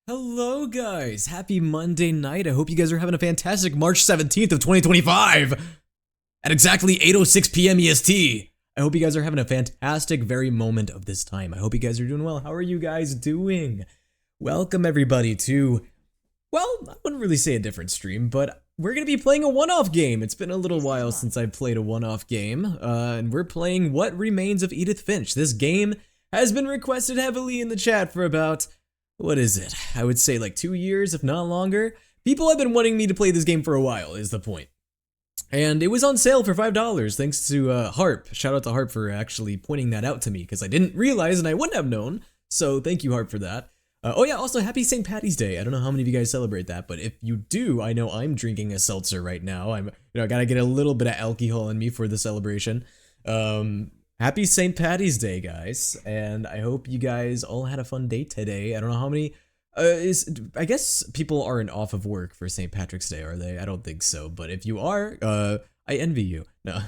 Hello guys, happy Monday night. I hope you guys are having a fantastic March 17th of 2025 at exactly 8:06 p.m. EST. I hope you guys are having a fantastic very moment of this time. I hope you guys are doing well. How are you guys doing? Welcome everybody to, well, I wouldn't really say a different stream, but we're going to be playing a one-off game. It's been a little while since I've played a one-off game, and we're playing What Remains of Edith Finch. This game has been requested heavily in the chat for about, what is it? I would say like 2 years, if not longer. People have been wanting me to play this game for a while, is the point. And it was on sale for $5, thanks to Harp. Shout out to Harp for actually pointing that out to me, because I didn't realize and I wouldn't have known. So thank you, Harp, for that. Oh yeah, also happy St. Patty's Day. I don't know how many of you guys celebrate that, but if you do, I know I'm drinking a seltzer right now. I gotta get a little bit of alcohol in me for the celebration. Happy St. Patty's Day, guys, and I hope you guys all had a fun day today. I don't know how many, I guess people aren't off of work for St. Patrick's Day, are they? I don't think so, but if you are, I envy you. No,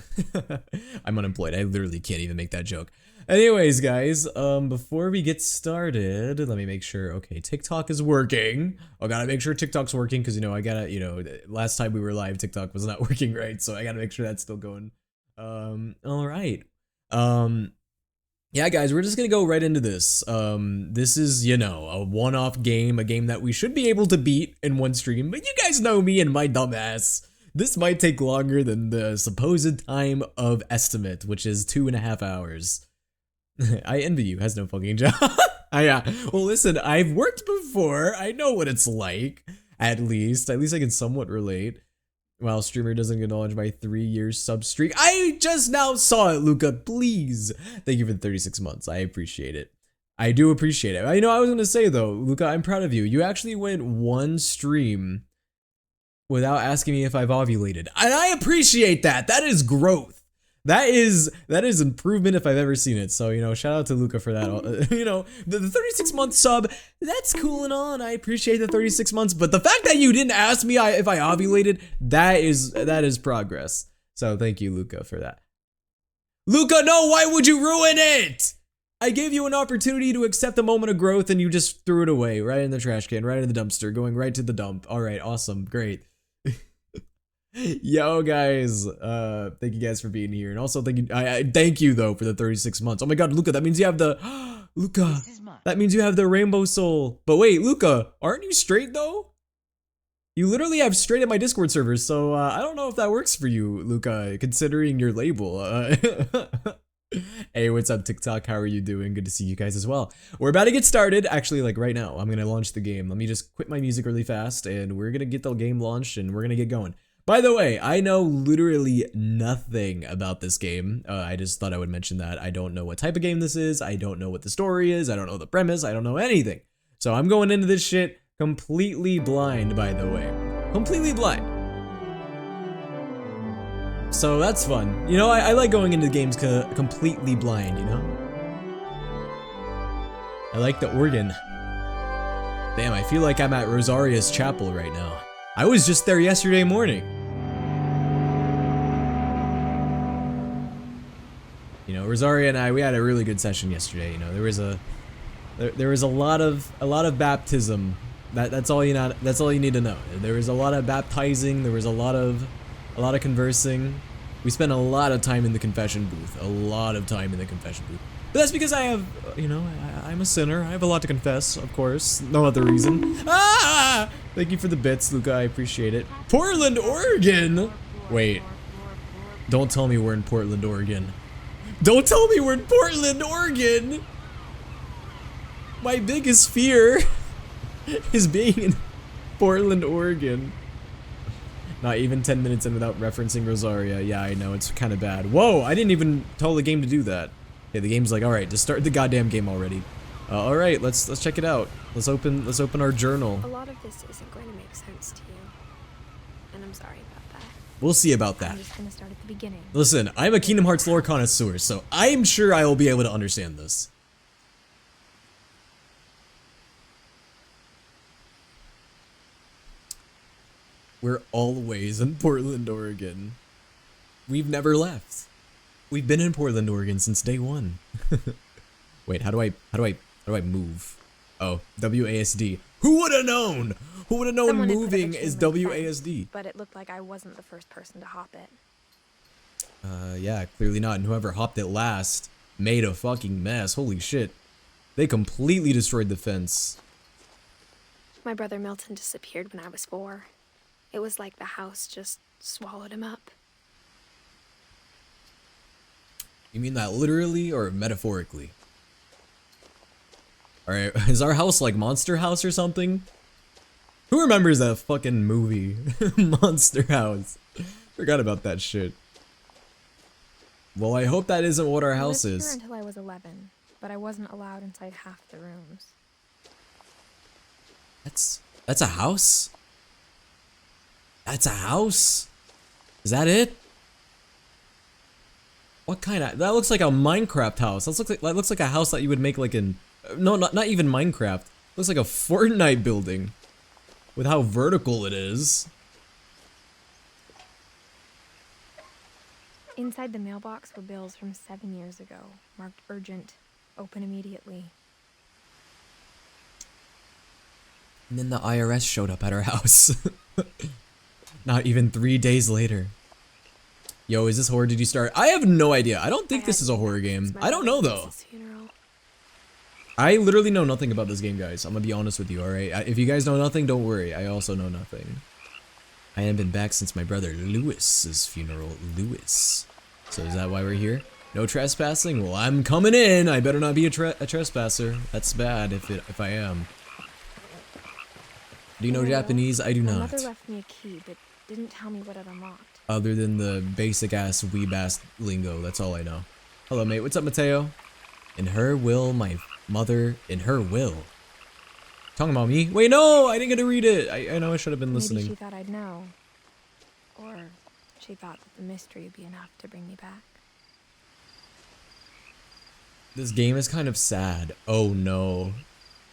I'm unemployed. I literally can't even make that joke. Anyways, guys, before we get started, let me make sure, okay, TikTok is working. I gotta make sure TikTok's working, because, last time we were live, TikTok was not working right, so I gotta make sure that's still going. Alright. Yeah, guys, we're just gonna go right into this. This is, a one-off game, a game that we should be able to beat in one stream, but you guys know me and my dumb ass. This might take longer than the supposed time of estimate, which is 2.5 hours. I envy you, has no fucking job. Yeah. Well, listen, I've worked before. I know what it's like, at least. At least I can somewhat relate. Wow, streamer doesn't acknowledge my 3 years sub streak. I just now saw it, Luca. Please. Thank you for the 36 months. I appreciate it. I do appreciate it. I was going to say, though, Luca, I'm proud of you. You actually went one stream without asking me if I've ovulated. And I appreciate that. That is growth. That is improvement if I've ever seen it. So, shout out to Luca for that. The 36-month sub, that's cool and all, and I appreciate the 36 months, but the fact that you didn't ask me if I ovulated, that is progress. So thank you, Luca, for that. Luca, no, why would you ruin it? I gave you an opportunity to accept the moment of growth and you just threw it away, right in the trash can, right in the dumpster, going right to the dump. All right, awesome, great. Yo guys, thank you guys for being here, and also thank you though for the 36 months. Oh my god, Luca, that means you have the Luca, that means you have the rainbow soul. But wait, Luca, aren't you straight though? You literally have straight at my Discord server, so I don't know if that works for you, Luca, considering your label. Hey, what's up, TikTok? How are you doing? Good to see you guys as well. We're about to get started, actually, like right now. I'm gonna launch the game. Let me just quit my music really fast, and we're gonna get the game launched, and we're gonna get going. By the way, I know literally nothing about this game. I just thought I would mention that. I don't know what type of game this is. I don't know what the story is. I don't know the premise. I don't know anything. So I'm going into this shit completely blind, by the way. Completely blind. So that's fun. I like going into games completely blind, I like the organ. Damn, I feel like I'm at Rosaria's chapel right now. I was just there yesterday morning. Rosaria and I, we had a really good session yesterday. There was a lot of baptism. That's all you need to know. There was a lot of baptizing. There was a lot of conversing. We spent a lot of time in the confession booth. But that's because I have, I'm a sinner. I have a lot to confess, of course. No other reason. Ah! Thank you for the bits, Luca. I appreciate it. Portland, Oregon! Wait. Don't tell me we're in Portland, Oregon. Don't tell me we're in Portland, Oregon! My biggest fear is being in Portland, Oregon. Not even 10 minutes in without referencing Rosaria. Yeah, I know, it's kind of bad. Whoa, I didn't even tell the game to do that. Okay, the game's like, alright, just start the goddamn game already. Alright, let's check it out. Let's open our journal. A lot of this isn't going to make sense to you. And I'm sorry about that. We'll see about that. I'm just gonna start at the beginning. Listen, I'm a Kingdom Hearts lore connoisseur, so I'm sure I will be able to understand this. We're always in Portland, Oregon. We've never left. We've been in Portland, Oregon since day one. Wait, how do I move? Oh, WASD. Who would have known? Who would have known Someone had put a moving picture is in my fence, WASD? but it looked like I wasn't the first person to hop it. Yeah, clearly not. And whoever hopped it last made a fucking mess. Holy shit. They completely destroyed the fence. My brother Milton disappeared when I was 4. It was like the house just swallowed him up. You mean that literally or metaphorically? Alright, is our house like Monster House or something? Who remembers that fucking movie? Monster House. Forgot about that shit. Well, I hope that isn't what our house I lived is. here until I was 11, but I wasn't allowed inside half the rooms. That's a house? That's a house? Is that it? What kind of, that looks like a Minecraft house. That looks like a house that you would make like in, no, not even Minecraft. Looks like a Fortnite building with how vertical it is. Inside the mailbox were bills from 7 years ago, marked urgent, open immediately. And then the IRS showed up at our house. Not even 3 days later. Yo, is this horror? Did you start? I have no idea. I don't think this is a horror game. I don't know though. I literally know nothing about this game, guys. I'm gonna be honest with you, alright? If you guys know nothing, don't worry. I also know nothing. I haven't been back since my brother Lewis's funeral. Lewis. So is that why we're here? No trespassing? Well, I'm coming in. I better not be a trespasser. That's bad if I am. Do you know Japanese? I do My not. mother left me a key, but didn't tell me what it unlocked. Other than the basic ass weeb ass lingo, that's all I know. Hello, mate. What's up, Mateo? In her will, my mother. In her will. Talking about me? Wait, no! I didn't get to read it. I know I should have been listening. Maybe she thought I'd know, or she thought that the mystery would be enough to bring me back. This game is kind of sad. Oh no.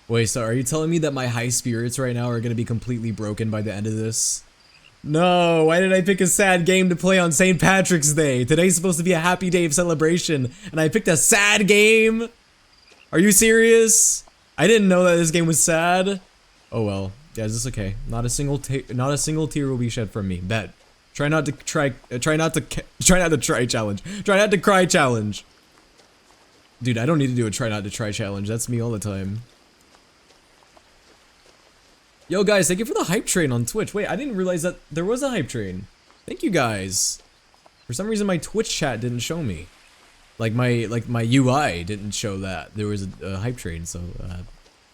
Wait, so are you telling me that my high spirits right now are gonna be completely broken by the end of this? No, why did I pick a sad game to play on St. Patrick's Day? Today's supposed to be a happy day of celebration, and I picked a sad game? Are you serious? I didn't know that this game was sad. Oh well, guys, it's okay. Not a single tear will be shed from me. Bet. Try not to cry challenge. Try not to cry challenge. Dude, I don't need to do a try not to try challenge. That's me all the time. Yo guys, thank you for the hype train on Twitch. Wait, I didn't realize that there was a hype train. Thank you guys. For some reason my Twitch chat didn't show me. Like my UI didn't show that there was a hype train, so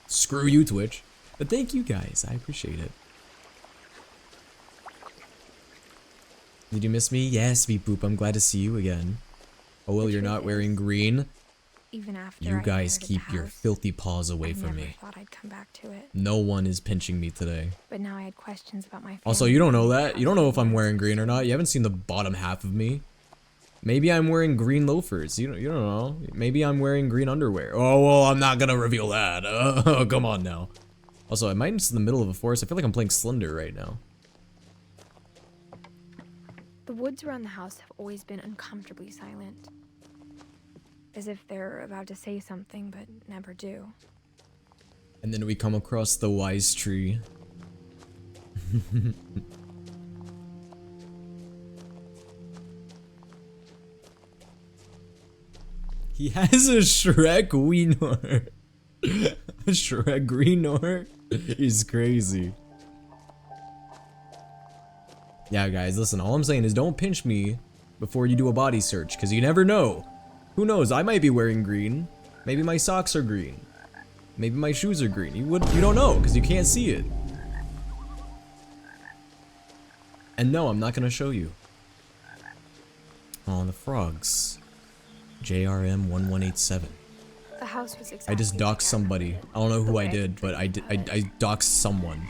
screw you, Twitch. But thank you guys, I appreciate it. Did you miss me? Yes, Beep Boop, I'm glad to see you again. Oh well, you're not wearing green. Even after You I guys inherited keep the your house, filthy paws away I from never me. thought I'd come back to it. No one is pinching me today. But now I had questions about my family. Also, you don't know that. You don't know if I'm wearing green or not. You haven't seen the bottom half of me. Maybe I'm wearing green loafers. You don't know. Maybe I'm wearing green underwear. Oh, well, I'm not gonna reveal that. Oh, come on now. Also, I'm just in the middle of a forest. I feel like I'm playing Slender right now. The woods around the house have always been uncomfortably silent. As if they're about to say something, but never do. And then we come across the wise tree. He has a Shrek Weenor. A Shrek Greenor is crazy. Yeah, guys, listen, all I'm saying is don't pinch me before you do a body search, because you never know. Who knows, I might be wearing green. Maybe my socks are green. Maybe my shoes are green. You don't know, because you can't see it. And no, I'm not gonna show you. Oh, the frogs. JRM 1187. The house was exactly I just doxed like somebody. I don't know who I did, but I doxed someone.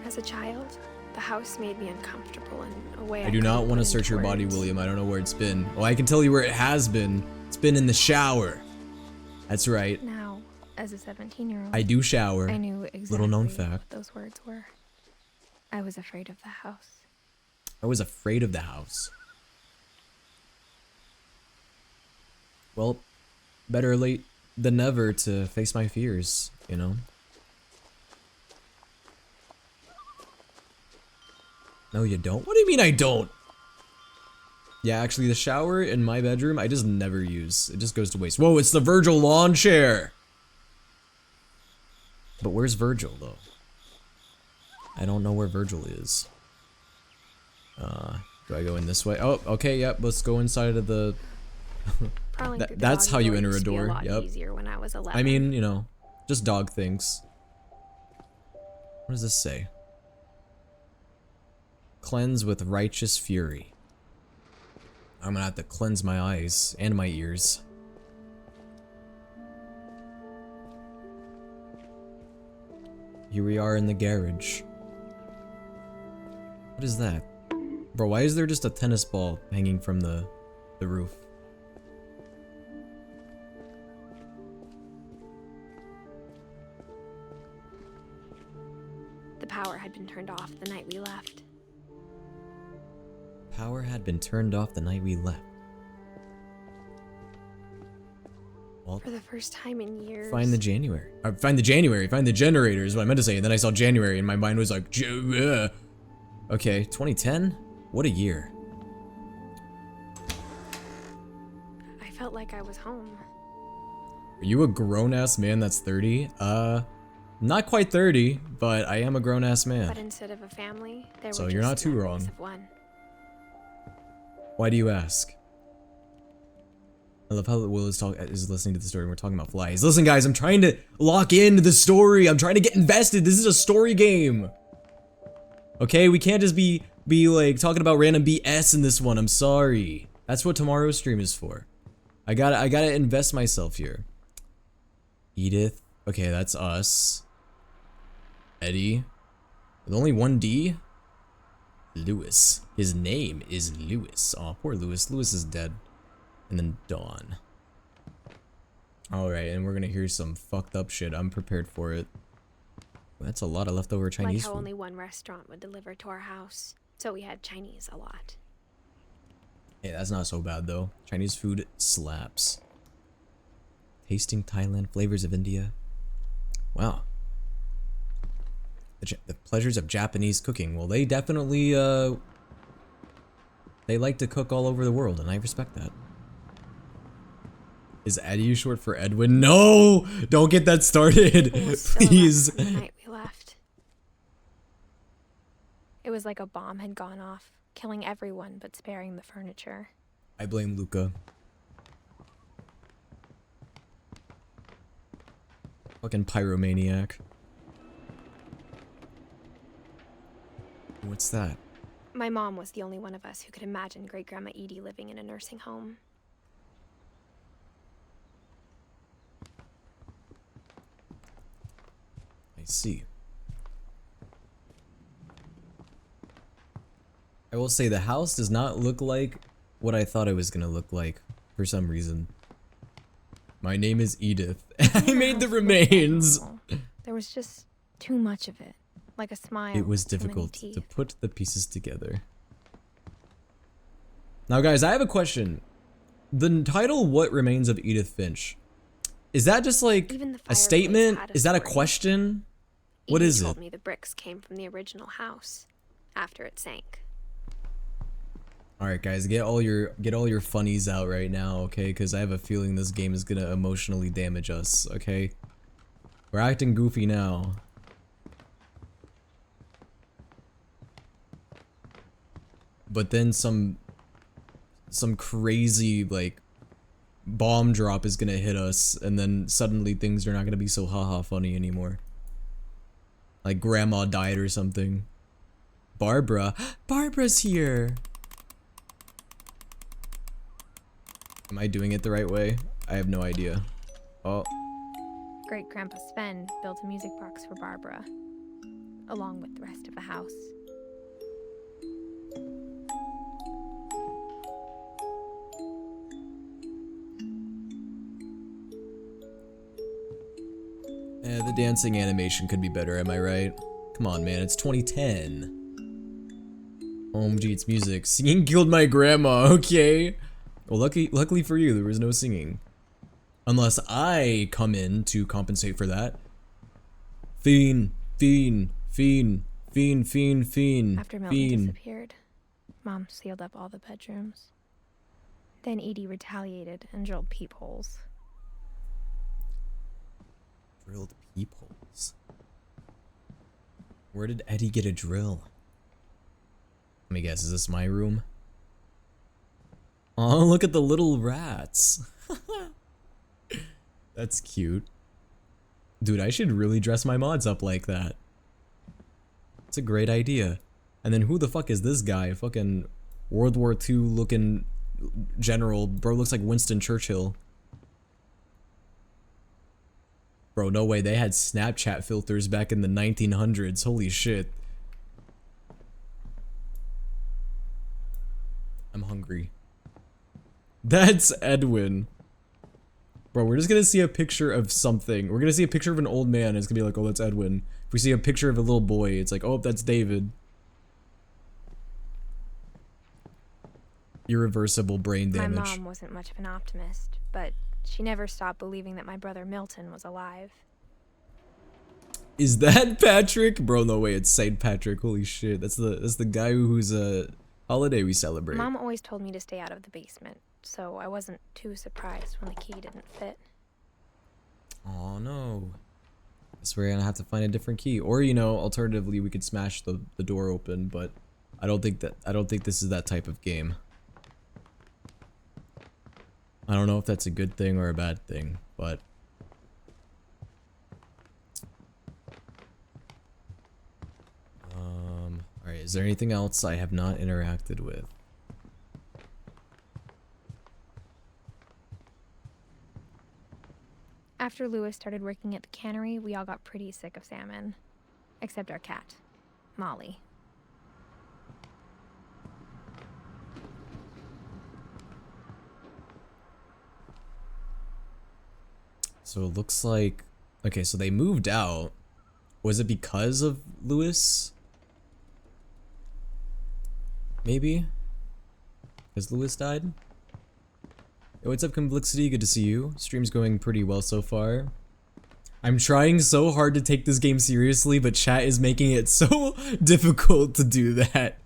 As a child, the house made me uncomfortable in a way I do not want to search your body, William. I don't know where it's been. Well, I can tell you where it has been. It's been in the shower. That's right. Now, as a 17-year-old, I do shower. I knew exactly Little known what fact. those words were. I was afraid of the house. I was afraid of the house. Well, better late than never to face my fears, you know? No, you don't? What do you mean I don't? Yeah, actually, the shower in my bedroom, I just never use. It just goes to waste. Whoa, it's the Virgil lawn chair! But where's Virgil, though? I don't know where Virgil is. Do I go in this way? Oh, okay, yep, let's go inside of the... That's how you enter a door, yep. When I was 11. I mean, you know, just dog things. What does this say? Cleanse with righteous fury. I'm gonna have to cleanse my eyes and my ears. Here we are in the garage. What is that? Bro, why is there just a tennis ball hanging from the roof? The power had been turned off the night we left. Power had been turned off the night we left. Well, for the first time in years. Find the January. Find the January. Find the generator is what I meant to say. And then I saw January and my mind was like, okay, 2010? What a year. I felt like I was home. Are you a grown-ass man that's 30? Not quite 30, but I am a grown-ass man. But instead of a family, there so were you're just not too wrong. of one. Why do you ask? I love how Will is listening to the story and we're talking about flies. Listen guys, I'm trying to lock into the story. I'm trying to get invested. This is a story game. Okay, we can't just be like talking about random BS in this one. I'm sorry. That's what tomorrow's stream is for. I gotta invest myself here. Edith. Okay, that's us. Eddie. With only one D? Lewis. His name is Lewis. Aw, poor Lewis. Lewis is dead. And then Dawn. Alright, and we're gonna hear some fucked up shit. I'm prepared for it. That's a lot of leftover Chinese like how food. only one restaurant would deliver to our house, so we had Chinese a lot. Hey, that's not so bad though. Chinese food slaps. Tasting Thailand, flavors of India. Wow. The pleasures of Japanese cooking. Well, they definitely, they like to cook all over the world, and I respect that. Is Eddie short for Edwin? No! Don't get that started, please. The night we left. It was like a bomb had gone off, killing everyone but sparing the furniture. I blame Luca. Fucking pyromaniac. What's that? My mom was the only one of us who could imagine Great-Grandma Edie living in a nursing home. I see. I will say the house does not look like what I thought it was gonna look like for some reason. My name is Edith. I made the remains. There was just too much of it, like a smile. It was difficult to put the pieces together. Now guys, I have a question. The title, What Remains of Edith Finch? Is that just like a statement? Is that a question? What is it? Told me the bricks came from the original house after it sank. All right, guys, get all your funnies out right now, okay? Because I have a feeling this game is gonna emotionally damage us, okay? We're acting goofy now. But then some crazy like bomb drop is gonna hit us, and then suddenly things are not gonna be so haha funny anymore. Like grandma died or something. Barbara. Barbara's here. Am I doing it the right way? I have no idea. Oh. Great-Grandpa Sven built a music box for Barbara, along with the rest of the house. The dancing animation could be better, am I right? Come on, man, it's 2010. OMG, it's music. Singing killed my grandma, okay? Well, luckily for you, there was no singing. Unless I come in to compensate for that. Fiend, fiend, fiend, fiend, fiend, fiend, After Milton disappeared, Mom sealed up all the bedrooms. Then Edie retaliated and drilled peepholes. Drilled peepholes? Where did Eddie get a drill? Let me guess, is this my room? Oh, look at the little rats. That's cute. Dude, I should really dress my mods up like that. It's a great idea. And then who the fuck is this guy? Fucking World War II looking general. Bro looks like Winston Churchill. Bro, no way. They had Snapchat filters back in the 1900s. Holy shit. I'm hungry. That's Edwin. Bro, we're just gonna see a picture of something. We're gonna see a picture of an old man, and it's gonna be like, oh, that's Edwin. If we see a picture of a little boy, it's like, oh, that's David. Irreversible brain damage. My mom wasn't much of an optimist, but she never stopped believing that my brother Milton was alive. Is that Patrick? Bro, no way, it's Saint Patrick. Holy shit, that's the guy whose holiday we celebrate. Mom always told me to stay out of the basement, so I wasn't too surprised when the key didn't fit. Oh no. Guess we're gonna have to find a different key. Or, you know, alternatively we could smash the door open, but I don't think this is that type of game. I don't know if that's a good thing or a bad thing, but alright, is there anything else I have not interacted with? After Lewis started working at the cannery, we all got pretty sick of salmon. Except our cat, Molly. So it looks like... Okay, so they moved out. Was it because of Lewis? Maybe? Because Lewis died? Yo, what's up, Complexity? Good to see you. Stream's going pretty well so far. I'm trying so hard to take this game seriously, but chat is making it so difficult to do that.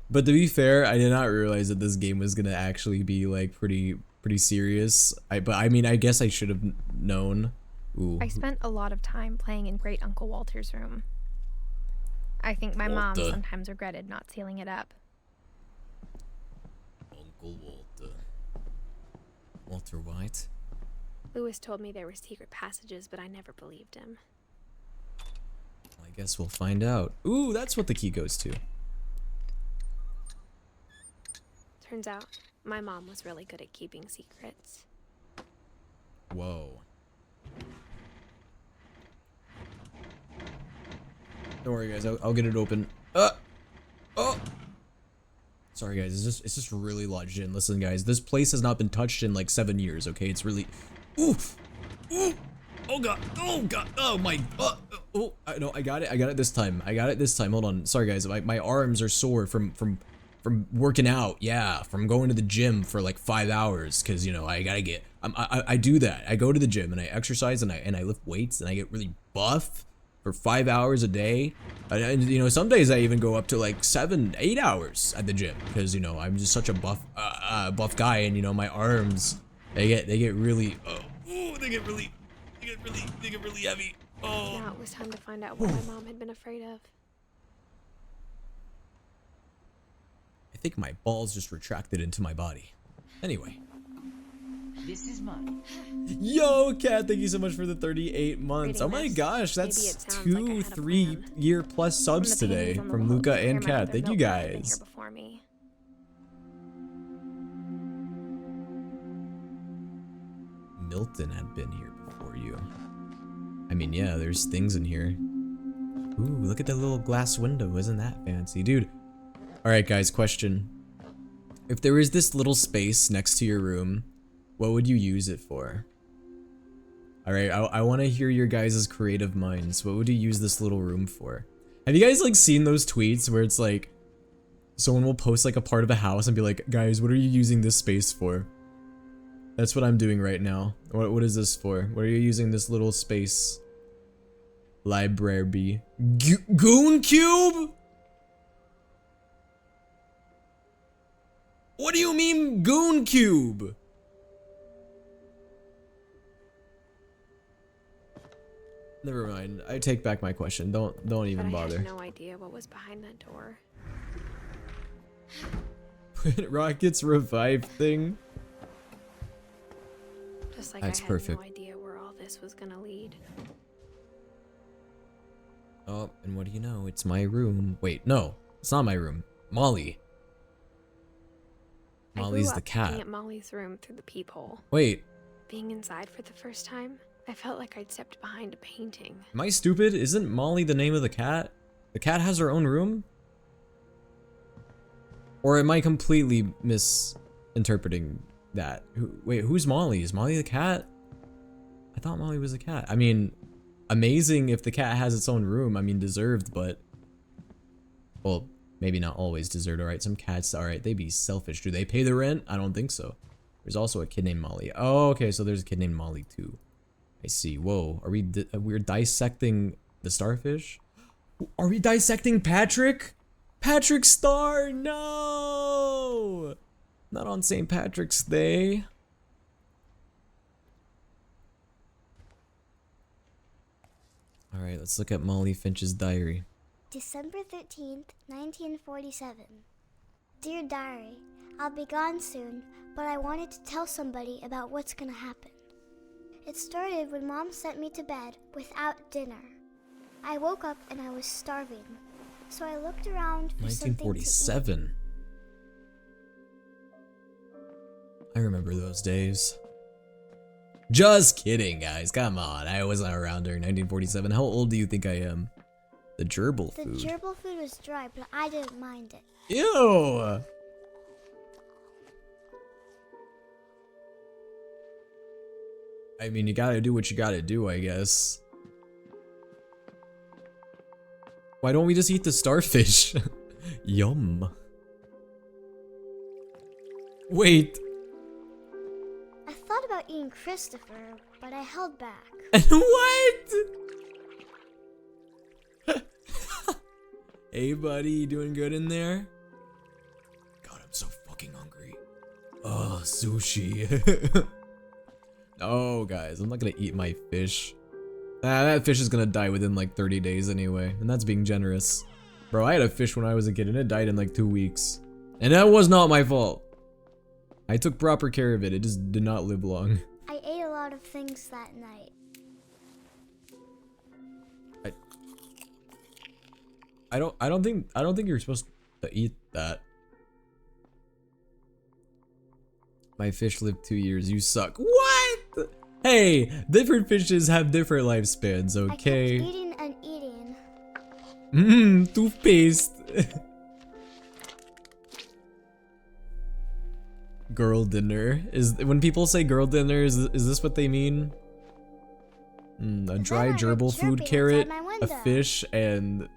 But to be fair, I did not realize that this game was gonna actually be like pretty serious. But I mean, I guess I should have known. Ooh. I spent a lot of time playing in Great Uncle Walter's room. I think my mom sometimes regretted not sealing it up. Uncle Walter. Walter White? Lewis told me there were secret passages, but I never believed him. I guess we'll find out. Ooh, that's what the key goes to. Turns out, my mom was really good at keeping secrets. Whoa. Don't worry, guys. I'll get it open. Oh! Sorry, guys. It's just really lodged in. Listen, guys. This place has not been touched in like 7 years. Okay, it's really. Oof! Ooh! Oh god! Oh god! Oh my! Oh! No, I got it. I got it this time. I got it this time. Hold on. Sorry, guys. My arms are sore from working out. Yeah, from going to the gym for like 5 hours. Cause you know I gotta get. I do that. I go to the gym and I exercise and I lift weights and I get really buff for 5 hours a day. And you know, some days I even go up to like 7, 8 hours at the gym because you know I'm just such a buff guy, and you know my arms they get really they get really heavy. Oh. Now it was time to find out what my mom had been afraid of. I think my balls just retracted into my body. Anyway. This is mine. Yo, Kat, thank you so much for the 38 months. Oh my gosh, that's 2, 3 year plus subs today from Luca and Kat. Thank you guys. Milton had been here before you. I mean, yeah, there's things in here. Ooh, look at that little glass window. Isn't that fancy? Dude. Alright, guys, question. If there is this little space next to your room, what would you use it for? Alright, I want to hear your guys' creative minds. What would you use this little room for? Have you guys, like, seen those tweets where it's like, someone will post, like, a part of a house and be like, guys, what are you using this space for? That's what I'm doing right now. What is this for? What are you using this little space? Library. Goon Cube? What do you mean Goon Cube? Never mind. I take back my question. Don't even but bother. I had no idea what was behind that door. Rocket's revive thing. Just like That's I had perfect. no idea where all this was gonna lead. Oh, and what do you know? It's my room. Wait, no, it's not my room. Molly. Molly's the cat. Looking at Molly's room through the peephole. Wait, Being inside for the first time, I felt like I'd stepped behind a painting. am I stupid? Isn't Molly the name of the cat? The cat has her own room? Or am I completely misinterpreting that? Wait, who's Molly? Is Molly the cat? I thought Molly was a cat. I mean, amazing if the cat has its own room. I mean, deserved, but... Well, maybe not always deserved, alright? Some cats, alright, they be selfish. Do they pay the rent? I don't think so. There's also a kid named Molly. Oh, okay, so there's a kid named Molly too. I see. Whoa, are we're dissecting the starfish? Are we dissecting Patrick? Patrick Star, no! Not on St. Patrick's Day. Alright, let's look at Molly Finch's diary. December 13th, 1947. Dear Diary, I'll be gone soon, but I wanted to tell somebody about what's gonna happen. It started when Mom sent me to bed without dinner. I woke up and I was starving, so I looked around for something to eat. 1947. I remember those days. Just kidding, guys. Come on. I wasn't around during 1947. How old do you think I am? The gerbil The food. gerbil food was dry, but I didn't mind it. Ew! I mean, you gotta do what you gotta do, I guess. Why don't we just eat the starfish? Yum. Wait. I thought about eating Christopher, but I held back. What? Hey, buddy, you doing good in there? God, I'm so fucking hungry. Oh, sushi. Oh, guys, I'm not gonna eat my fish. That fish is gonna die within like 30 days anyway, and that's being generous. Bro, I had a fish when I was a kid and it died in like 2 weeks. And that was not my fault. I took proper care of it, it just did not live long. I ate a lot of things that night. I don't think you're supposed to eat that. My fish lived 2 years, you suck. What? Hey, different fishes have different lifespans, okay? I kept eating and eating. Mmm, toothpaste. Girl dinner. When people say girl dinner, is this what they mean? A dry Then I heard gerbil food chirping carrot, outside my a window. fish, and It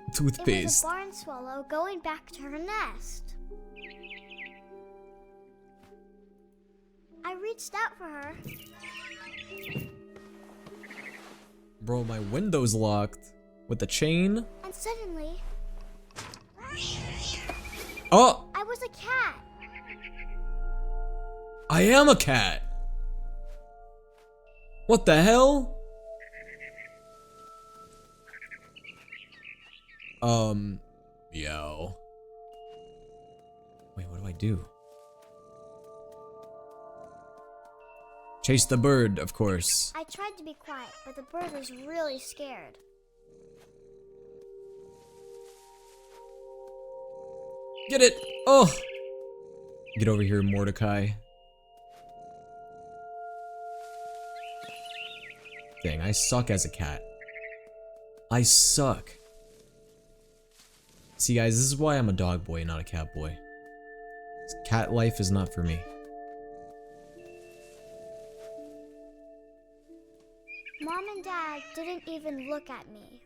was toothpaste. a barn swallow going back to her nest. I reached out for her. Bro, my window's locked. With the chain? And suddenly, Oh! I was a cat. I am a cat! What the hell? Yo. Wait, what do I do? Chase the bird, of course. I tried to be quiet, but the bird was really scared. Get it! Oh! Get over here, Mordecai. Dang, I suck as a cat. I suck. See, guys, this is why I'm a dog boy, not a cat boy. Cat life is not for me. Mom and Dad didn't even look at me.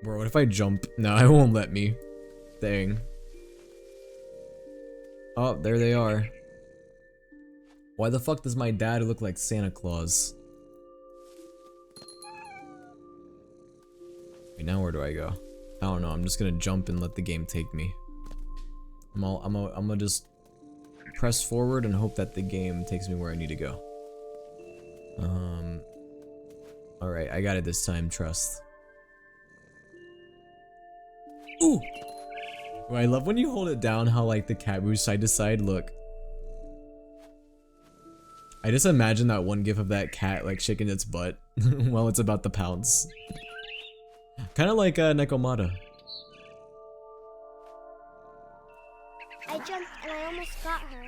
Bro, what if I jump? No, it won't let me. Dang. Oh, there they are. Why the fuck does my dad look like Santa Claus? Wait, now where do I go? I don't know, I'm just gonna jump and let the game take me. I'm gonna just press forward and hope that the game takes me where I need to go. Alright, I got it this time, trust. Ooh! Oh, I love when you hold it down how like the cat moves side to side, look. I just imagine that one gif of that cat like shaking its butt while it's about to pounce. Kinda like Nekomata. I jumped and I almost got her.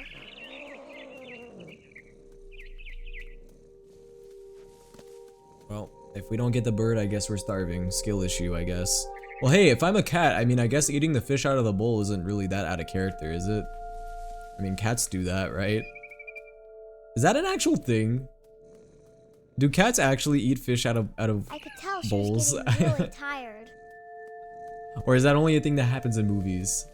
Well, if we don't get the bird, I guess we're starving. Skill issue, I guess. Well, hey, if I'm a cat, I mean, I guess eating the fish out of the bowl isn't really that out of character, is it? I mean, cats do that, right? Is that an actual thing? Do cats actually eat fish out of I could tell she bowls? was getting really tired. Or is that only a thing that happens in movies?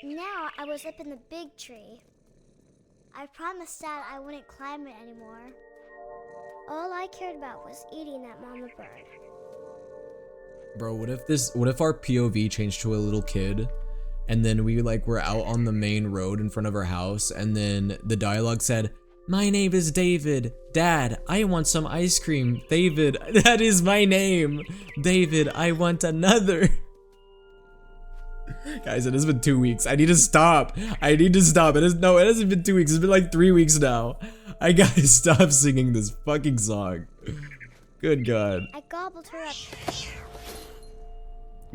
Now I was up in the big tree. I promised Dad I wouldn't climb it anymore. All I cared about was eating that mama bird. Bro, what if our POV changed to a little kid, and then we like were out on the main road in front of our house, and then the dialogue said, "My name is David. Dad, I want some ice cream. David, that is my name. David, I want another." Guys, it has been 2 weeks. I need to stop. I need to stop. It hasn't been 2 weeks. It's been like 3 weeks now. I gotta stop singing this fucking song. Good God. I gobbled her up.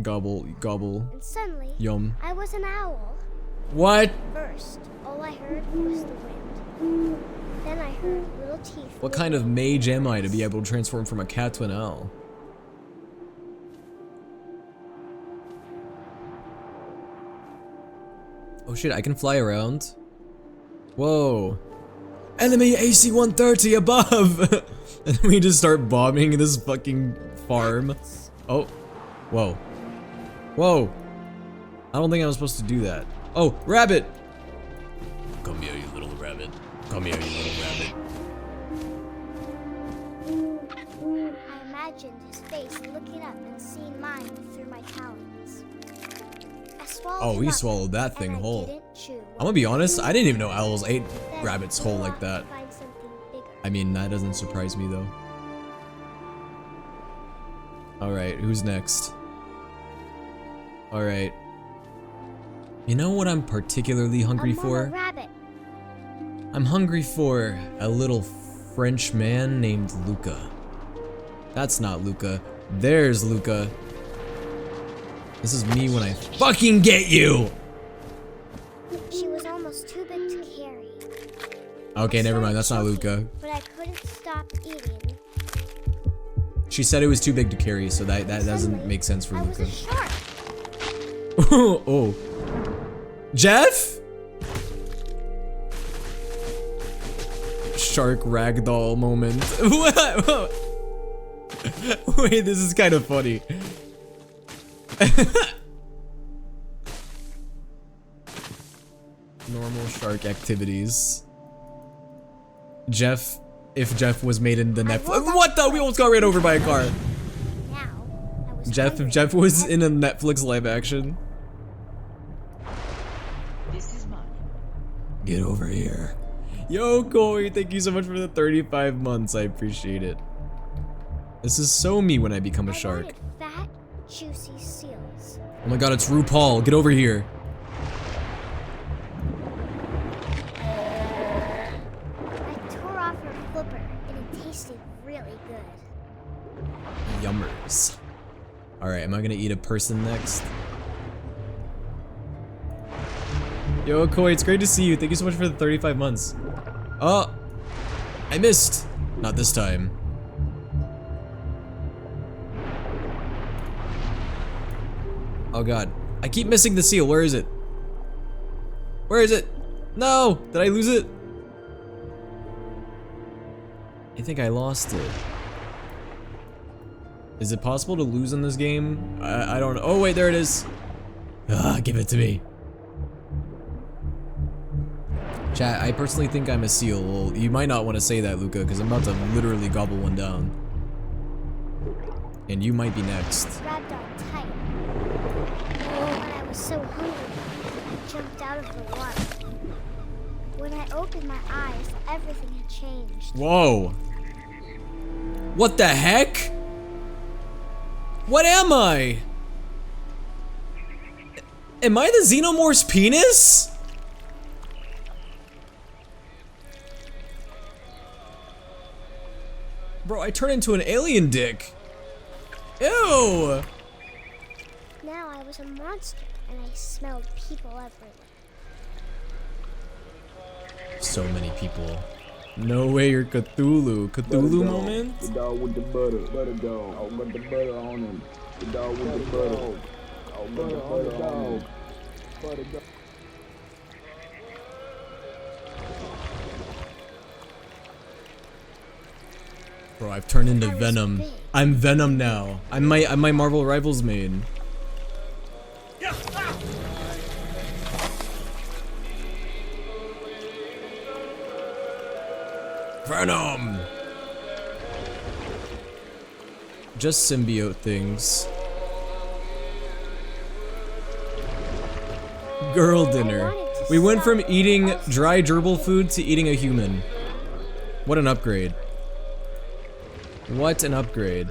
Gobble, gobble. And suddenly, Yum. I was an owl. What? First, all I heard was the wind. Then I heard little teeth. What kind of mage am I to be able to transform from a cat to an owl? Oh shit, I can fly around? Whoa. Enemy AC-130 above! And we just start bombing this fucking farm. Oh. Whoa. Whoa. I don't think I was supposed to do that. Oh, rabbit! Come here, you little rabbit. Come here, you little rabbit. I imagined his face looking up and seeing mine through my talons. I swallowed Oh, him we up, swallowed that thing and I whole. didn't chew. I'm gonna be honest, I didn't even know owls ate Then rabbits we whole walked like that. to find something bigger. I mean, that doesn't surprise me though. Alright, who's next? Alright. You know what I'm particularly hungry A mama for? rabbit. I'm hungry for a little French man named Luca. That's not Luca. There's Luca. This is me when I fucking get you! She was almost too big to carry. Okay, I never mind, started that's not choking, Luca. But I couldn't stop eating. She said it was too big to carry, so that doesn't Suddenly, make sense for I was Luca. a shark. Oh. Jeff? Shark ragdoll moment. Wait, this is kind of funny. Normal shark activities. Jeff, if Jeff was made in the Netflix. What the? We almost got ran over by a car. Now, I was Jeff, if hungry. Jeff was in a Netflix live action. This is mine. Get over here. Yo, Corey, thank you so much for the 35 months. I appreciate it. This is so me when I become a I shark. wanted fat, juicy seals. Oh my god, it's RuPaul. Get over here. I tore off her flipper, and it tasted really good. Yummers. Alright, am I gonna eat a person next? Yo, Koi, it's great to see you. Thank you so much for the 35 months. Oh! I missed! Not this time. Oh god. I keep missing the seal. Where is it? Where is it? No! Did I lose it? I think I lost it. Is it possible to lose in this game? I don't know. Oh wait, there it is. Ah, give it to me. Chat, I personally think I'm a seal. Well, you might not want to say that, Luca, because I'm about to literally gobble one down. And you might be next. Grabbed on tight. When I was so hungry, I jumped out of the water. When I opened my eyes, everything had changed. Whoa. What the heck? What am I? Am I the Xenomorph's penis? Bro, I turned into an alien dick. Ew! Now I was a monster, and I smelled people everywhere. So many people. No way you're Cthulhu. Cthulhu moment? The dog with the butter dog. I got the butter on him. The dog with the butter. I got the butter on him. Butter dog. Bro, I've turned into I was Venom. big. I'm Venom now. I'm my Marvel Rivals main. Venom! Just symbiote things. Girl dinner. We went from eating dry gerbil food to eating a human. What an upgrade. What an upgrade.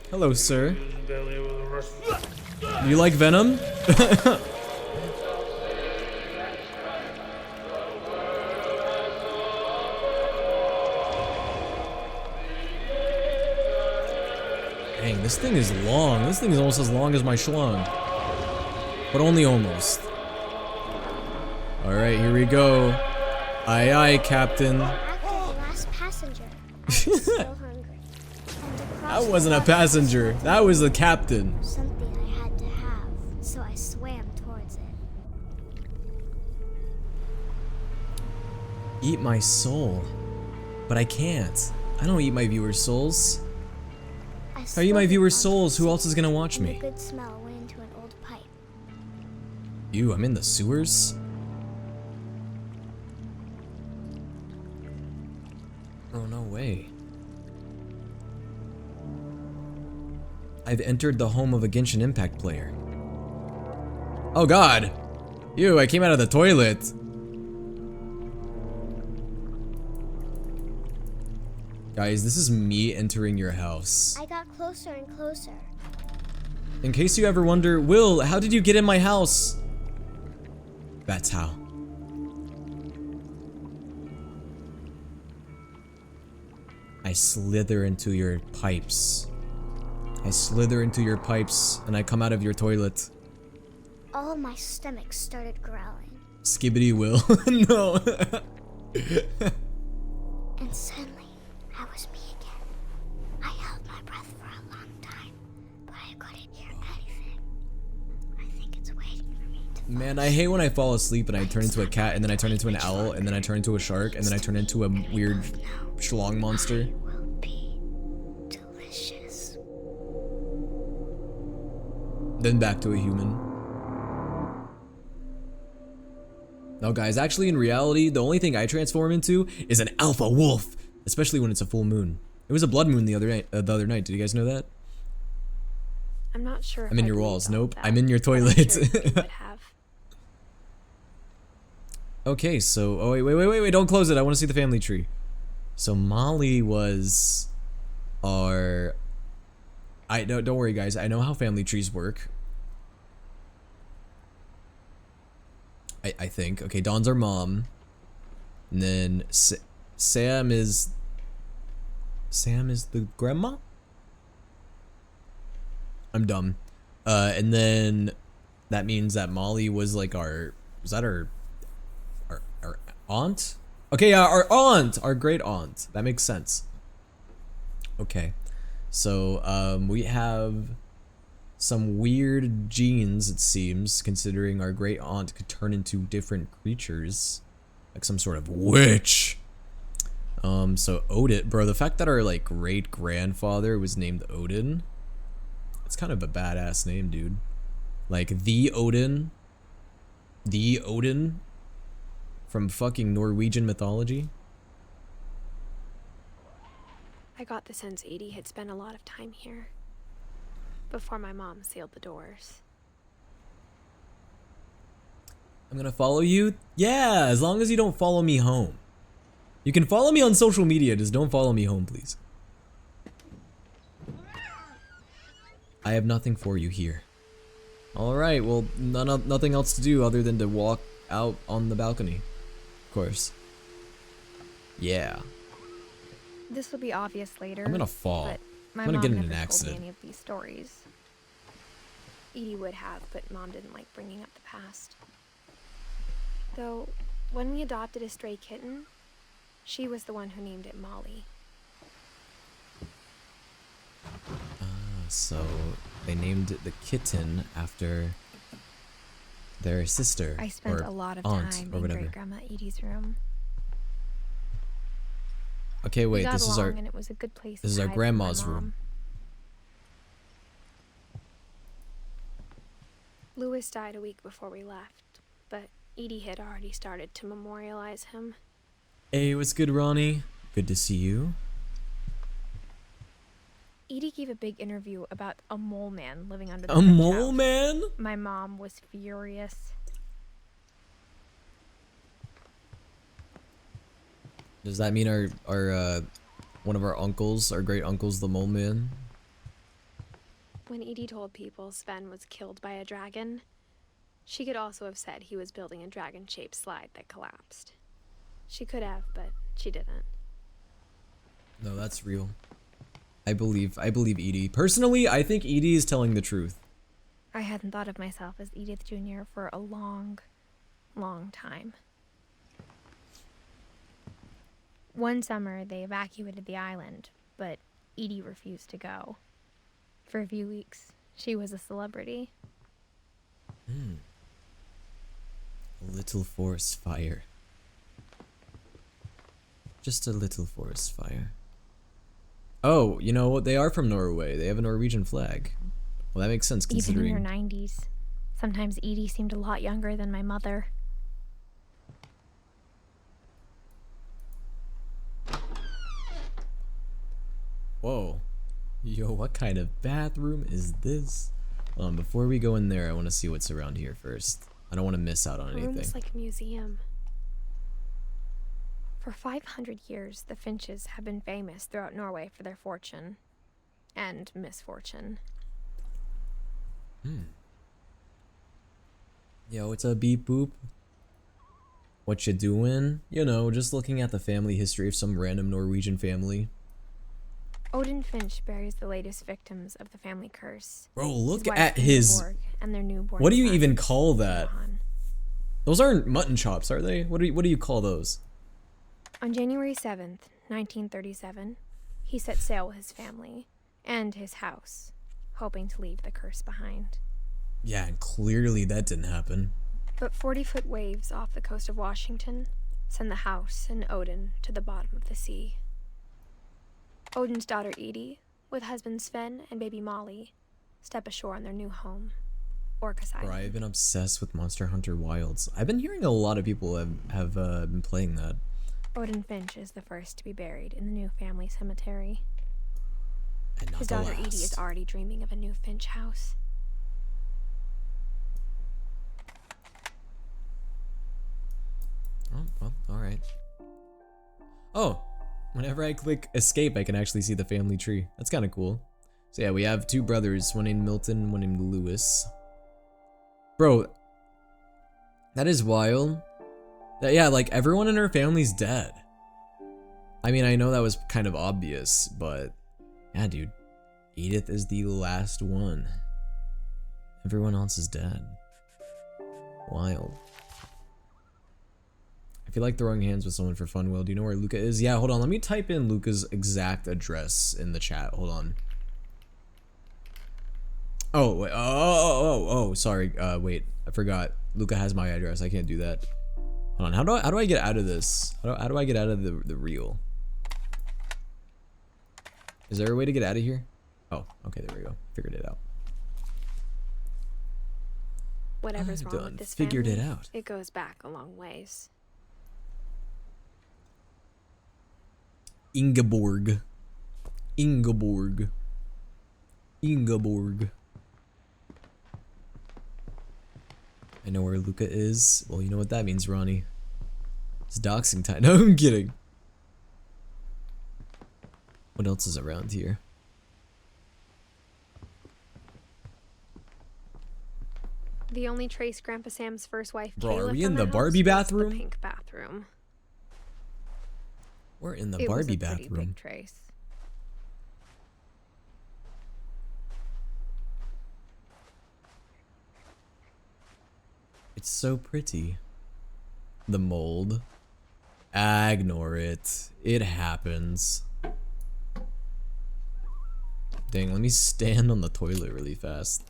Hello, sir. You like Venom? Dang, this thing is long. This thing is almost as long as my schlong. But only almost. Alright, here we go. Aye aye, Captain. After the last passenger, I was still hungry. And across That wasn't a the water passenger. That was the captain. was something I had to have, so I swam towards it. Eat my soul. But I can't. I don't eat my viewers' souls. How eat my viewers' souls? Who else is gonna watch and me? The good smell went into an old pipe. Ew, I'm in the sewers? Oh, no way. I've entered the home of a Genshin Impact player. Oh god! Ew, I came out of the toilet. Guys, this is me entering your house. I got closer and closer. In case you ever wonder, Will, how did you get in my house? That's how. I slither into your pipes. I slither into your pipes and I come out of your toilet. All my stomach started growling. Skibbity Will. No. And suddenly, I was me again. I held my breath for a long time, but I couldn't hear anything. I think it's waiting for me to Man, I hate when I fall asleep and I turn into a cat and then I turn into an owl and then I turn into a shark and then I turn into a weird schlong monster. will be delicious. Then back to a human. No, guys, actually in reality, the only thing I transform into is an alpha wolf, especially when it's a full moon. It was a blood moon the other night. Did you guys know that? I'm not sure. I'm in I your believe walls. all of Nope, that, I'm in your but I'm toilet. sure you would have. Okay, so oh wait, don't close it. I want to see the family tree. So Molly was our don't worry guys. I know how family trees work. I think. Okay, Dawn's our mom. And then Sam is the grandma? I'm dumb. And then that means that Molly was like our aunt? Okay, yeah, our aunt, our great aunt. That makes sense. Okay. So, we have some weird genes, it seems, considering our great aunt could turn into different creatures. Like some sort of witch. So Odin, bro, the fact that our like great grandfather was named Odin It's kind of a badass name, dude. Like the Odin from fucking Norwegian mythology. I got the sense Edie had spent a lot of time here before my mom sealed the doors. I'm gonna follow you? Yeah, as long as you don't follow me home. You can follow me on social media, just don't follow me home, please. I have nothing for you here. Alright, well, nothing else to do other than to walk out on the balcony. Of course. Yeah. This will be obvious later. I'm gonna fall. But my I'm gonna mom get in never an told accident. me any of these stories. Edie would have, but Mom didn't like bringing up the past. Though, when we adopted a stray kitten, she was the one who named it Molly. So they named the kitten after their sister. I spent or a lot of aunt time or in whatever. Great Grandma Edie's room. Okay, We wait. got This is our along, and it was a good place this to is our hide from my grandma's room. mom. Louis died a week before we left, but Edie had already started to memorialize him. Hey, what's good, Ronnie? Good to see you. Edie gave a big interview about a mole man living under the A Finch mole house. man? My mom was furious. Does that mean our one of our uncles, our great uncles, the mole man? When Edie told people Sven was killed by a dragon, she could also have said he was building a dragon-shaped slide that collapsed. She could have, but she didn't. No, that's real. I believe Edie. Personally, I think Edie is telling the truth. I hadn't thought of myself as Edith Jr. for a long, long time. One summer, they evacuated the island, but Edie refused to go. For a few weeks, she was a celebrity. A little forest fire. Just a little forest fire. Oh, you know what? They are from Norway. They have a Norwegian flag. Well, that makes sense considering. Even in her 90s. Sometimes Edie seemed a lot younger than my mother. Whoa. Yo, what kind of bathroom is this? Before we go in there, I want to see what's around here first. I don't want to miss out on The anything. room is like a museum. For 500 years, the Finches have been famous throughout Norway for their fortune and misfortune. Yo, what's up, beep boop? What you doing? You know, just looking at the family history of some random Norwegian family. Odin Finch buries the latest victims of the family curse. Bro, look wife, at his... Ingeborg, and their newborn What do you son, even call that? Johan. Those aren't mutton chops, are they? What do you call those? On January 7th, 1937, he set sail with his family and his house, hoping to leave the curse behind. Yeah, and clearly that didn't happen. But 40-foot waves off the coast of Washington send the house and Odin to the bottom of the sea. Odin's daughter Edie, with husband Sven and baby Molly, step ashore on their new home, Orcas Bro, Island. I've been obsessed with Monster Hunter Wilds. I've been hearing a lot of people have been playing that. Odin Finch is the first to be buried in the new family cemetery. And not His the daughter Edie is last. already dreaming of a new Finch house. Oh, well, alright. Oh, whenever I click escape, I can actually see the family tree. That's kind of cool. So yeah, we have two brothers, one named Milton, one named Lewis. Bro, that is wild. Yeah, like everyone in her family's dead. I mean, I know that was kind of obvious, but yeah, dude. Edith is the last one. Everyone else is dead. Wild. I feel like throwing hands with someone for fun, Will. Do you know where Luca is? Yeah, hold on. Let me type in Luca's exact address in the chat. Hold on. Oh, wait. Oh, sorry. Wait. I forgot. Luca has my address. I can't do that. Hold on. How do I get out of this? How do I get out of the reel? Is there a way to get out of here? Oh, okay. There we go. Figured it out. Whatever's I've wrong done with this figured family, it out. it goes back a long ways. Ingeborg. Ingeborg. Ingeborg. I know where Luca is. Well, you know what that means, Ronnie. It's doxing time. No, I'm kidding. What else is around here? The only trace Grandpa Sam's first wife Bro, Kay are left we on in the the house Barbie was bathroom? The pink bathroom. We're in the It was Barbie a pretty bathroom. big trace. It's so pretty. The mold. Ignore it. It happens. Dang, let me stand on the toilet really fast.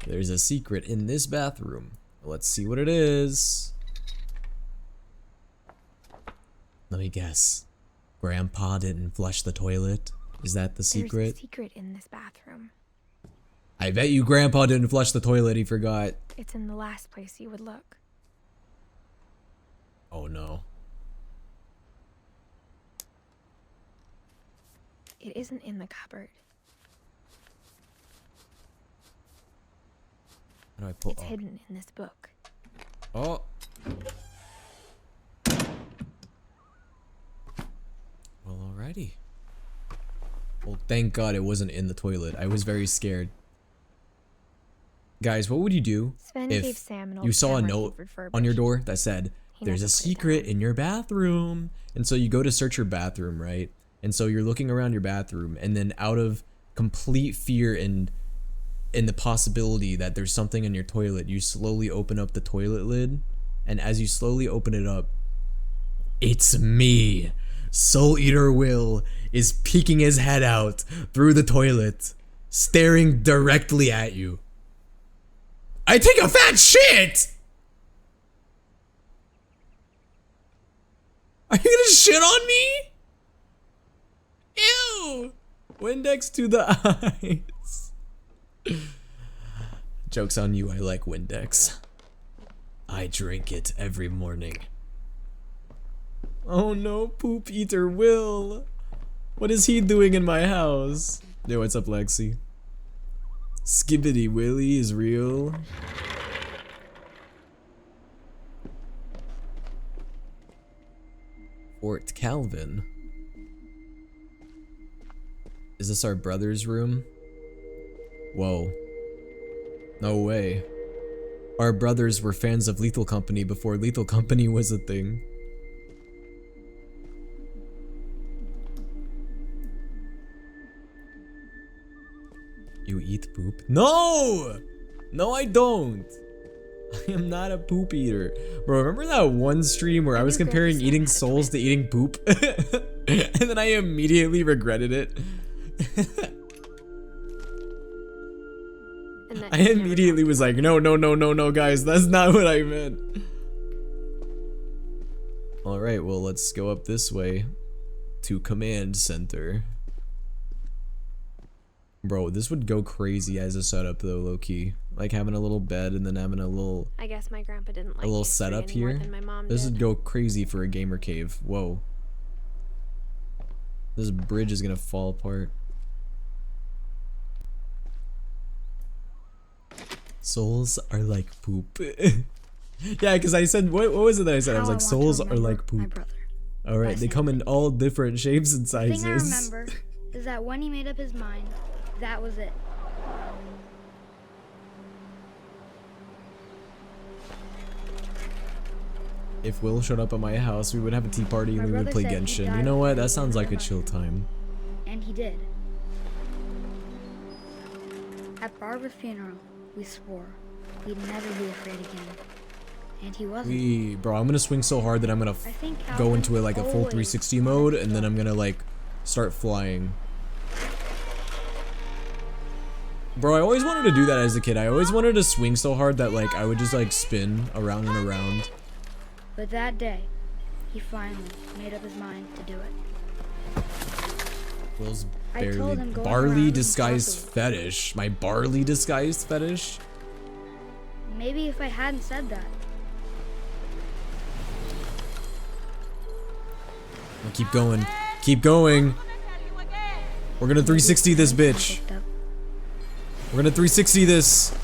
There's a secret in this bathroom. Let's see what it is. Let me guess. Grandpa didn't flush the toilet? Is that the secret? There's a secret in this bathroom. I bet you Grandpa didn't flush the toilet, he forgot. It's in the last place you would look. Oh no. It isn't in the cupboard. How do I pull It's up? hidden in this book. Oh. Well, alrighty. Well, thank God it wasn't in the toilet. I was very scared. Guys, what would you do Sven gave if Sam an you old saw a camera note he'd refurbished. on your door that said, He there's never a put it secret down. in your bathroom? And so you go to search your bathroom, right? And so you're looking around your bathroom, and then out of complete fear and the possibility that there's something in your toilet, you slowly open up the toilet lid, and as you slowly open it up, it's me. Soul Eater Will is peeking his head out through the toilet, staring directly at you. I take a fat shit! Are you gonna shit on me? Ew! Windex to the eyes. Joke's on you, I like Windex. I drink it every morning. Oh no, Poop Eater Will. What is he doing in my house? Yo, what's up, Lexi? Skibbity Willy is real. Fort Calvin. Is this our brother's room? Whoa. No way. Our brothers were fans of Lethal Company before Lethal Company was a thing. You eat poop? No! No, I don't. I am not a poop eater. Bro, remember that one stream where I was comparing eating souls to eating poop? And then I immediately regretted it. And that I he never immediately talked was about like, no, guys, that's not what I meant. Alright, well, let's go up this way to Command Center. Bro, this would go crazy as a setup though, low-key. Like having a little bed and then having a little I guess my grandpa didn't like little history setup any more here. than my mom This did. would go crazy for a gamer cave. Whoa. This bridge is gonna fall apart. Souls are like poop. Yeah, because I said, what was it that I said? I was like, souls are like My poop. brother. Alright, they come in all different shapes and The sizes. thing I remember is that when he made up his mind, that was it. If Will showed up at my house, we would have a tea party My and we would brother play said he Genshin. You died know what? before That he sounds even like a heard chill about time. And he did. At Barbara's funeral, we swore we'd never be afraid again. And he wasn't. Bro, I'm gonna swing so hard that I'm gonna I think go Calvin into it like a full always 360 wanted mode, to and then go. I'm gonna like start flying. Bro, I always wanted to do that as a kid. I always wanted to swing so hard that like I would just like spin around and around. But that day, he finally made up his mind to do it. Will's I told barely him going barley around disguised impossible. fetish. My barley disguised fetish. Maybe if I hadn't said that. Well, keep going. Keep going. We're gonna 360 this bitch. We're gonna 360 this.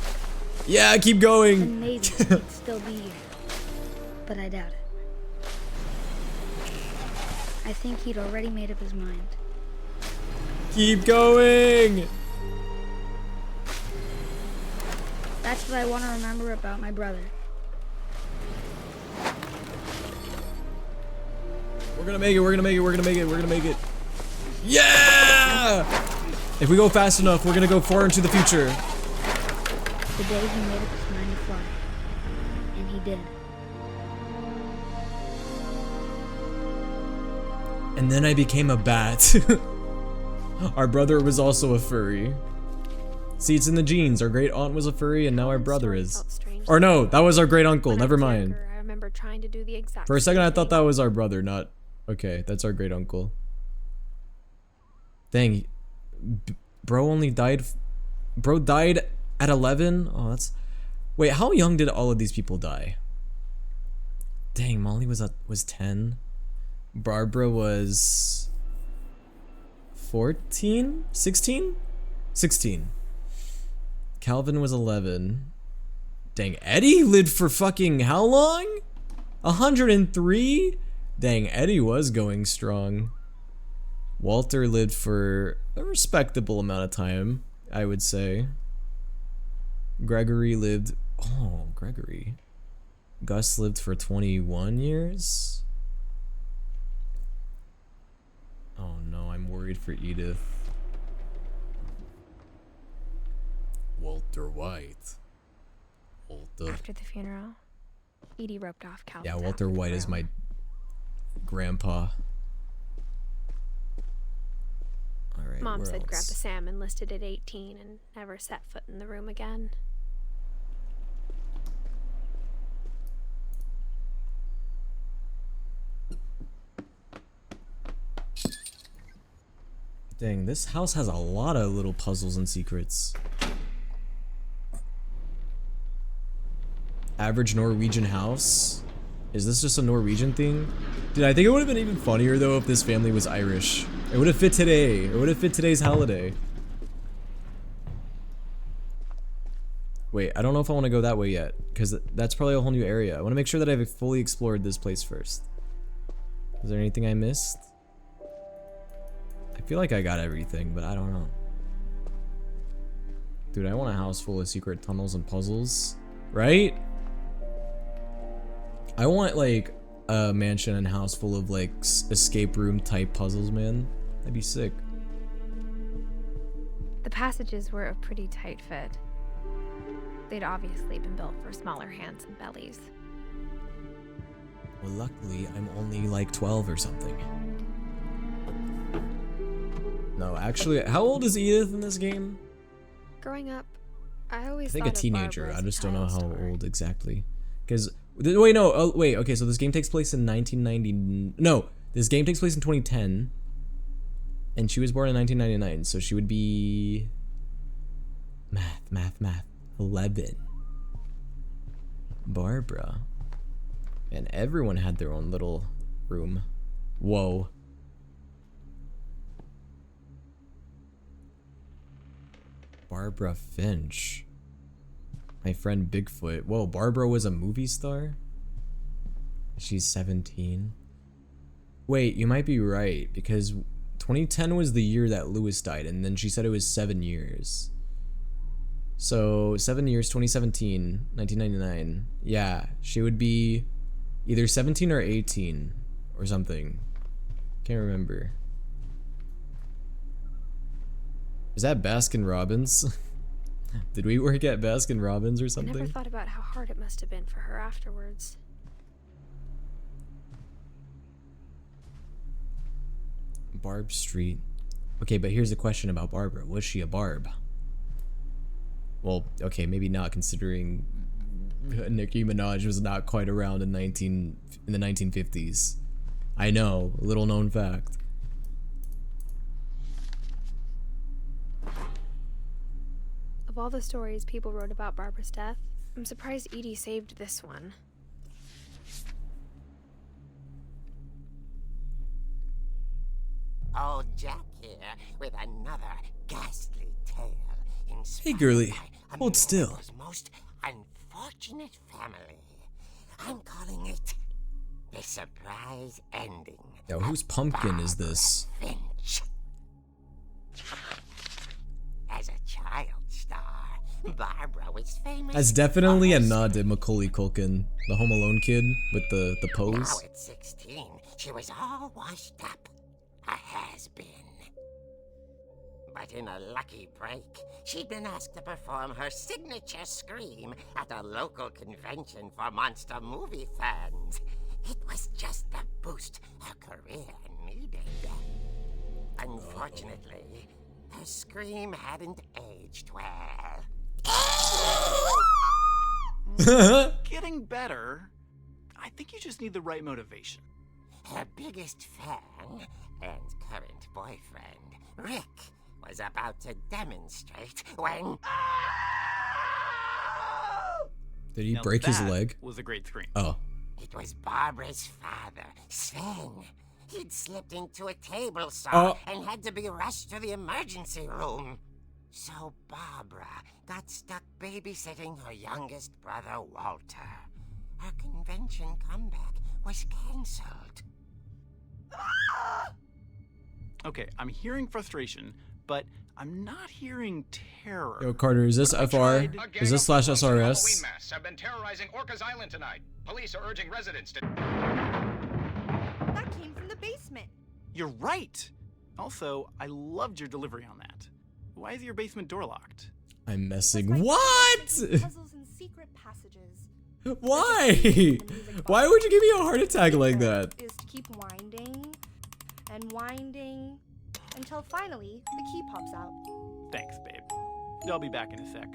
Yeah, keep Then going. maybe he'd still be here. But I doubt it. I think he'd already made up his mind. Keep going. That's what I want to remember about my brother. We're gonna make it. We're gonna make it. We're gonna make it. We're gonna make it. Yeah! If we go fast enough, we're gonna go far into the future. The day he made up his mind to fly. And he did. And then I became a bat. Our brother was also a furry. See, it's in the genes. Our great aunt was a furry, and now our brother is. Or no, that was our great uncle. Never mind. I remember trying to do the exact For a second, same I thought thing. that was our brother, not. Okay, that's our great uncle. Dang. Bro only died. Bro died at 11? Oh, that's. Wait, how young did all of these people die? Dang, Molly was 10. Barbara was 14? 16? 16. Calvin was 11. Dang, Eddie lived for fucking how long? 103? Dang, Eddie was going strong. Walter lived for a respectable amount of time, I would say. Gregory lived... Oh, Gregory. Gus lived for 21 years? Oh no, I'm worried for Edith. Walter White. Walter. After the funeral, Edie roped off Calvin's Yeah, half Walter of the White is room. my grandpa. Alright, Mom where said grab else? the salmon listed at 18 and never set foot in the room again. Dang, this house has a lot of little puzzles and secrets. Average Norwegian house? Is this just a Norwegian thing? Dude, I think it would have been even funnier though if this family was Irish. It would have fit today. It would have fit today's holiday. Wait, I don't know if I want to go that way yet, because that's probably a whole new area. I want to make sure that I've fully explored this place first. Is there anything I missed? I feel like I got everything, but I don't know. Dude, I want a house full of secret tunnels and puzzles, right? I want like a mansion and house full of like escape room type puzzles, man. That'd be sick. The passages were a pretty tight fit. They'd obviously been built for smaller hands and bellies. Well, luckily, I'm only like 12 or something. No, actually, how old is Edith in this game? Growing up, I always I think a thought of teenager. Barbara I as a just don't know child how star. old exactly. Because wait, no. Oh, wait. Okay, so this game takes place in 1990. No, this game takes place in 2010, and she was born in 1999. So she would be math. 11. Barbara. And everyone had their own little room. Whoa. Barbara Finch. My friend Bigfoot. Whoa, Barbara was a movie star? She's 17. Wait, you might be right, because 2010 was the year that Lewis died, and then she said it was 7 years. So, 7 years, 2017, 1999. Yeah, she would be either 17 or 18 or something. Can't remember. Is that Baskin Robbins? Did we work at Baskin Robbins or I something? never thought about how hard it must have been for her afterwards. Barb Street. Okay, but here's a question about Barbara. Was she a Barb? Well, okay, maybe not, considering Nicki Minaj was not quite around in the 1950s. I know, little known fact. Of all the stories people wrote about Barbara's death, I'm surprised Edie saved this one. Old Jack here with another ghastly tale. Hey, girly, by hold still. America's most unfortunate family. I'm calling it the surprise ending. Yo, whose pumpkin is this? FINCH. As a child star, Barbara was famous. That's definitely a for her nod to Macaulay Culkin, the Home Alone kid with the Now pose. at 16, she was all washed up. A has-been. But in a lucky break, she'd been asked to perform her signature scream at a local convention for monster movie fans. It was just the boost her career needed. Unfortunately, her scream hadn't aged well. Getting better. I think you just need the right motivation. Her biggest fan and current boyfriend, Rick, was about to demonstrate when... Did he Now break his that leg? was a great scream. Oh. It was Barbara's father, Sven. He'd slipped into a table saw and had to be rushed to the emergency room. So Barbara got stuck babysitting her youngest brother, Walter. Her convention comeback was cancelled. Okay, I'm hearing frustration, but I'm not hearing terror. Yo, Carter, is this What if I FR? tried- Is this /SRS? Halloween masks have been terrorizing Orcas Island tonight. Police are urging residents to... That came from the basement. You're right! Also, I loved your delivery on that. Why is your basement door locked? I'm messing. Like What? puzzles and secret passages. Why? Why would you give me a heart attack like that? Is to keep winding and winding until finally the key pops out. Thanks, babe. I'll be back in a sec.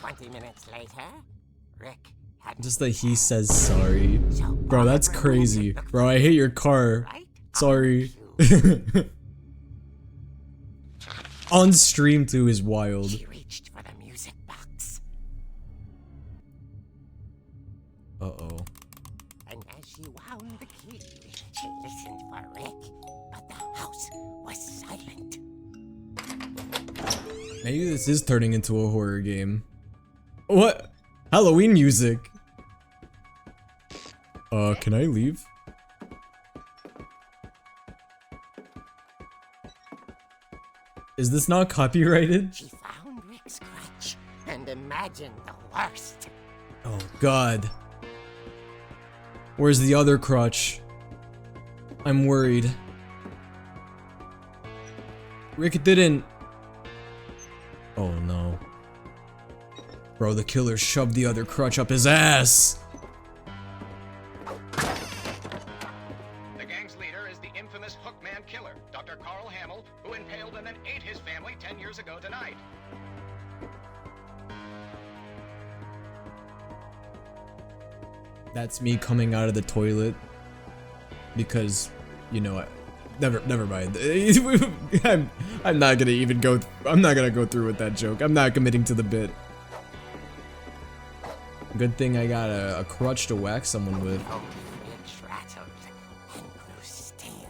20 minutes later, Rick had... Just that he says sorry. So Bro, that's Barbara crazy. went to Bro, I hate your car. right Sorry. on On stream too is wild. She reached for the music box, Uh-oh. and as she wound the key, she listened for Rick, but the house was silent. Maybe this is turning into a horror game. What? Halloween music. Can I leave? Is this not copyrighted? She found Rick's crutch and imagined the worst. Oh god. Where's the other crutch? I'm worried. Rick didn't... Oh no. Bro, the killer shoved the other crutch up his ass! The gang's leader is the infamous Hookman killer, Dr. Carl Hamill, who impaled and then ate his family 10 years ago tonight. That's me coming out of the toilet. Because, you know, never mind. I'm not gonna even go, I'm not gonna go through with that joke. I'm not committing to the bit. Good thing I got a crutch to whack someone with. Old fridge rattled and grew still.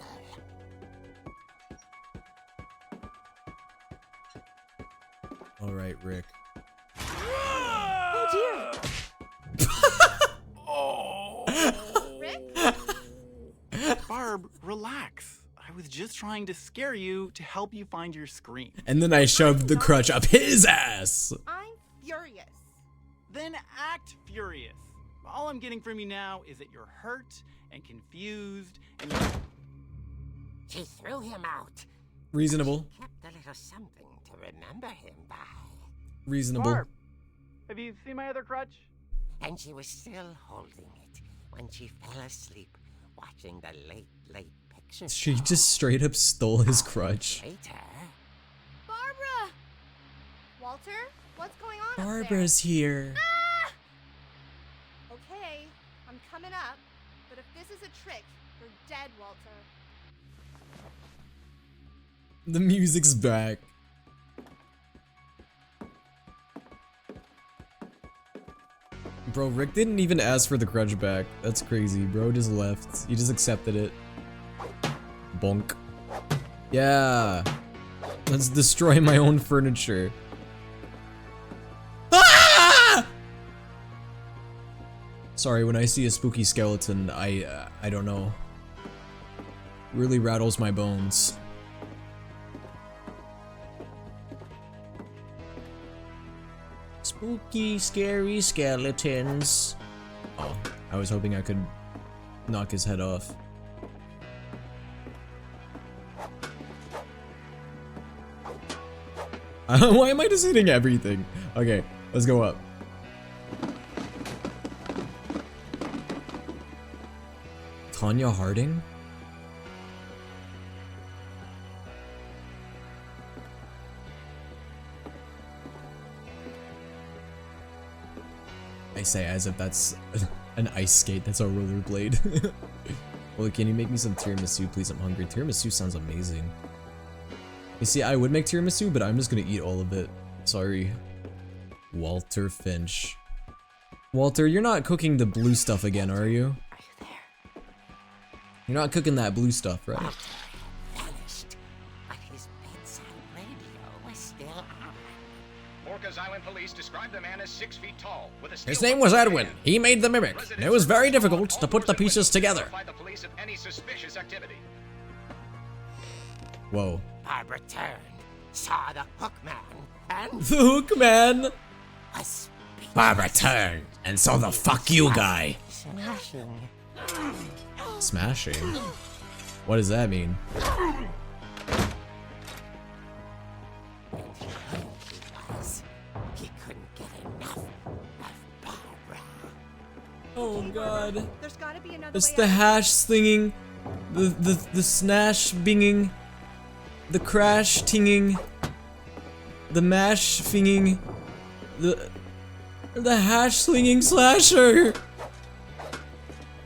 Alright, Rick. Oh dear! Rick? Barb, relax. I was just trying to scare you to help you find your scream. And then I shoved the crutch up his ass! I'm furious. Then act furious. All I'm getting from you now is that you're hurt and confused and you're... She threw him out. Reasonable. She kept a little something to remember him by. Reasonable. Barb, have you seen my other crutch? And she was still holding it when she fell asleep watching the late picture She show. just straight up stole his crutch. Later, Barbara! Walter, what's going on Barbara's here. up there? Okay, I'm coming up, but if this is a trick, you're dead, Walter. The music's back. Bro, Rick didn't even ask for the crutch back. That's crazy. Bro just left. He just accepted it. Bonk. Yeah. Let's destroy my own furniture. Ah! Sorry, when I see a spooky skeleton, I don't know. Really rattles my bones. Spooky, scary skeletons. Oh, I was hoping I could knock his head off. Why am I just hitting everything? Okay, let's go up. Tanya Harding? I say as if that's an ice skate, that's a rollerblade. Well, can you make me some tiramisu, please? I'm hungry. Tiramisu sounds amazing. You see, I would make tiramisu, but I'm just gonna eat all of it. Sorry. Walter Finch. Walter, you're not cooking the blue stuff again, are you? You're not cooking that blue stuff, right? Vanished, but his bedside radio was still on. Orcas Island police described the man as 6 feet tall, with a His name was Edwin. He made the mimic. And it was very difficult to put the pieces together. The police of any suspicious activity. Whoa. Barbara turned, saw the hook man, and The hook man. was Barbara turned and saw the fuck you guy. smashing. Smashing? What does that mean? And he was. He couldn't get enough of Barbara. Oh god. There's gotta be another It's way the out. hash slinging, the snash binging, the crash tinging, the mash finging, the hash slinging slasher.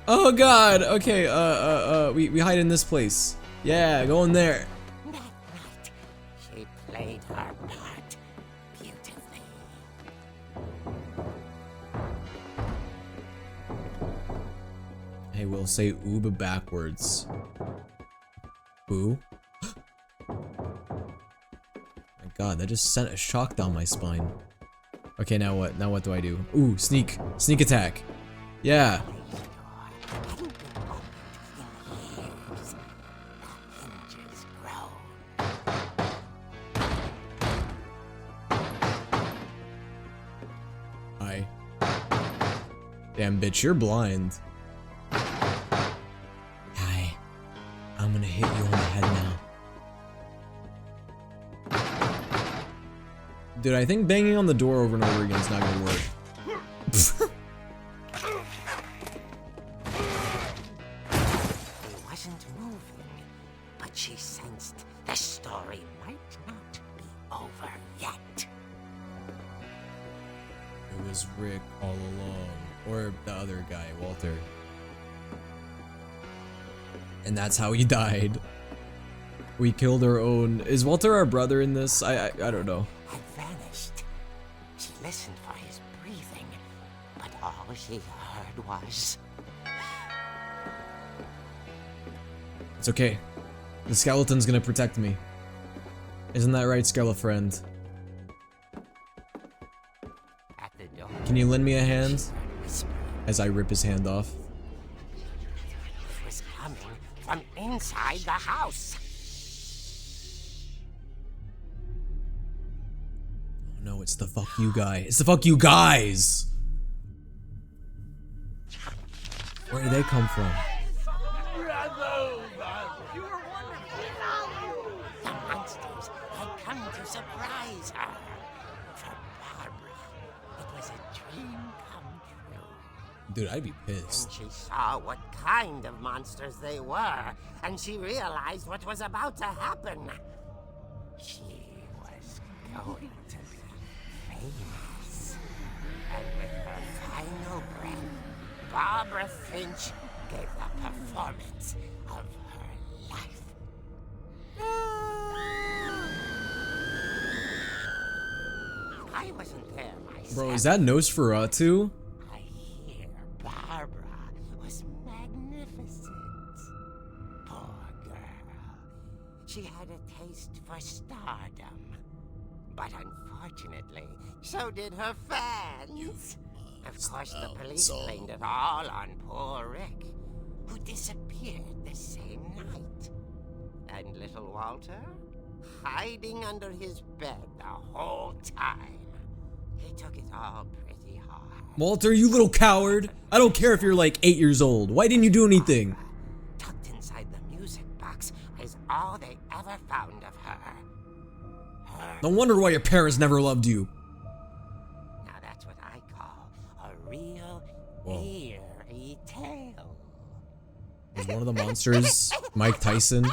Oh god. Okay. We hide in this place. Yeah, go in there. That night, she played her part beautifully. Hey, we'll say oob backwards. Boo. My god, that just sent a shock down my spine. Okay, now what? Now what do I do? Ooh, sneak. Sneak attack. Yeah. Hi. Damn, bitch, you're blind. Hi. I'm gonna hit you on the head now. Dude, I think banging on the door over and over again is not gonna work. He wasn't moving, but she sensed the story might not be over yet. It was Rick all along. Or the other guy, Walter. And that's how he died. We killed our own. Is Walter our brother in this? I don't know. Had vanished. She listened for his breathing, but all she heard was... It's okay. The skeleton's gonna protect me. Isn't that right, Skelefriend? At the door, Can you lend me a hand? whispering. As I rip his hand off. It was coming from inside the house. Oh no, it's the fuck you guy. It's the fuck you guys! Where did they come from? The monsters had come to surprise her. For Barbara, it was a dream come true. Dude, I'd be And pissed. she saw what kind of monsters they were, and she realized what was about to happen. She was going to be famous. And with her final breath, Barbara Finch gave the performance of her life. I wasn't there myself. Bro, is that Nosferatu? I for stardom. But unfortunately, so did her fans. Of course, the police blamed it all on poor Rick, who disappeared the same night. And little Walter? Hiding under his bed the whole time. He took it all pretty hard. Walter, you little coward. I don't care if you're like 8 years old. Why didn't you do anything? Tucked inside the music box is all they ever found of her. No wonder why your parents never loved you. Now that's what I call a real eerie tale. Was one of the monsters Mike Tyson?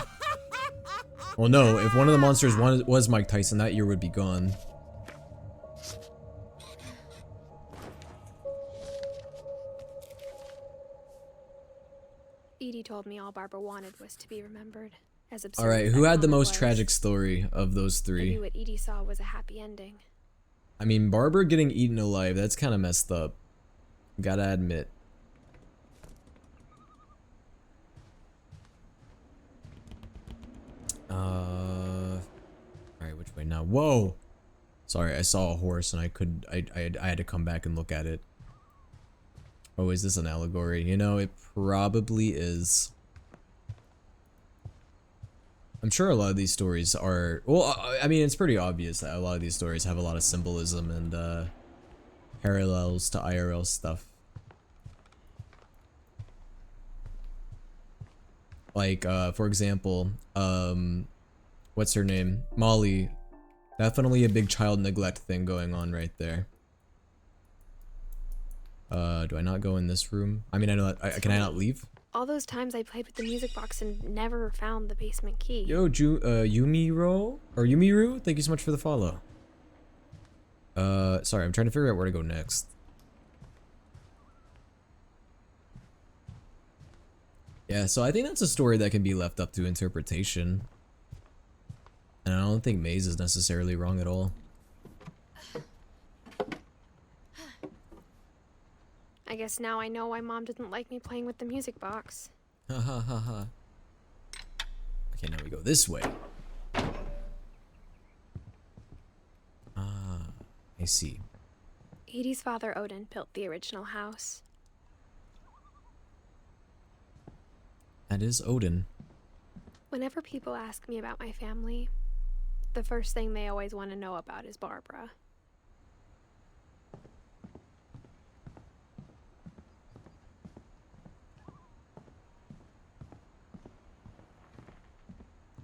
Well, no, if one of the monsters was Mike Tyson, that year would be gone. Edie told me all Barbara wanted was to be remembered. As absurd Alright, as who that had the comment most was. tragic story of those Maybe three? what Edie saw was a happy ending. I mean, Barbara getting eaten alive, that's kind of messed up. Gotta admit. Alright, which way now? Whoa! Sorry, I saw a horse and I had to come back and look at it. Oh, is this an allegory? You know, it probably is. I'm sure a lot of these stories are, well, I mean, it's pretty obvious that a lot of these stories have a lot of symbolism and parallels to IRL stuff. Like, for example, what's her name? Molly. Definitely a big child neglect thing going on right there. Do I not go in this room? I mean, I know that, can I not leave? All those times I played with the music box and never found the basement key. Yo, Yumiro? Or Yumiru? Thank you so much for the follow. Sorry, I'm trying to figure out where to go next. Yeah, so I think that's a story that can be left up to interpretation. And I don't think Maze is necessarily wrong at all. I guess now I know why Mom didn't like me playing with the music box. Ha ha ha ha. Okay, now we go this way. Ah, I see. Edie's father, Odin, built the original house. That is Odin. Whenever people ask me about my family, the first thing they always want to know about is Barbara.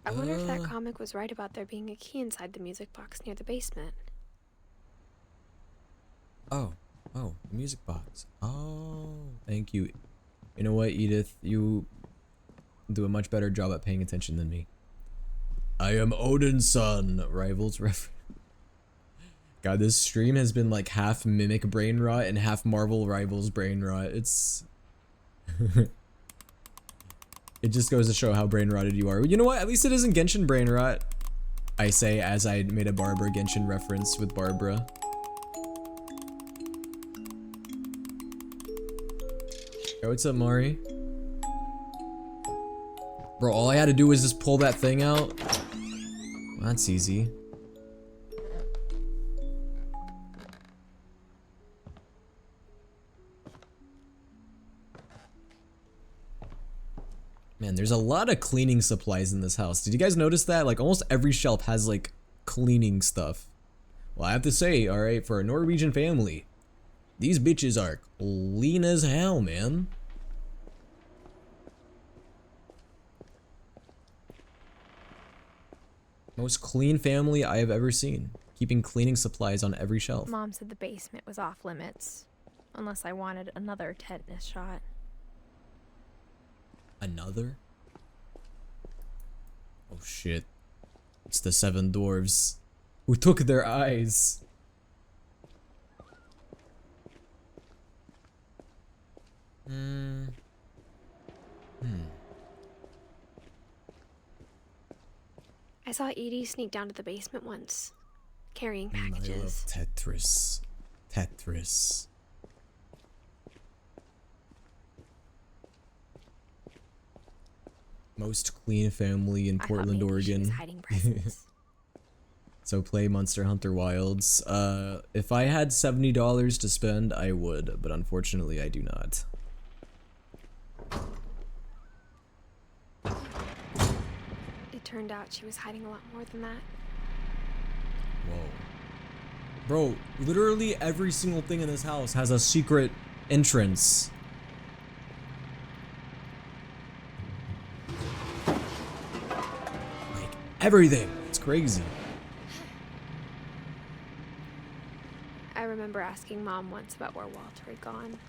I wonder if that comic was right about there being a key inside the music box near the basement. Oh, the music box. Oh, thank you. You know what, Edith? You do a much better job at paying attention than me. I am Odin's son. Rivals reference. God, this stream has been like half Mimic brain rot and half Marvel Rivals brain rot. It's... It just goes to show how brain rotted you are. You know what? At least it isn't Genshin brain rot. I say as I made a Barbara Genshin reference with Barbara. Yo, what's up, Mari? Bro, all I had to do was just pull that thing out. Well, that's easy. Man, there's a lot of cleaning supplies in this house. Did you guys notice that? Like, almost every shelf has, like, cleaning stuff. Well, I have to say, alright, for a Norwegian family, these bitches are clean as hell, man. Most clean family I have ever seen. Keeping cleaning supplies on every shelf. Mom said the basement was off limits, unless I wanted another tetanus shot. Another? Oh shit. It's the 7 dwarves who took their eyes. I saw Edie sneak down to the basement once, carrying I love packages. Tetris. Tetris. Most clean family in I thought Portland, maybe she Oregon. was hiding presents. So play Monster Hunter Wilds. If I had $70 to spend, I would, but unfortunately I do not. It turned out she was hiding a lot more than that. Whoa. Bro, literally every single thing in this house has a secret entrance. Like, everything. It's crazy. I remember asking Mom once about where Walter had gone.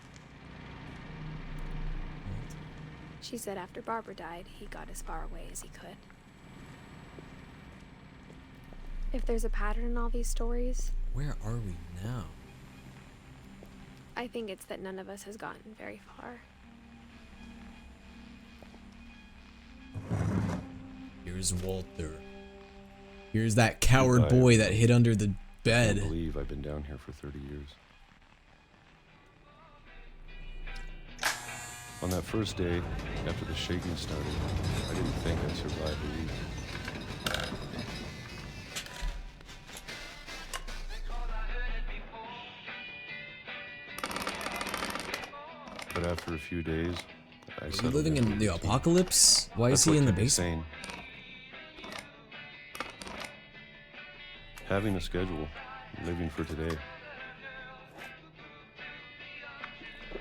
She said after Barbara died, he got as far away as he could. If there's a pattern in all these stories, Where are we now? I think it's that none of us has gotten very far. Here's Walter. Here's that coward boy that hid under the bed. I can't believe I've been down here for 30 years. On that first day, after the shaking started, I didn't think I'd survive the week. But after a few days, I Is he living in the apocalypse? Why is he in the basement? Having a schedule, living for today.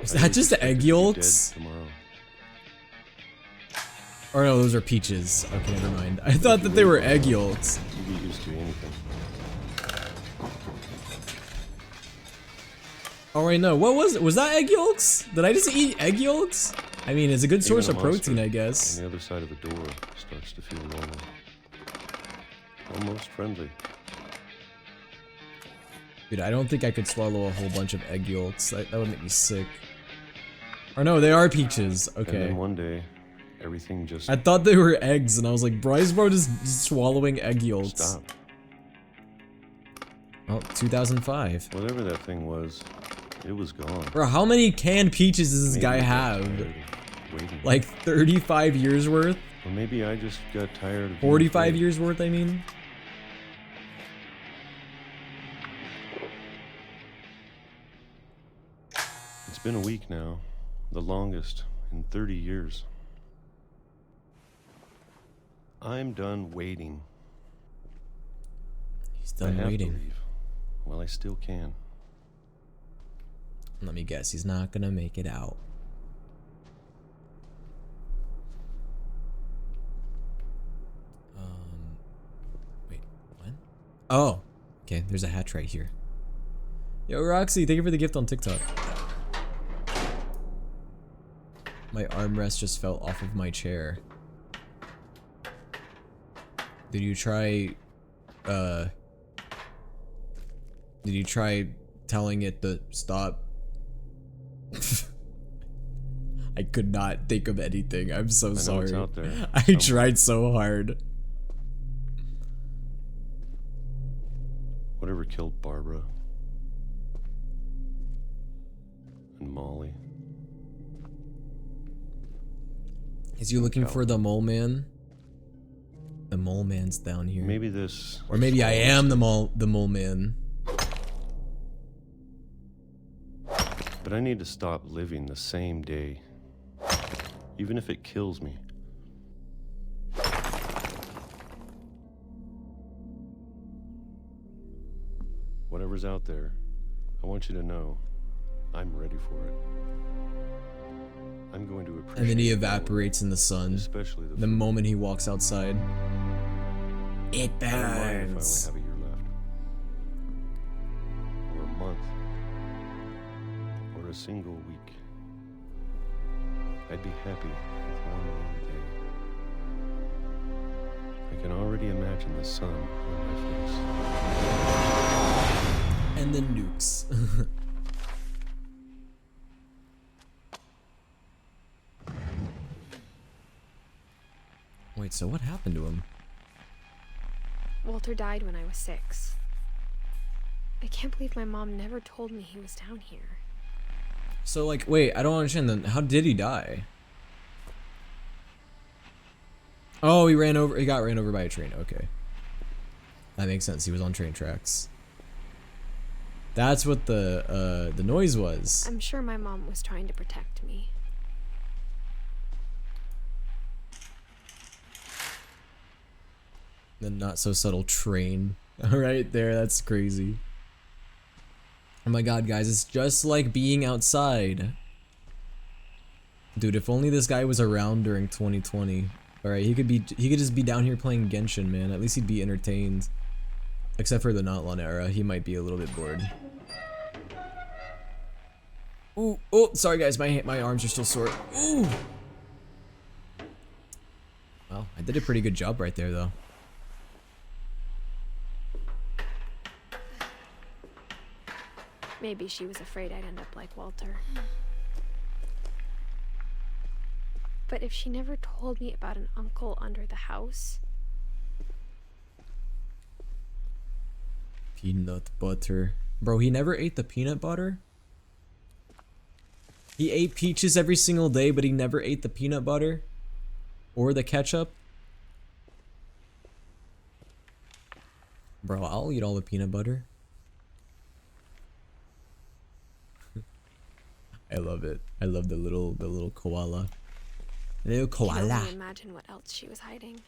Is that just egg yolks? Or no, those are peaches. Okay, never mind. I thought that they were egg yolks. You get used to anything. Oh wait, no. What was it? Was that egg yolks? Did I just eat egg yolks? I mean, it's a good source of protein, I guess. On the other side of the door starts to feel normal. Almost friendly. Dude, I don't think I could swallow a whole bunch of egg yolks. That would make me sick. Or no, they are peaches. Okay. And then one day, everything just... I thought they were eggs, and I was like, bro, is bro just swallowing egg yolks? Stop. Well, 2005. Whatever that thing was, it was gone. Bro, how many canned peaches does this guy have? Like 35 years worth? Or maybe I just got tired of 45 years worth, I mean? It's been a week now, the longest in 30 years. I'm done waiting. He's done I have waiting. To leave. Well, I still can. Let me guess, he's not gonna make it out. Wait, what? Oh, okay, there's a hatch right here. Yo, Roxy, thank you for the gift on TikTok. My armrest just fell off of my chair. Did you try telling it to stop? I could not think of anything. I'm so sorry. It's out there I tried so hard. Whatever killed Barbara and Molly. Is you looking for the mole man? The mole man's down here. Maybe this... Or maybe I am the mole man. But I need to stop living the same day. Even if it kills me. Whatever's out there, I want you to know I'm ready for it. I'm going to appreciate And then he evaporates in the sun. Especially the moment he walks outside. It burns. I don't mind if I only have a year left. Or a month. Or a single week. I'd be happy with one long day. I can already imagine the sun on my face. And then nukes. Wait, so what happened to him? Walter died when I was 6. I can't believe my mom never told me he was down here. So like, wait, I don't understand then. How did he die? Oh, he got ran over by a train. Okay. That makes sense. He was on train tracks. That's what the noise was. I'm sure my mom was trying to protect me. The not so subtle train. Right there, that's crazy. Oh my god, guys, it's just like being outside. Dude, if only this guy was around during 2020. Alright, he could just be down here playing Genshin, man. At least he'd be entertained. Except for the not long era, he might be a little bit bored. Ooh, oh, sorry guys, my arms are still sore. Ooh. Well, I did a pretty good job right there, though. Maybe she was afraid I'd end up like Walter. But if she never told me about an uncle under the house... Peanut butter. Bro, he never ate the peanut butter? He ate peaches every single day, but he never ate the peanut butter? Or the ketchup? Bro, I'll eat all the peanut butter. I love it. I love the little koala. Little koala. I can only imagine what else she was hiding.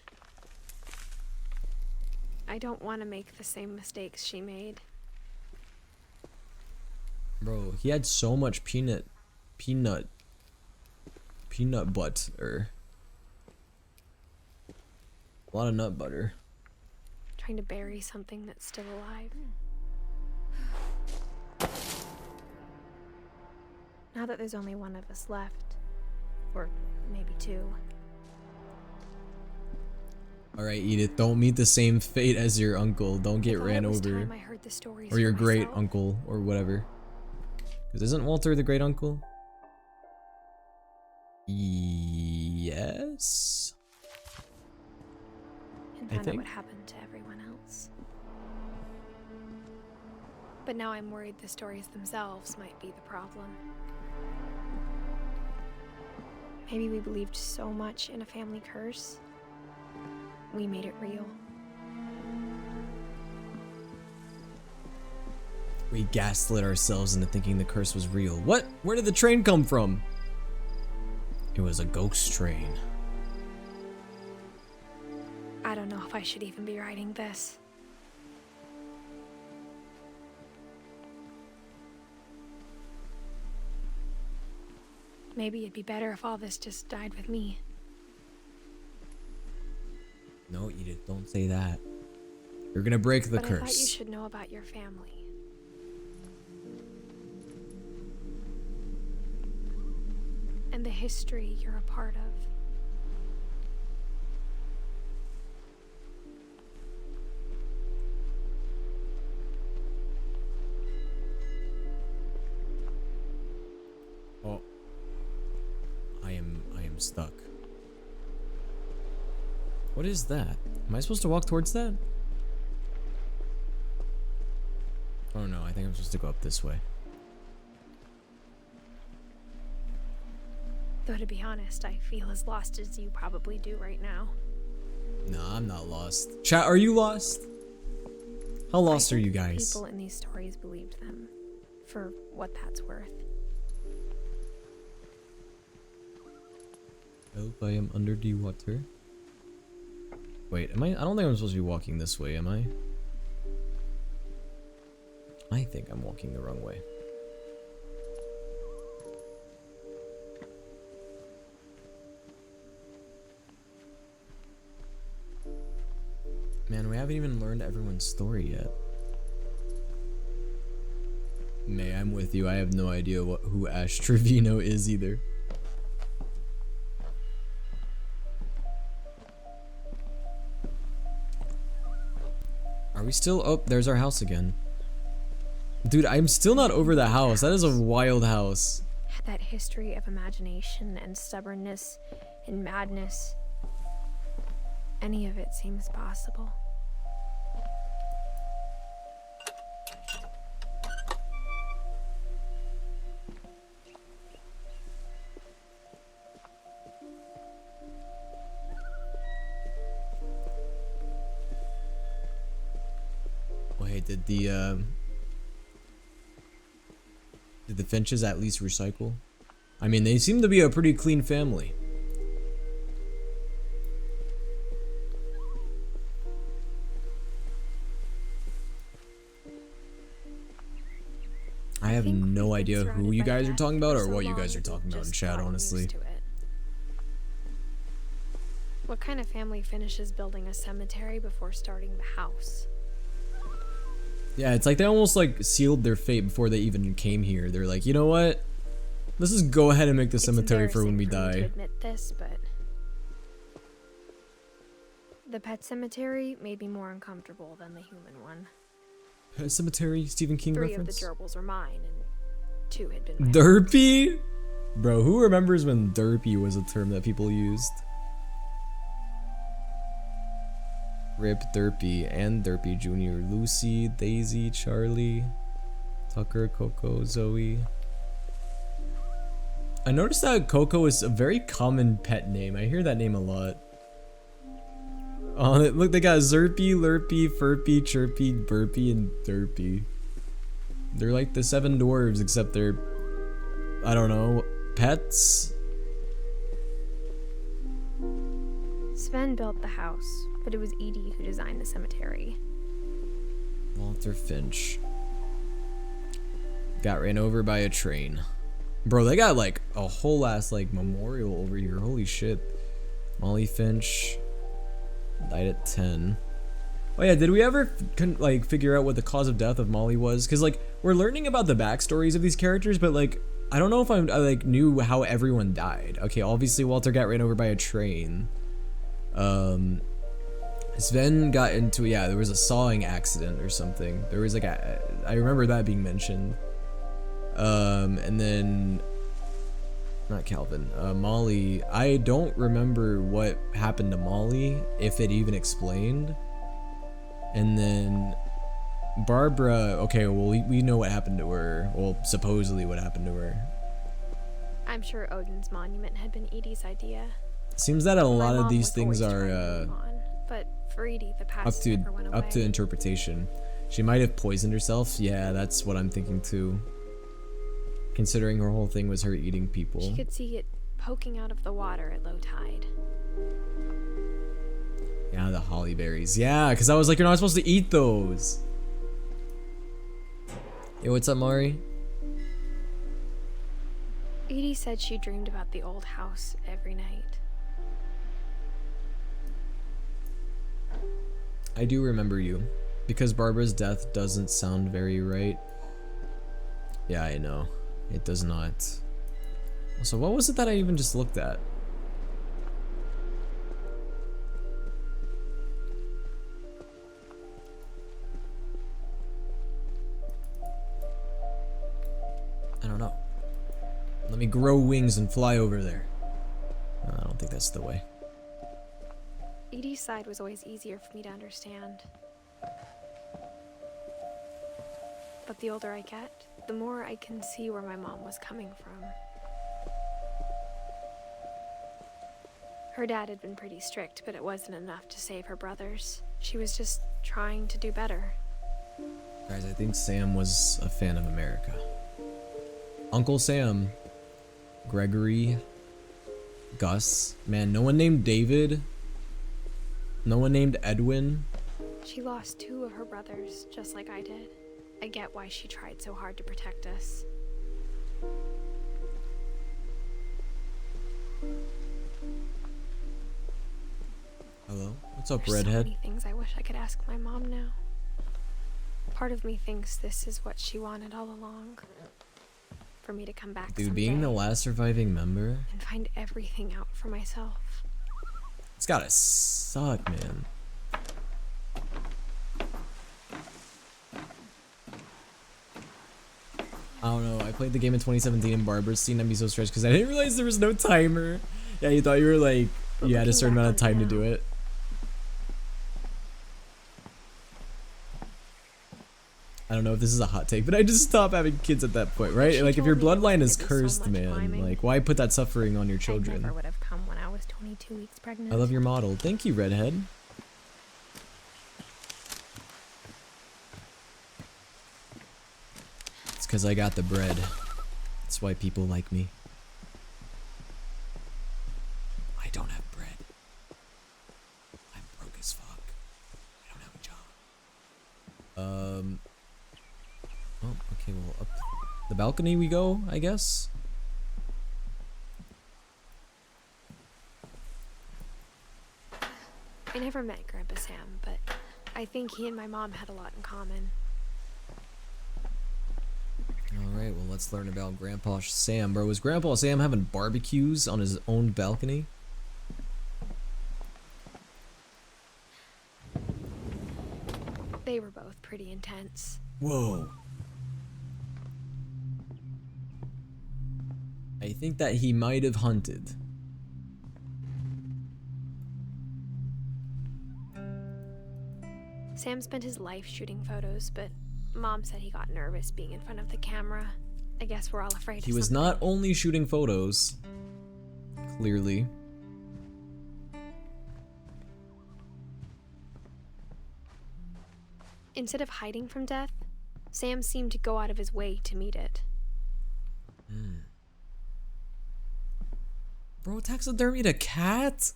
I don't want to make the same mistakes she made. Bro, he had so much peanut butter. A lot of nut butter. Trying to bury something that's still alive. Now that there's only one of us left, or maybe two. Alright, Edith, don't meet the same fate as your uncle. Don't get ran over. I heard the stories or your for great myself. uncle, or whatever. Because isn't Walter the great uncle? Yes? And I found out think. what happened to everyone else. But now I'm worried the stories themselves might be the problem. Maybe we believed so much in a family curse, we made it real. We gaslit ourselves into thinking the curse was real. What? Where did the train come from? It was a ghost train. I don't know if I should even be writing this. Maybe it'd be better if all this just died with me. No, Edith, don't say that. You're gonna break the But curse. I thought you should know about your family. And the history you're a part of. Oh. I am stuck. What is that? Am I supposed to walk towards that? Oh no, I think I'm supposed to go up this way. Though to be honest, I feel as lost as you probably do right now. Nah, I'm not lost. Chat, are you lost? How lost are you guys? People in these stories believed them, for what that's worth. I hope I am under the water. Wait, am I? I don't think I'm supposed to be walking this way, am I? I think I'm walking the wrong way. Man, we haven't even learned everyone's story yet. May, I'm with you. I have no idea who Ash Trevino is either. Are we still? Oh, there's our house again. Dude, I'm still not over the house. That is a wild house. That history of imagination and stubbornness and madness. Any of it seems possible. hey, did the Finches at least recycle? I mean, they seem to be a pretty clean family. I have no idea who you guys are talking about or what you guys are talking about in chat, honestly. What kind of family finishes building a cemetery before starting the house? Yeah, it's like they almost like sealed their fate before they even came here. They're like, you know what? Let's just go ahead and make the cemetery for when we die. To admit this, but the pet cemetery made me more uncomfortable than the human one. Pet cemetery, Stephen King 3 reference? of the gerbils were mine, and 2 had been Derpy? Bro, who remembers when derpy was a term that people used? Rip Derpy and Derpy Jr. Lucy, Daisy, Charlie, Tucker, Coco, Zoe. I noticed that Coco is a very common pet name. I hear that name a lot. Oh, look, they got Zerpy, Lurpy, Furpy, Chirpy, Burpy, and Derpy. They're like the 7 dwarves, except they're, I don't know, pets? Sven built the house, but it was Edie who designed the cemetery. Walter Finch. Got ran over by a train. Bro, they got like a whole ass like memorial over here. Holy shit. Molly Finch died at 10. Oh yeah, did we ever like figure out what the cause of death of Molly was? Because like we're learning about the backstories of these characters, but like I don't know if I like knew how everyone died. Okay, obviously Walter got ran over by a train. Sven got into, yeah, there was a sawing accident or something. There was like a, I remember that being mentioned. And then, not Calvin, Molly, I don't remember what happened to Molly, if it even explained. And then Barbara, okay, well, we know what happened to her. Well, supposedly what happened to her. I'm sure Odin's monument had been Edie's idea. Seems that a lot of these things are but for Edie, the past never went away. Up to interpretation. She might have poisoned herself. Yeah, that's what I'm thinking too. Considering her whole thing was her eating people. She could see it poking out of the water at low tide. Yeah, the holly berries. Yeah, because I was like, you're not supposed to eat those. Yo, what's up, Mari? Edie said she dreamed about the old house every night. I do remember you. Because Barbara's death doesn't sound very right. Yeah, I know. It does not. So what was it that I even just looked at? I don't know. Let me grow wings and fly over there. I don't think that's the way. Edie's side was always easier for me to understand. But the older I get, the more I can see where my mom was coming from. Her dad had been pretty strict, but it wasn't enough to save her brothers. She was just trying to do better. Guys, I think Sam was a fan of America. Uncle Sam, Gregory, Gus, man, no one named David, no one named Edwin. She lost 2 of her brothers, just like I did. I get why she tried so hard to protect us. Hello? What's up, There's redhead? So many things I wish I could ask my mom now. Part of me thinks this is what she wanted all along. For me to come back Dude, someday being the last surviving member, and find everything out for myself. it's gotta suck, man. I don't know, I played the game in 2017 and Barbara's scene, I'd be so stressed because I didn't realize there was no timer. Yeah, you thought you were like, you had a certain amount of time to do it. I don't know if this is a hot take, but I just stopped having kids at that point, right? Like, if your bloodline is cursed, man, like, why put that suffering on your children? I never would have come when I was 22 weeks pregnant. I love your model. Thank you, redhead. because I got the bread. That's why people like me. I don't have bread. I'm broke as fuck. I don't have a job. Oh, okay, well, up the balcony we go, I guess. I never met Grandpa Sam, but I think he and my mom had a lot in common. Alright, well, let's learn about Grandpa Sam, bro. Was Grandpa Sam having barbecues on his own balcony? They were both pretty intense. Whoa. I think that he might have hunted. Sam spent his life shooting photos, but Mom said he got nervous being in front of the camera. I guess we're all afraid He of was something. not only shooting photos, clearly. Instead of hiding from death, Sam seemed to go out of his way to meet it. Bro, taxidermied a cat?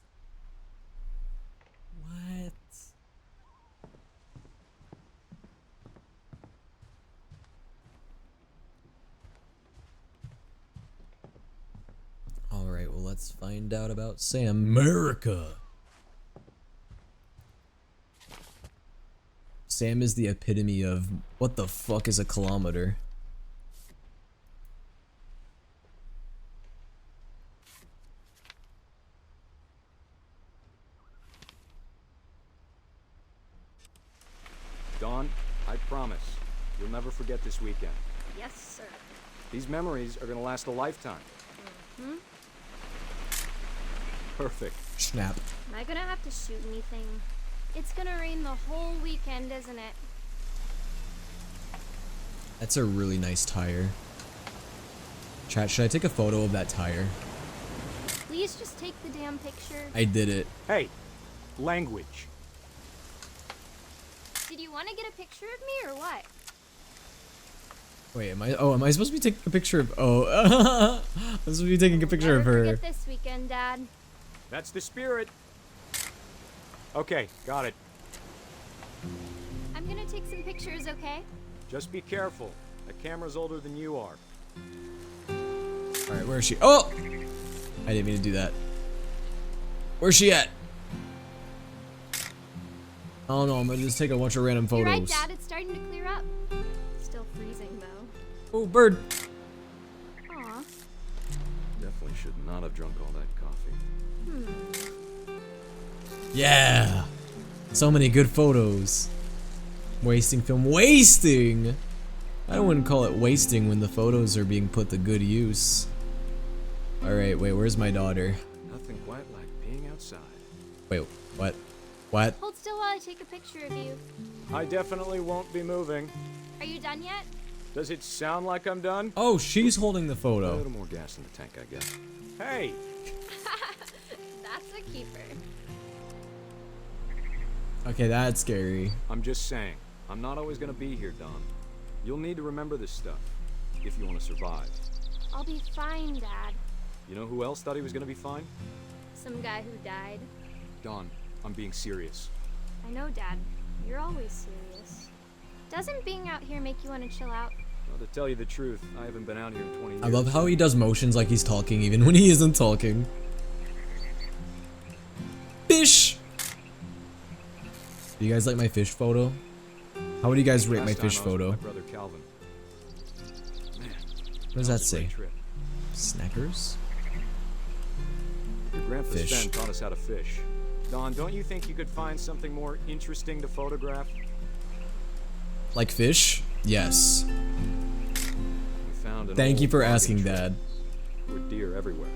What? Alright, well, let's find out about Sam. America! Sam is the epitome of what the fuck is a kilometer? Dawn, I promise, you'll never forget this weekend. Yes, sir. These memories are gonna last a lifetime. Hmm? Perfect. Snap. Am I gonna have to shoot anything? It's gonna rain the whole weekend, isn't it? That's a really nice tire. Chat, should I take a photo of that tire? Please just take the damn picture. I did it. Hey, language. Did you want to get a picture of me or what? Wait, am I supposed to be taking a picture of, I'm supposed to be taking a picture of her. Never forget this weekend, Dad. That's the spirit. Okay, got it. I'm gonna take some pictures, okay? Just be careful. The camera's older than you are. Alright, where is she? Oh! I didn't mean to do that. Where's she at? Oh no, I'm gonna just take a bunch of random photos. You're right, Dad. It's starting to clear up. Still freezing, though. Oh, bird! Aw. Definitely should not have drunk all that coffee. Yeah! So many good photos. Wasting film. Wasting! I wouldn't call it wasting when the photos are being put to good use. Alright, wait, where's my daughter? Nothing quite like being outside. Wait, what? What? Hold still while I take a picture of you. I definitely won't be moving. Are you done yet? Does it sound like I'm done? Oh, she's holding the A photo. little more gas in the tank, I guess. Hey! That's a keeper. Okay, that's scary. I'm just saying, I'm not always gonna be here, Don. You'll need to remember this stuff, if you want to survive. I'll be fine, Dad. You know who else thought he was gonna be fine? Some guy who died. Don, I'm being serious. I know, Dad. You're always serious. Doesn't being out here make you want to chill out? Well, to tell you the truth, I haven't been out here in 20 years. I love how he does motions like he's talking even when he isn't talking. Fish! Do you guys like my fish photo? How would you guys rate my Last time fish I was with photo? my brother Calvin. Man, What does that was a say? great trip. Snackers? Your grandpa Fish. Sven taught us how to fish. Don, don't you think you could find something more interesting to photograph? Like fish? Yes. We found an Thank you old for logging asking, trail. Dad. There were deer everywhere.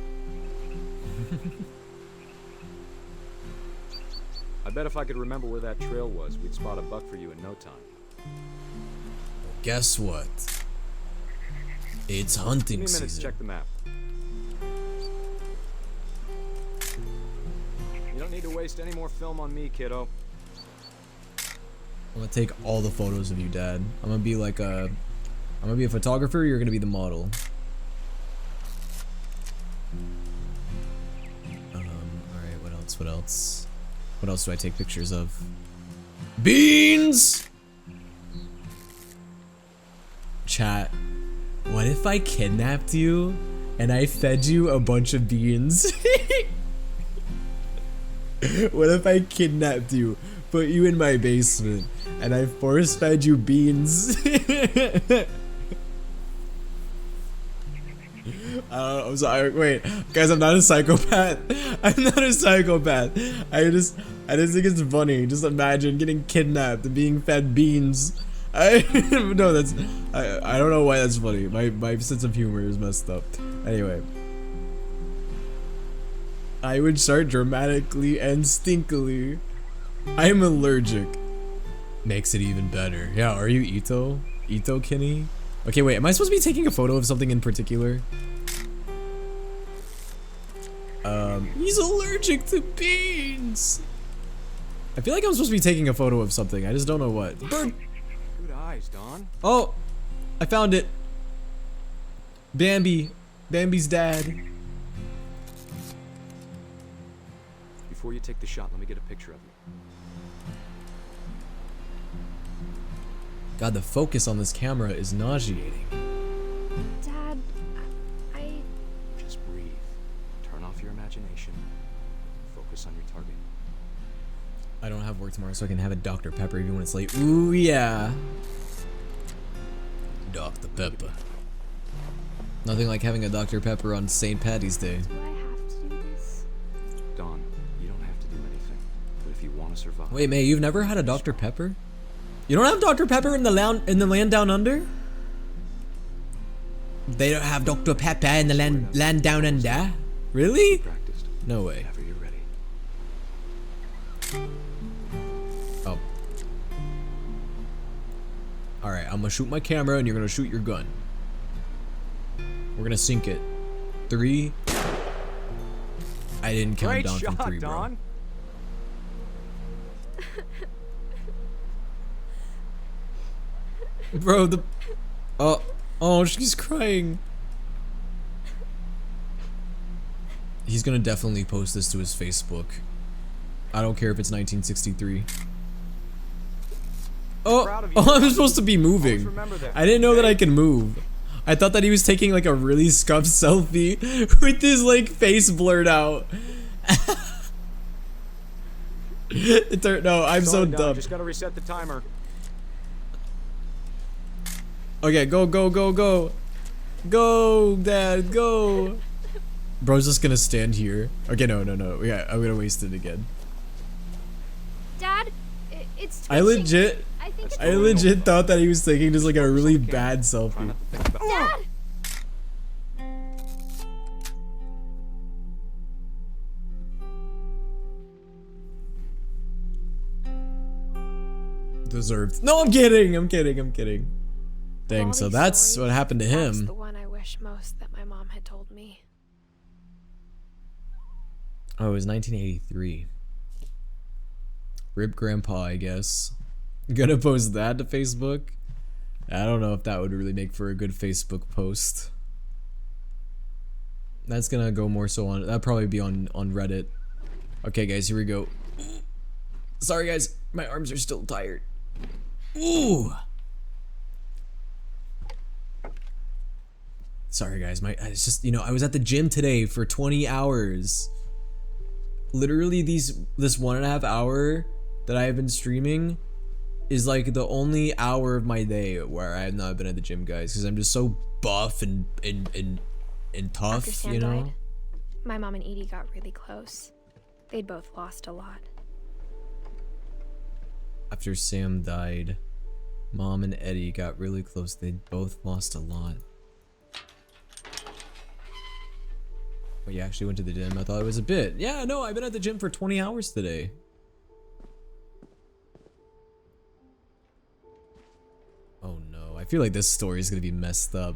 I bet if I could remember where that trail was, we'd spot a buck for you in no time. Guess what? It's Give hunting me a minute to season. check the map. You don't need to waste any more film on me, kiddo. I'm gonna take all the photos of you, Dad. I'm gonna be like a I'm gonna be a photographer, you're gonna be the model. Alright, what else? What else? What else do I take pictures of? Beans! Chat. What if I kidnapped you and I fed you a bunch of beans? What if I kidnapped you, put you in my basement, and I force fed you beans? I'm sorry. Wait, guys, I'm not a psychopath. I'm not a psychopath. I just think it's funny. Just imagine getting kidnapped and being fed beans. No, that's I don't know why that's funny. My sense of humor is messed up. Anyway, I would start dramatically and stinkily. I'm allergic. Makes it even better. Yeah, are you Ito? Ito Kenny? Okay, wait, am I supposed to be taking a photo of something in particular? He's allergic to beans. I feel like I'm supposed to be taking a photo of something. I just don't know what. Bird. Good eyes, Don. Oh, I found it. Bambi. Bambi's dad. Before you take the shot, let me get a picture of you. God, the focus on this camera is nauseating. Dad, I... Just breathe. Turn off your imagination. Focus on your target. I don't have work tomorrow, so I can have a Dr. Pepper even when it's late. Ooh, yeah. Dr. Pepper. Nothing like having a Dr. Pepper on St. Patty's Day. Do I have to do this? Don, you don't have to do anything. But if you want to survive... Wait, May, you've never had a Dr. Pepper? You don't have Dr. Pepper in the land down under? They don't have Dr. Pepper in the land down under? Really? No way. Whenever you're ready. Oh. Alright, I'm gonna shoot my camera and you're gonna shoot your gun. We're gonna sync it. 3. I didn't count down from 3, bro. Don. Bro, the... Oh, she's crying. He's gonna definitely post this to his Facebook. I don't care if it's 1963. Oh, I'm supposed to be moving. I didn't know that I can move. I thought that he was taking like a really scuffed selfie with his like face blurred out. No, I'm so dumb. Just gotta reset the timer. Okay, go, go, go, go. Go, Dad, go. Bro's just gonna stand here. Okay, no. Yeah, I'm gonna waste it again. Dad, it's twitching. I legit thought that he was taking just like a really bad selfie. Dad! Deserved. No, I'm kidding. Dang, so that's what happened to That's him. the one I wish most that my mom had told me. Oh, it was 1983. Rip Grandpa, I guess. Gonna post that to Facebook? I don't know if that would really make for a good Facebook post. That's gonna go more so on, that'll probably be on Reddit. Okay guys, here we go. Sorry guys, my arms are still tired. Ooh! Sorry guys, it's just, you know, I was at the gym today for 20 hours. Literally this 1.5 hour that I have been streaming is like the only hour of my day where I have not been at the gym, guys, because I'm just so buff and tough, After Sam you know? died, my mom and Edie got really close. They'd both lost a lot. After Sam died, Mom and Eddie got really close. They both lost a lot. Oh, you actually went to the gym? I thought it was a bit. Yeah, no, I've been at the gym for 20 hours today. Oh no, I feel like this story is gonna be messed up.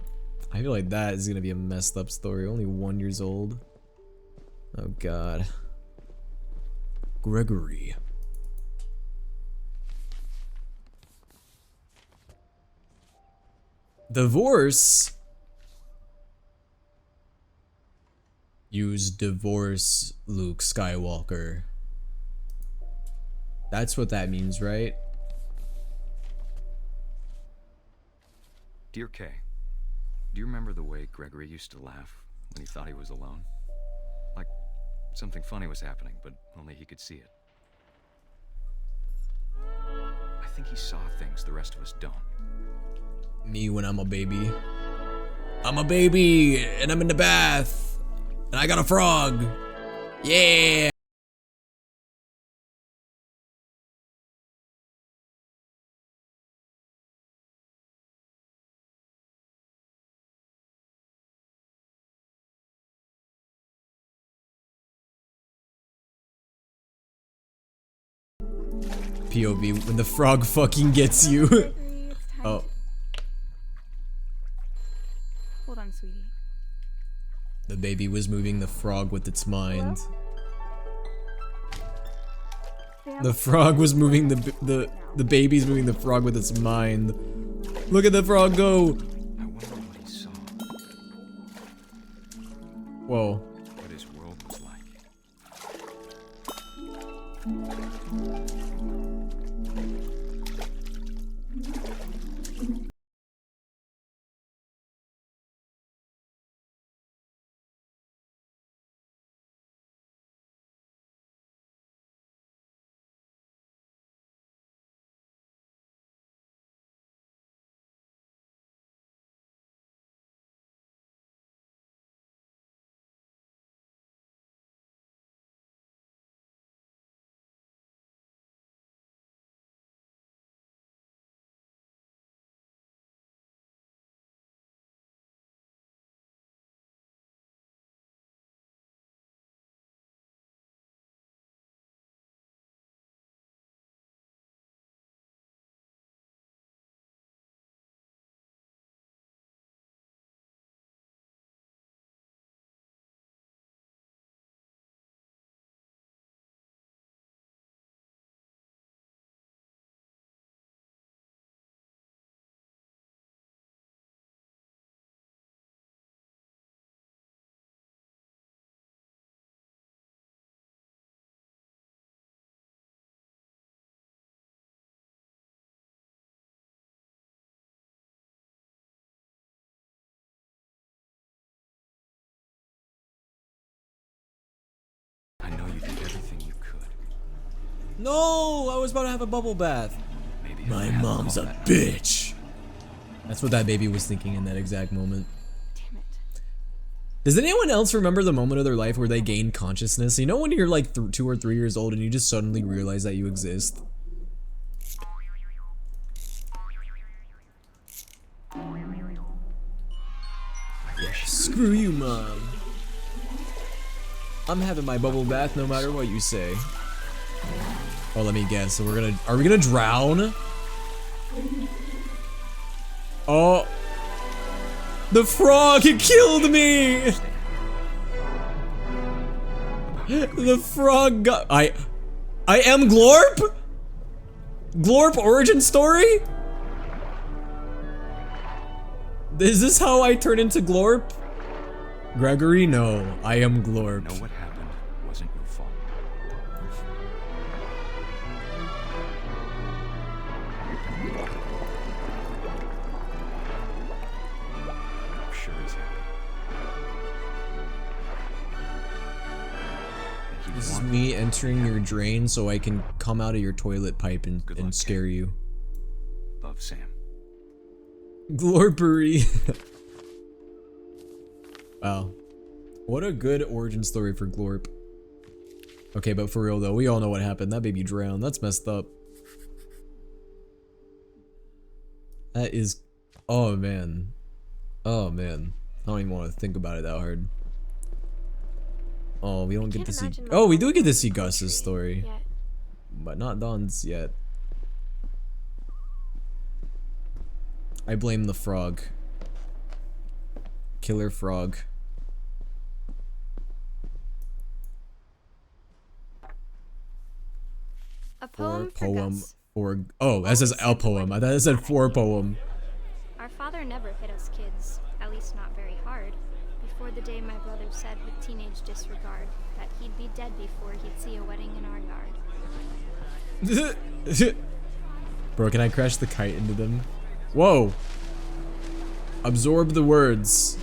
I feel like that is gonna be a messed up story. Only 1 year old. Oh god. Gregory. Divorce? Use divorce, Luke Skywalker. That's what that means, right? Dear Kay, do you remember the way Gregory used to laugh when he thought he was alone? Like something funny was happening, but only he could see it. I think he saw things the rest of us don't. Me when I'm a baby. I'm a baby, and I'm in the bath. And I got a frog. Yeah. POV when the frog fucking gets you. Oh. Hold on, sweetie. The baby was moving the frog with its mind. The frog was moving the baby's moving the frog with its mind. Look at the frog go. I wonder what he saw. Whoa. What his world was like. I know you did everything you could. No, I was about to have a bubble bath. Maybe My mom's a bitch. That's what that baby was thinking in that exact moment. Damn it. Does anyone else remember the moment of their life where they gained consciousness? You know when you're like 2 or 3 years old and you just suddenly realize that you exist? Screw you, Mom. I'm having my bubble bath no matter what you say. Oh, let me guess. So are we gonna drown? Oh. The frog, it killed me! The frog got, I am Glorp? Glorp origin story? Is this how I turn into Glorp? Gregory, no, I am Glorp. Know what happened wasn't your fault. I'm sure he's happy. This is me entering your drain so I can come out of your toilet pipe and scare you. Love, Sam. Glorpery. Wow. What a good origin story for Glorp. Okay, but for real though, we all know what happened. That baby drowned. That's messed up. That is... Oh, man. Oh, man. I don't even want to think about it that hard. Oh, we don't get to see... Oh, we do get to see Gus's story. But not Don's yet. I blame the frog. Killer frog. A poem for Gus. Oh, that says a poem. I thought it said for poem. Our father never hit us kids, at least not very hard, before the day my brother said with teenage disregard that he'd be dead before he'd see a wedding in our yard. Bro, can I crash the kite into them? Whoa! Absorb the words.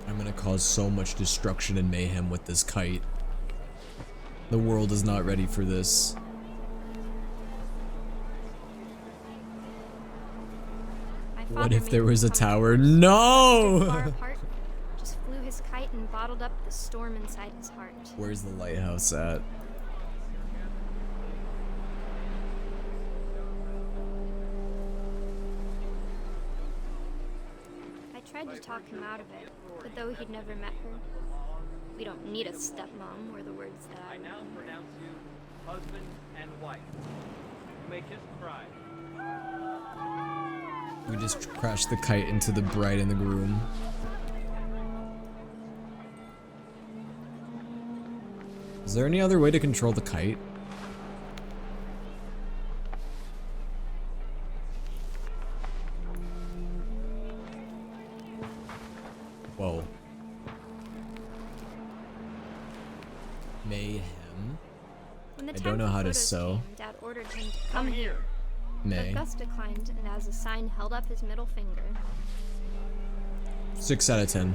I'm gonna cause so much destruction and mayhem with this kite. The world is not ready for this. What if there was a tower? No! Just flew his kite and bottled up the storm inside his heart. Where's the lighthouse at? I tried to talk him out of it, but though he'd never met her, we don't need a stepmom, were the words that I now pronounce you husband and wife. You may kiss the bride. We just crashed the kite into the bride and the groom. Is there any other way to control the kite? Whoa. Mayhem. When the I don't know how to photos sew. came, Dad ordered him to come here. May. But Gus declined, and as a sign held up his middle finger. 6 out of 10.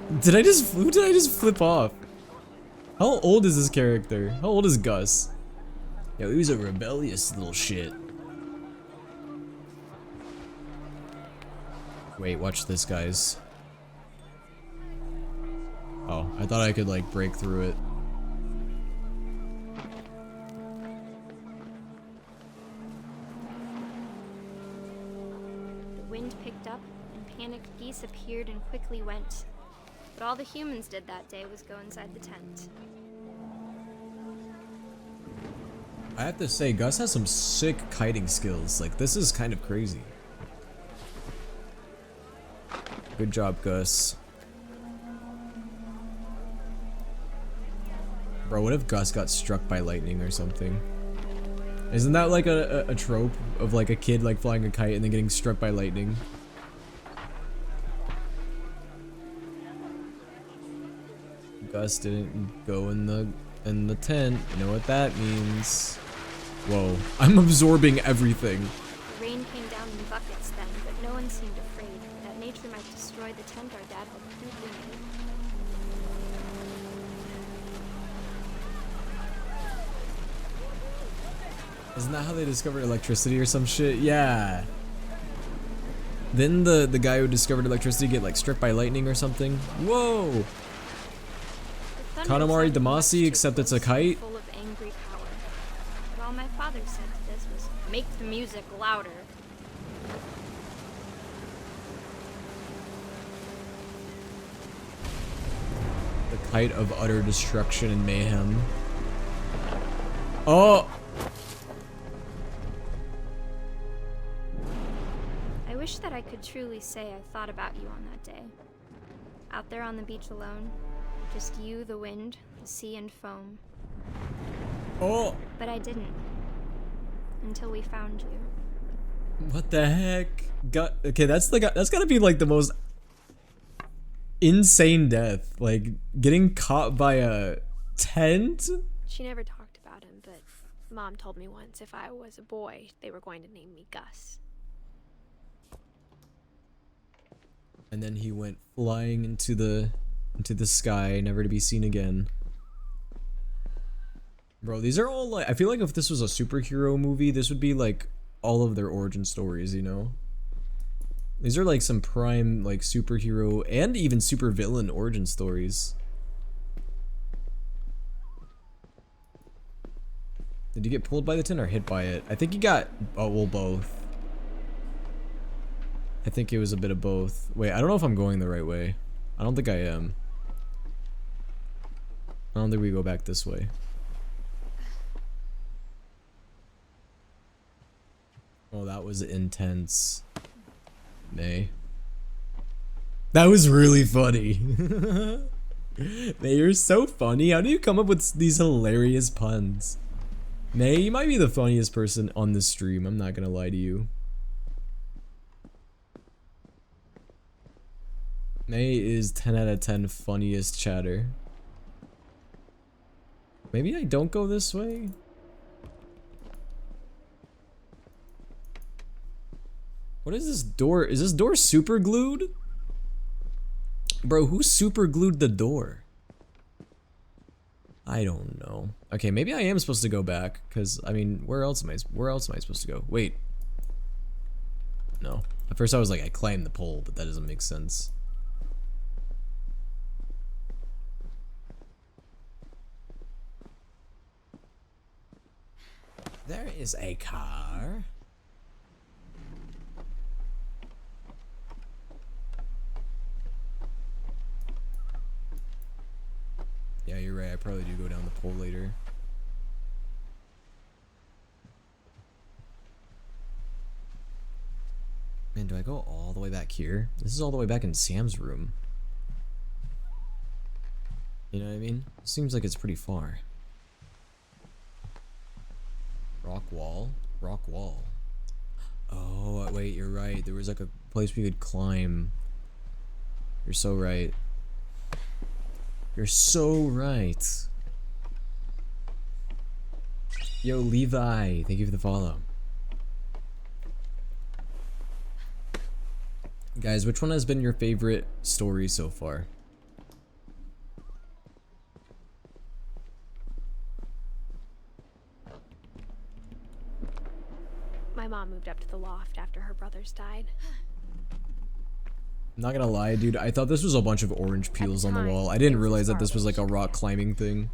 Who did I just flip off? How old is this character? How old is Gus? Yo, he was a rebellious little shit. Wait, watch this, guys. Oh, I thought I could, like, break through it. The wind picked up, and panicked geese appeared and quickly went. But all the humans did that day was go inside the tent. I have to say, Gus has some sick kiting skills. Like, this is kind of crazy. Good job, Gus. Bro, what if Gus got struck by lightning or something? Isn't that like a trope of like a kid like flying a kite and then getting struck by lightning? Gus didn't go in the tent. You know what that means. Whoa, I'm absorbing everything. The rain came down in buckets then, but no one seemed afraid that nature might destroy the tent our dad had crudely made. Isn't that how they discovered electricity or some shit? Yeah. Didn't the guy who discovered electricity get like struck by lightning or something? Whoa! Katamari Damacy, except it's a kite? Full of angry power. But all my father said to this was, make the music louder. The kite of utter destruction and mayhem. Oh! I wish that I could truly say I thought about you on that day. Out there on the beach alone, just you, the wind, the sea, and foam. Oh! But I didn't. Until we found you. What the heck? Okay, that's gotta be like the most insane death. Like, getting caught by a tent? She never talked about him, but Mom told me once if I was a boy, they were going to name me Gus. And then he went flying into the sky, never to be seen again. Bro, these are all like, I feel like if this was a superhero movie, this would be like all of their origin stories, you know? These are like some prime like superhero and even supervillain origin stories. Did you get pulled by the tent or hit by it? I think you got, oh, well, both. I think it was a bit of both. Wait, I don't know if I'm going the right way. I don't think I am. I don't think we go back this way. Oh, that was intense. May. That was really funny. May, you're so funny. How do you come up with these hilarious puns? May, you might be the funniest person on the stream. I'm not gonna lie to you. May is 10 out of 10 funniest chatter. Maybe I don't go this way? What is this door? Is this door super glued? Bro, who super glued the door? I don't know. Okay, maybe I am supposed to go back, because, I mean, where else am I supposed to go? Wait. No. At first I was like, I climbed the pole, but that doesn't make sense. There is a car. Yeah, you're right. I probably do go down the pole later. Man, do I go all the way back here? This is all the way back in Sam's room. You know what I mean? Seems like it's pretty far. Rock wall? Rock wall. Oh, wait, you're right. There was like a place we could climb. You're so right. You're so right. Yo, Levi, thank you for the follow. Guys, which one has been your favorite story so far? My mom moved up to the loft after her brothers died. I'm not gonna lie, dude, I thought this was a bunch of orange peels on the wall. I didn't realize that this was like a rock climbing thing.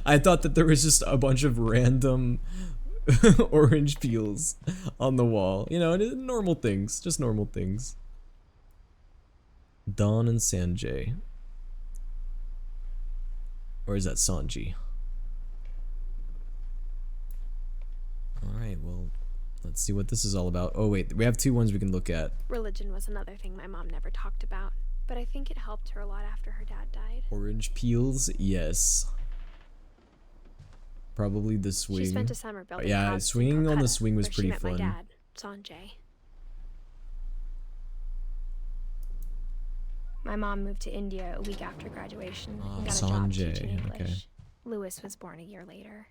I thought that there was just a bunch of random orange peels on the wall. You know, normal things, just normal things. Dawn and Sanjay. Or is that Sanji? Alright, well, let's see what this is all about. Oh wait, we have two ones we can look at. Religion was another thing my mom never talked about, but I think it helped her a lot after her dad died. Orange peels, yes. Probably the swing. She spent a summer building yeah, houses swinging in on the Calcutta, swing was where pretty she met fun. my dad, Sanjay. My mom moved to India a week after graduation and got a job teaching English. Okay. Lewis was born a year later.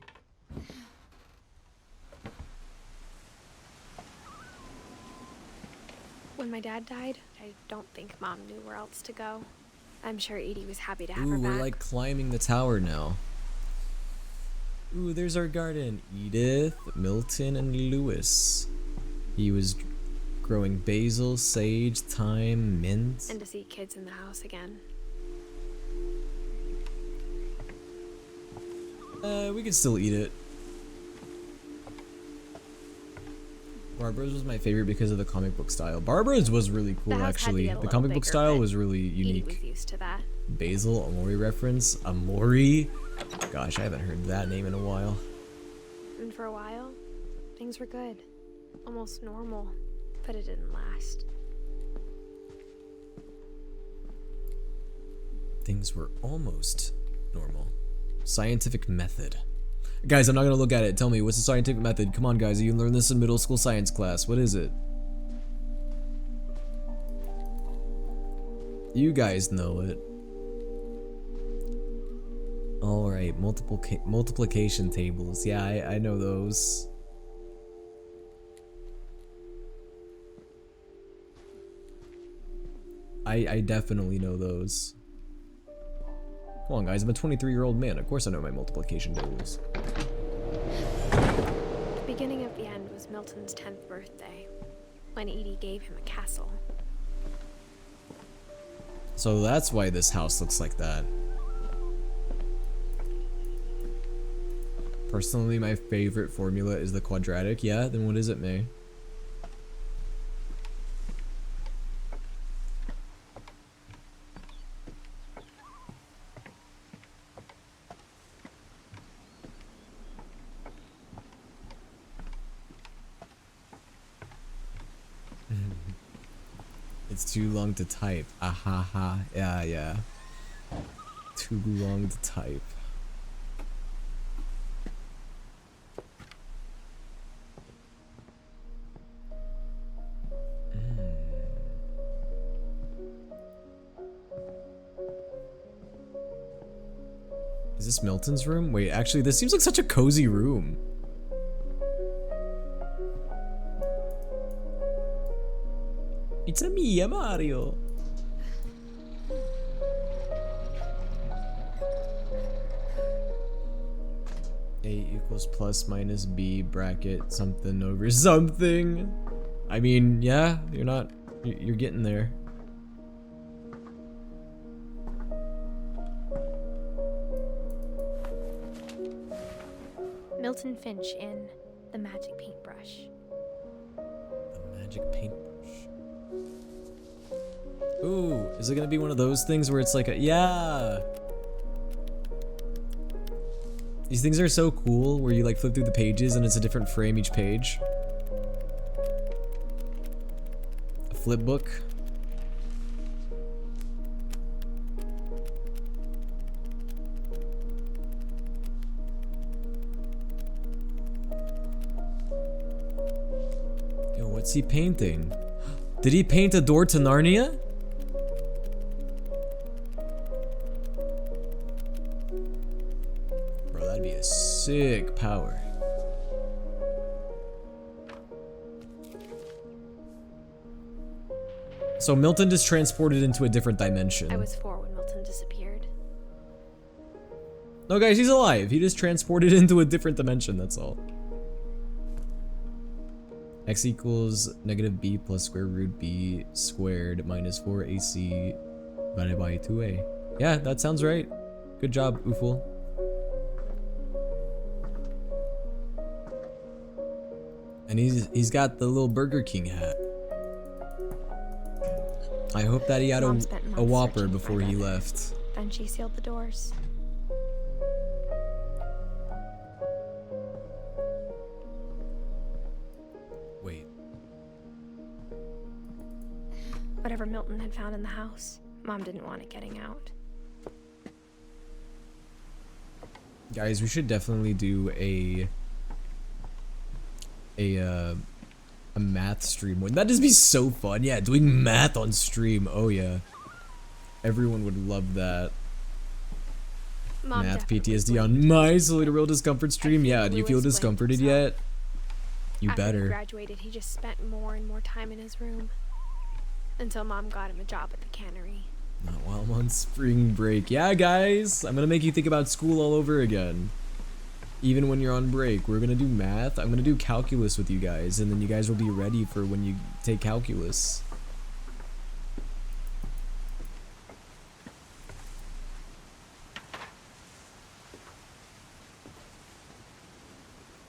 When my dad died, I don't think Mom knew where else to go. I'm sure Edie was happy to have her Ooh, back. we're like climbing the tower now. Ooh, there's our garden. Edith, Milton, and Lewis. He was growing basil, sage, thyme, mint. And to see kids in the house again. We can still eat it. Barbara's was my favorite because of the comic book style. Barbara's was really cool, actually. The comic book style was really unique. Edie was used to that. Basil, Amori reference. Amori? Gosh, I haven't heard that name in a while. And for a while, things were good. Almost normal. But it didn't last. Things were almost normal. Scientific method. Guys, I'm not gonna look at it. Tell me, what's the scientific method? Come on, guys, you learned this in middle school science class. What is it? You guys know it. Alright, multiplication tables. Yeah, I know those. I definitely know those. Come on, guys, I'm a 23-year-old man. Of course I know my multiplication tables. The beginning of the end was Milton's 10th birthday, when Edie gave him a castle. So that's why this house looks like that. Personally, my favorite formula is the quadratic. Yeah, then what is it, May? It's too long to type. Ahaha. Yeah, yeah. Too long to type. Is this Milton's room? Wait, actually, this seems like such a cozy room. It's a me, Mario. A equals plus minus B bracket something over something. I mean, yeah, you're getting there. Milton Finch in The Magic Paintbrush. The Magic Paintbrush. Ooh, is it gonna be one of those things where it's like a, yeah. These things are so cool where you like flip through the pages and it's a different frame each page. A flip book. Yo, what's he painting? Did he paint a door to Narnia? Bro, that'd be a sick power. So Milton just transported into a different dimension. I was 4 when Milton disappeared. No, guys, he's alive. He just transported into a different dimension, that's all. X equals negative b plus square root b squared minus 4ac divided by 2a. Yeah, that sounds right. Good job, Ooful. And he's got the little Burger King hat. I hope that he had a Whopper before he left. Then she sealed the doors. Wait. Whatever Milton had found in the house, Mom didn't want it getting out. Guys, we should definitely do a math stream. Wouldn't that just be so fun? Yeah, doing math on stream. Oh yeah. Everyone would love that. Mom Math PTSD on my souleaterwill discomfort stream. Yeah, do you feel discomforted yet? You After he better. graduated, he just spent more and more time in his room. Until Mom got him a job at the cannery. Not while I'm on spring break. Yeah, guys, I'm gonna make you think about school all over again. Even when you're on break, we're gonna do math. I'm gonna do calculus with you guys, and then you guys will be ready for when you take calculus.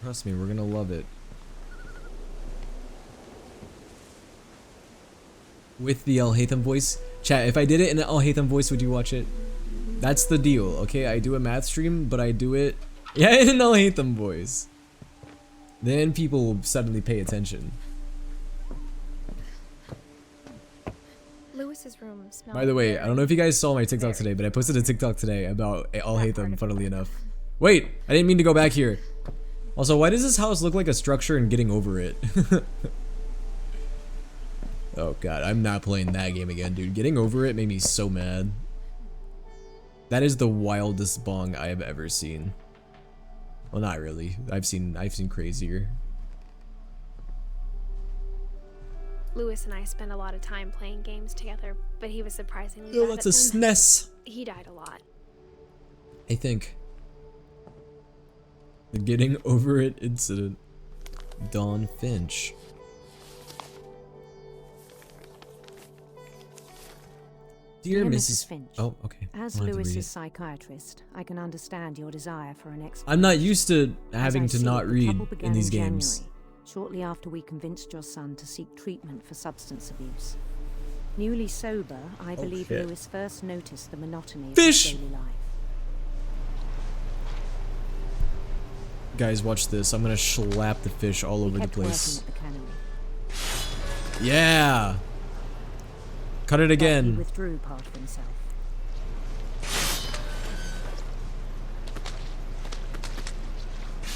Trust me, we're gonna love it. With the El Hatham voice. Chat, if I did it in an El Hatham voice, would you watch it? That's the deal, okay? I do a math stream, but I do it, yeah, in an El Hatham voice. Then people will suddenly pay attention. Lewis's room smelled. By the way, I don't know if you guys saw my TikTok today, but I posted a TikTok today about El Hatham, funnily enough. Wait, I didn't mean to go back here. Also, why does this house look like a structure and getting over it? Oh god, I'm not playing that game again, dude. Getting over it made me so mad. That is the wildest bong I have ever seen. Well, not really. I've seen crazier. Lewis and I spent a lot of time playing games together, but he was surprisingly Yo, bad that's at a them. SNES. He died a lot. I think. The getting over it incident. Dawn Finch. Dear Mrs. Finch. Oh, okay. As Wanted to read Lewis's it. psychiatrist, I can understand your desire for an explanation. I'm not used to having As I to see not it, the read trouble began in these in games. January, shortly after we convinced your son to seek treatment for substance abuse. Newly sober, I believe shit. Lewis first noticed the monotony of Fish! his daily life. Guys, watch this. I'm gonna slap the fish all over the Kept place. working at the cannery. Yeah! Cut it But he again. withdrew part of himself.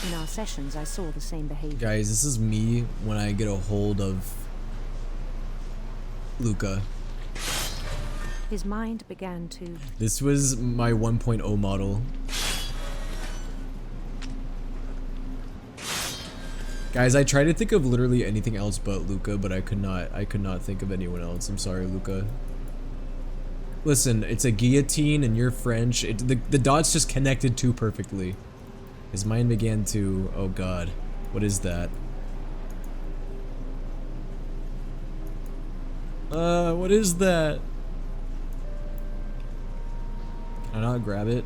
In our sessions, I saw the same behavior. Guys, this is me when I get a hold of Luca. His mind began to... This was my 1.0 model. Guys, I tried to think of literally anything else but Luca, but I could not think of anyone else. I'm sorry, Luca. Listen, it's a guillotine and you're French. The dots just connected too perfectly. His mind began to... Oh god. What is that? What is that? Can I not grab it?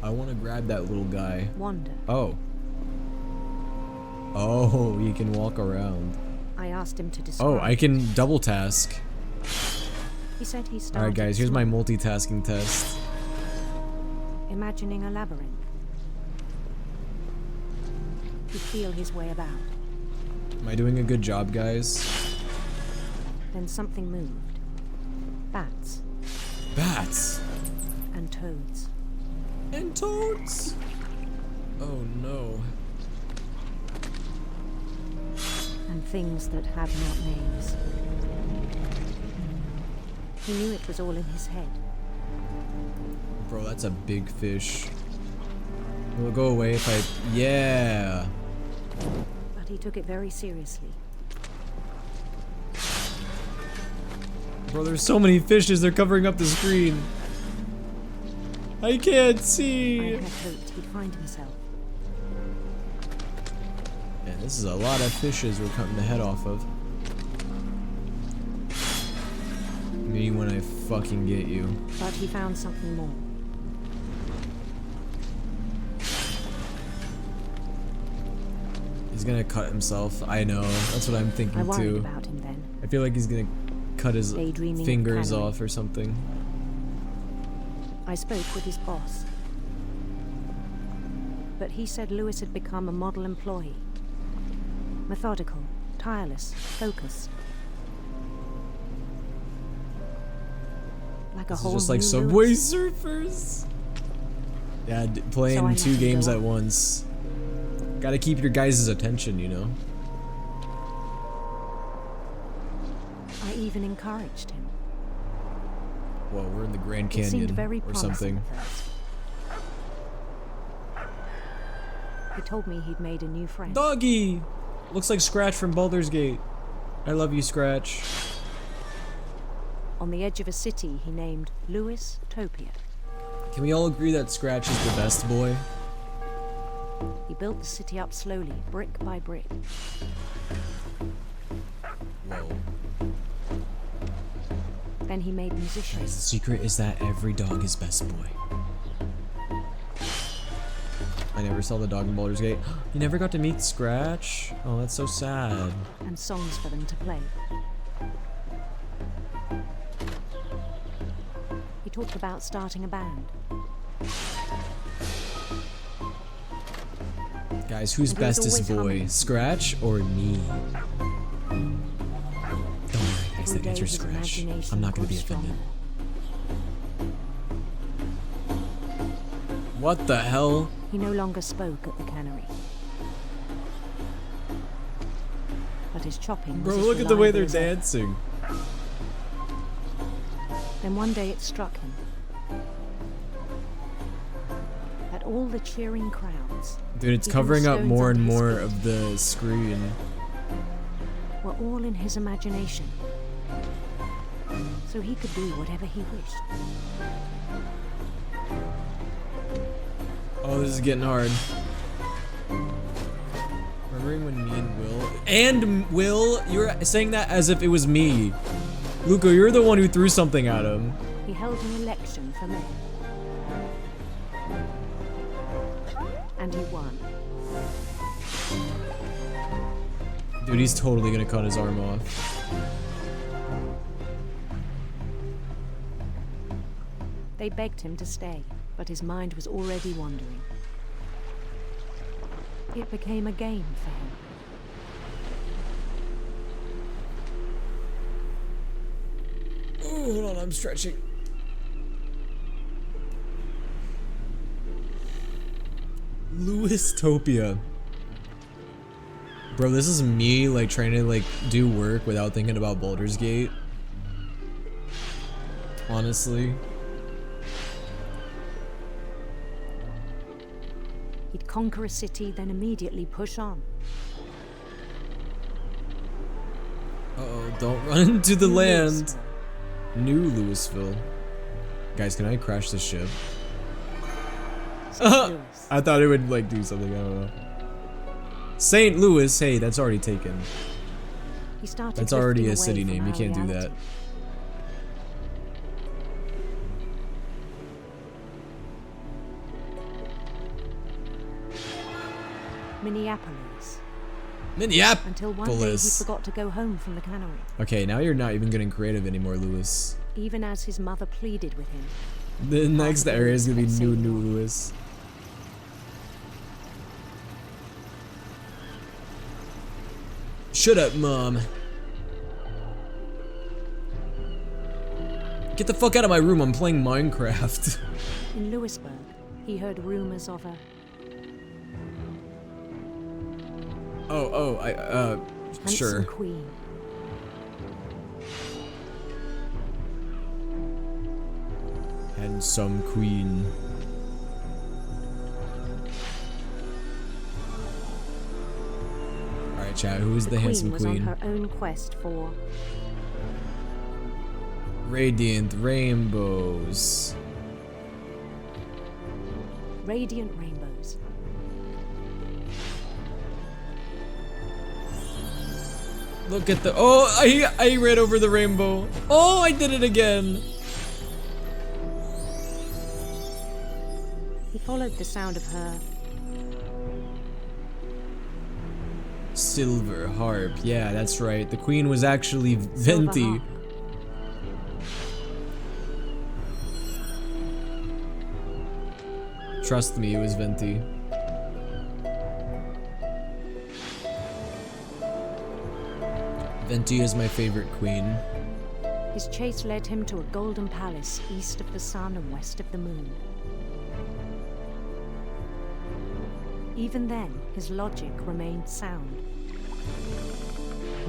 I want to grab that little guy. Wander. Oh. Oh, he can walk around. I asked him to describe. Oh, I can double task. He said he started. Alright guys, here's my multitasking test. Imagining a labyrinth. He'd feel his way about. Am I doing a good job, guys? Then something moved. Bats. Bats? And toads. And toads? Oh no. And things that have not names. He knew it was all in his head. Bro, that's a big fish. Will it go away if I... Yeah! But he took it very seriously. Bro, there's so many fishes, they're covering up the screen. I can't see! I had hoped he'd find himself. Man, this is a lot of fishes we're cutting the head off of. Me when I fucking get you. But he found something more. He's gonna cut himself. I know. That's what I'm thinking I worried too. about him then. I feel like he's gonna cut his Daydreaming fingers of off or something. I spoke with his boss. But he said Lewis had become a model employee. Methodical, tireless, focused. Like a This is whole just like new Subway Lewis. Surfers. Yeah, So I playing let two him games go at on. once. Gotta keep your guys' attention, you know? I even encouraged him. Well, we're in the Grand It seemed Canyon very or promising something. at first. He told me he'd made a new friend. Doggy! Looks like Scratch from Baldur's Gate. I love you, Scratch. On the edge of a city he named Lewis Topia. Can we all agree that Scratch is the best boy? He built the city up slowly, brick by brick. Whoa. Then he made Guys, musicians. the secret is that every dog is best boy. I never saw the dog in Baldur's Gate. You never got to meet Scratch? Oh, that's so sad. And songs for them to play. He talked about starting a band. Guys, who's And he was bestest always boy? humming. Scratch or me? Don't worry, guys, Every the day answer's his Scratch. imagination I'm not gonna be grew offended. stronger. What the hell? He no longer spoke at the cannery. But his chopping was Bro, as look at the way reliable they're as ever. dancing. Then one day it struck him that all the cheering crowds, Dude, it's even the covering up stones more under and his more feet, of the screen. were all in his imagination. So he could do whatever he wished. Oh, this is getting hard. Remembering when me and Will... And Will, you're saying that as if it was me. Luca, you're the one who threw something at him. He held an election for mayor. And he won. Dude, he's totally gonna cut his arm off. They begged him to stay, but his mind was already wandering. It became a game for him. I'm stretching. Louistopia. Bro, this is me like trying to like do work without thinking about Baldur's Gate. Honestly. He'd conquer a city, then immediately push on. Uh-oh, don't run into the land. New Louisville. Guys, can I crash the ship? I thought it would like do something, I don't know. St. Louis, hey, that's already taken. That's already a city name, you can't do that. Minneapolis. Minneapolis. Until one day he forgot to go home from the cannery. Okay, now you're not even getting creative anymore, Louis. Even as his mother pleaded with him. The next area is gonna be New Louis. Shut up, Mom. Get the fuck out of my room, I'm playing Minecraft. In Louisburg, he heard rumors of a... Sure. Queen. Handsome queen. Alright, chat, who is the handsome queen? Queen? Was on her own quest for... Radiant rainbows. Radiant rainbows. Look at the... Oh, I ran over the rainbow. Oh, I did it again. He followed the sound of her... Silver harp. Yeah, that's right. The queen was actually Venti. Trust me, it was Venti. Venti is my favorite queen. His chase led him to a golden palace east of the sun and west of the moon. Even then, his logic remained sound.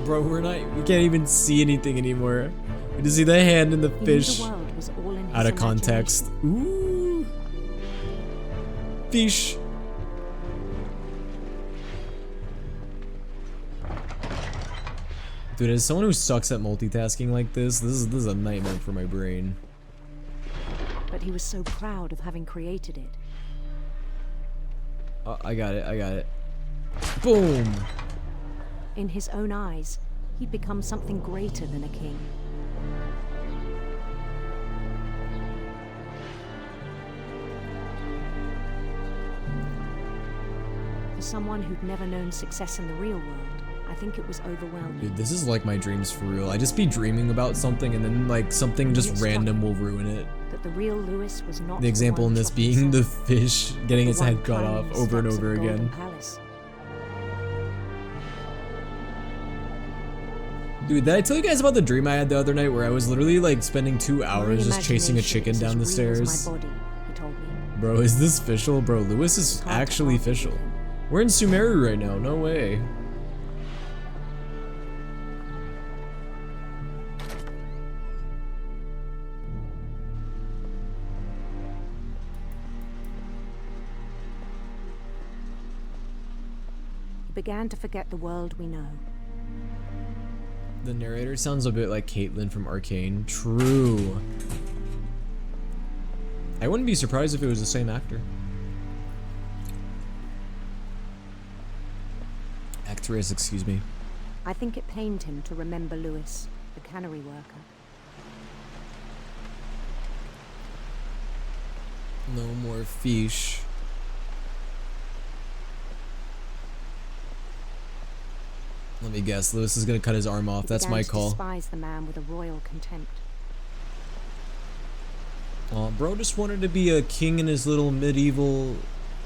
Bro, we can't even see anything anymore. We just see the hand and the fish. The world was all in out of context. Ooh. Fish. Dude, as someone who sucks at multitasking like this is a nightmare for my brain. But he was so proud of having created it. Oh, I got it. Boom! In his own eyes, he'd become something greater than a king. For someone who'd never known success in the real world, I think it was overwhelming. Dude, this is like my dreams for real. I just be dreaming about something and then like something just random will ruin it. That the real Lewis was not the example in this being the fish getting its head cut off over and over again. Dude, did I tell you guys about the dream I had the other night where I was literally like spending 2 hours just chasing a chicken down the stairs? Bro, is this official? Bro, Lewis is actually official. We're in Sumeru right now, no way. He began to forget the world we know. The narrator sounds a bit like Caitlyn from Arcane. True. I wouldn't be surprised if it was the same actor. Actress, excuse me. I think it pained him to remember Lewis, the cannery worker. No more fish. Let me guess, Lewis is gonna cut his arm off. That's my call. He despised the man with a royal contempt. Bro just wanted to be a king in his little medieval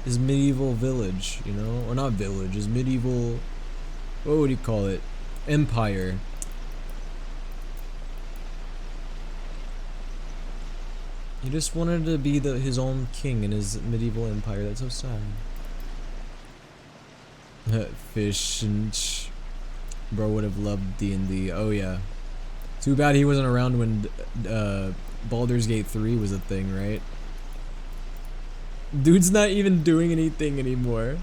village, you know? Or not village, his medieval, what would you call it? Empire. He just wanted to be his own king in his medieval empire. That's so sad. FINCH. Bro would have loved D&D. Oh yeah. Too bad he wasn't around when Baldur's Gate 3 was a thing, right? Dude's not even doing anything anymore.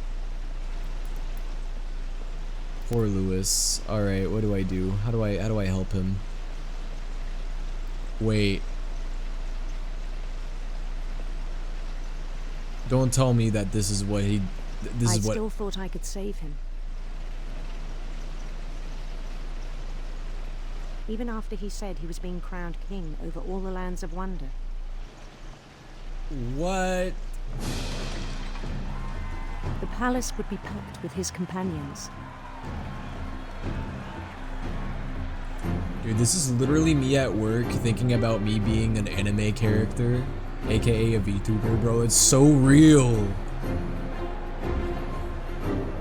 Poor Lewis. Alright, what do I do? How do I help him? Wait. Don't tell me that this is what he... This is what... I still thought I could save him. Even after he said he was being crowned king over all the lands of wonder. What? The palace would be packed with his companions. Dude, this is literally me at work thinking about me being an anime character, aka a VTuber, bro. It's so real.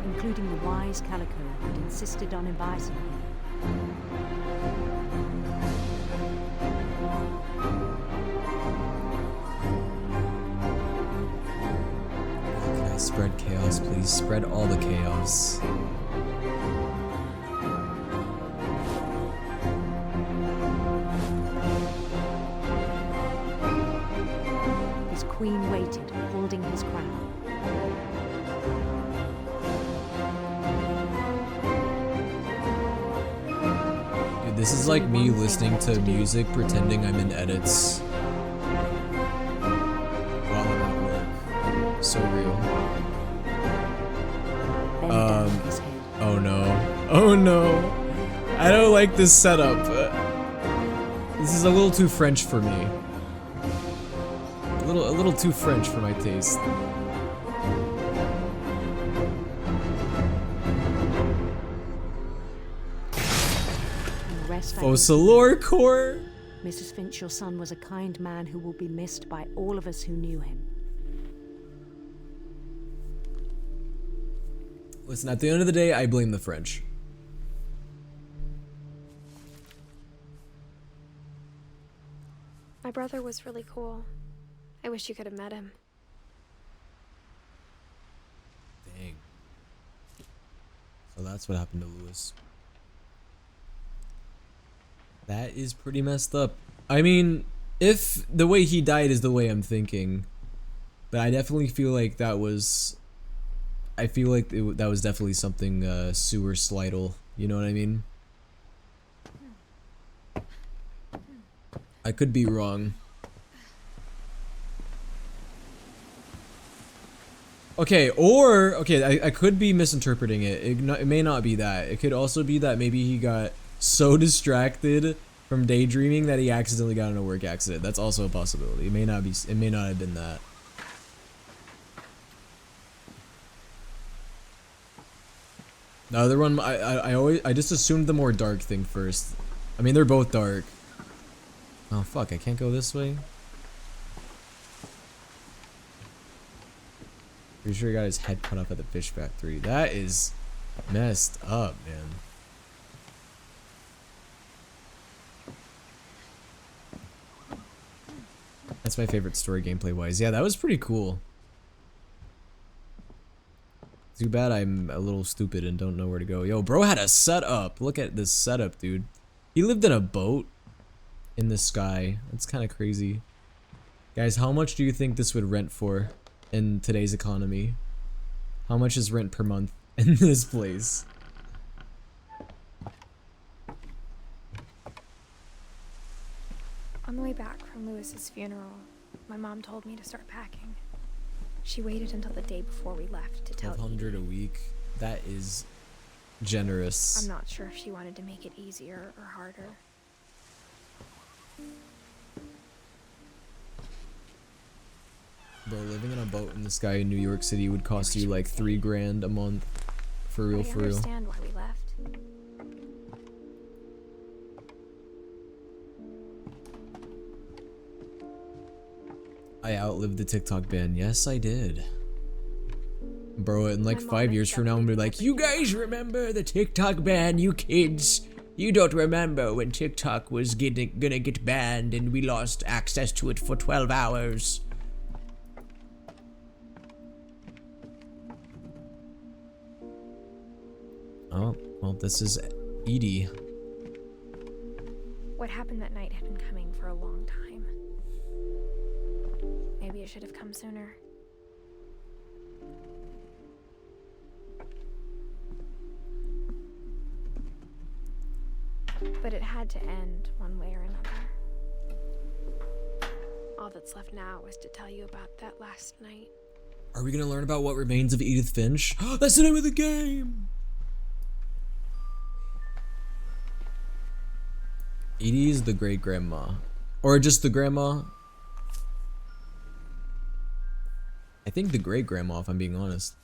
Including the wise Calico who'd insisted on inviting him. Can I spread chaos, please? Spread all the chaos. His queen waited, holding his crown. Dude, this is like me listening to music, pretending I'm in edits while I'm at work. So real. Oh no. Oh no. I don't like this setup. This is a little too French for me. A little too French for my taste. Focalure core. Mrs. Finch, your son was a kind man who will be missed by all of us who knew him. Listen, at the end of the day, I blame the French. My brother was really cool. I wish you could have met him. Dang. So that's what happened to Lewis. That is pretty messed up. I mean, if the way he died is the way I'm thinking, but I definitely feel like that was... I feel like that was definitely something sewer slidal. You know what I mean? I could be wrong. Okay, or... Okay, I could be misinterpreting it. It may not be that. It could also be that maybe he got so distracted from daydreaming that he accidentally got in a work accident. That's also a possibility. It may not be. It may not have been that. The other one, I just assumed the more dark thing first. I mean, they're both dark. Oh fuck! I can't go this way. Pretty sure he got his head cut off at the fish factory. That is messed up, man. That's my favorite story gameplay wise. Yeah, that was pretty cool. Too bad I'm a little stupid and don't know where to go. Yo, bro had a setup. Look at this setup, dude. He lived in a boat in the sky. That's kind of crazy. Guys, how much do you think this would rent for in today's economy? How much is rent per month in this place? On the way back from Lewis's funeral, my mom told me to start packing. She waited until the day before we left to tell $1,200 a week. That is generous. I'm not sure if she wanted to make it easier or harder. Bro, living in a boat in the sky in New York City would cost you like $3 grand a month. For real, for real. I understand why we left. I outlived the TikTok ban. Yes, I did. Bro, in like 5 years from now, I'm gonna be like, you guys remember the TikTok ban, you kids? You don't remember when TikTok was gonna get banned and we lost access to it for 12 hours. Oh, well, this is Edie. What happened that night had been coming for a long time. Maybe it should have come sooner. But it had to end one way or another. All that's left now is to tell you about that last night. Are we gonna learn about what remains of Edith Finch? That's the name of the game! Edie's the great grandma. Or just the grandma? I think the great grandma, if I'm being honest.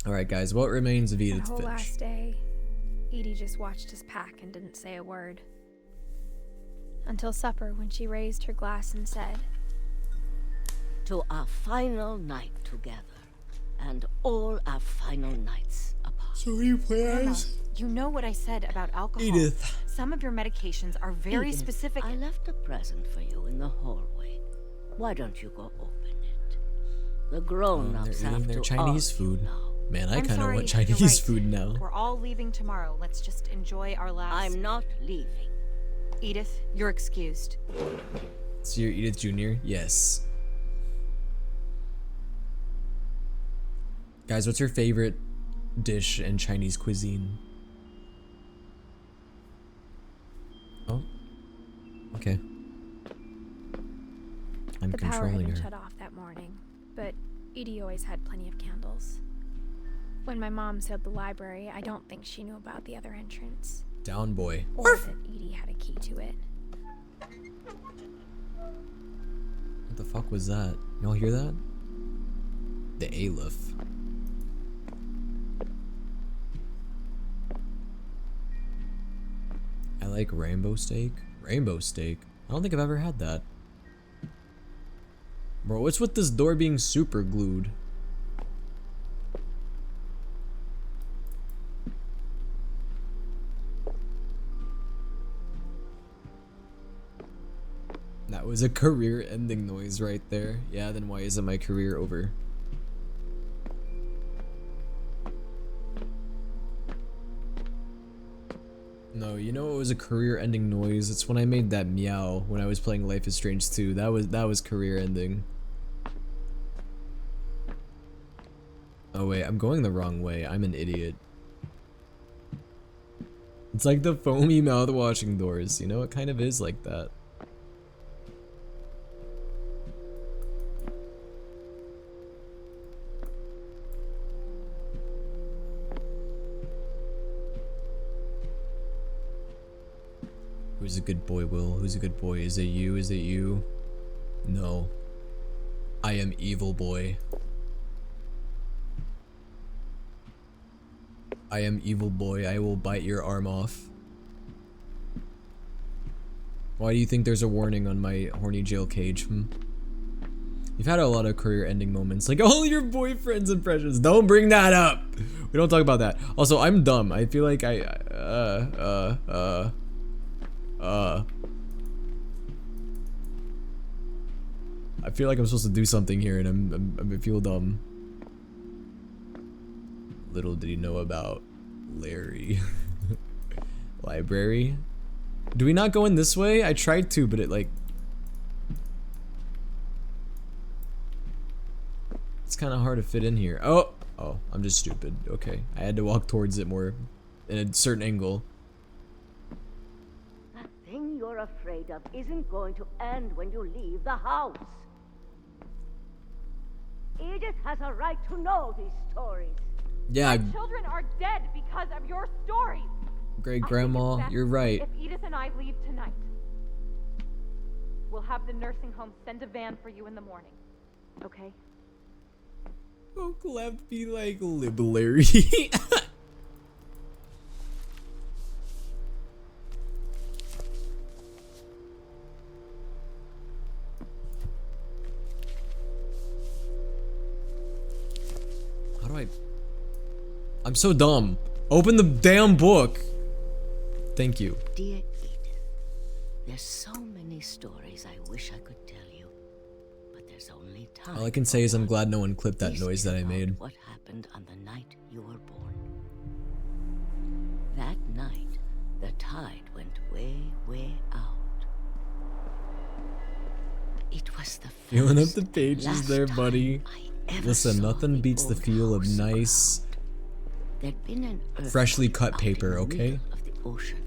Alright guys, what remains of Edith That whole Finch? last day, Edie just watched us pack and didn't say a word. Until supper, when she raised her glass and said, "To our final night together, and all our final nights apart." So you play Grandma, as? you know what I said about alcohol. Edith. Some of your medications are very Edith, specific. I left a present for you in the hallway. Why don't you go open it? The grown-ups They're have eating their to Chinese argue food. now. Man, I I'm kind of sorry, want you're Chinese right. food now. We're all leaving tomorrow. Let's just enjoy our last... I'm not leaving. Edith, you're excused. So you're Edith Jr.? Yes. Guys, what's your favorite dish in Chinese cuisine? Oh. Okay. I'm the power had controlling been her. shut off that morning, but Edie always had plenty of candles. When my mom sealed the library, I don't think she knew about the other entrance. Down boy. Or that Edie had a key to it. What the fuck was that? Y'all hear that? The Aleph. I like rainbow steak. Rainbow steak? I don't think I've ever had that. Bro, what's with this door being super glued? That was a career-ending noise right there. Yeah, then why isn't my career over? No, you know what was a career-ending noise? It's when I made that meow when I was playing Life is Strange 2. That was career-ending. Oh wait, I'm going the wrong way. I'm an idiot. It's like the foamy mouth-washing doors, you know? It kind of is like that. Who's a good boy, Will? Who's a good boy? Is it you? Is it you? No. I am evil boy. I am evil boy. I will bite your arm off. Why do you think there's a warning on my horny jail cage? You've had a lot of career-ending moments, like all your boyfriend's impressions. Don't bring that up. We don't talk about that. Also, I'm dumb. I feel like I feel like I'm supposed to do something here, and I feel dumb. Little did he know about Larry. Library. Do we not go in this way? I tried to, but it like... It's kind of hard to fit in here. Oh! Oh, I'm just stupid. Okay. I had to walk towards it more in a certain angle. That thing you're afraid of isn't going to end when you leave the house. Edith has a right to know these stories. Yeah, Children are dead because of your stories. great grandma, you're right. If Edith and I leave tonight, we'll have the nursing home send a van for you in the morning. Okay? Don't left be like Larry. How do I... I'm so dumb. Open the damn book. Thank you. Dear Edith, there's so many stories I wish I could tell you, but there's only time. All I can say is I'm glad no one clipped that noise that I made. What happened on the night you were born? That night, the tide went way, way out. It was the Feeling up first, the pages last there, time buddy. I ever Listen, saw nothing beats the old feel of house nice, There'd been an freshly cut earthquake paper, out in the okay? middle of the ocean.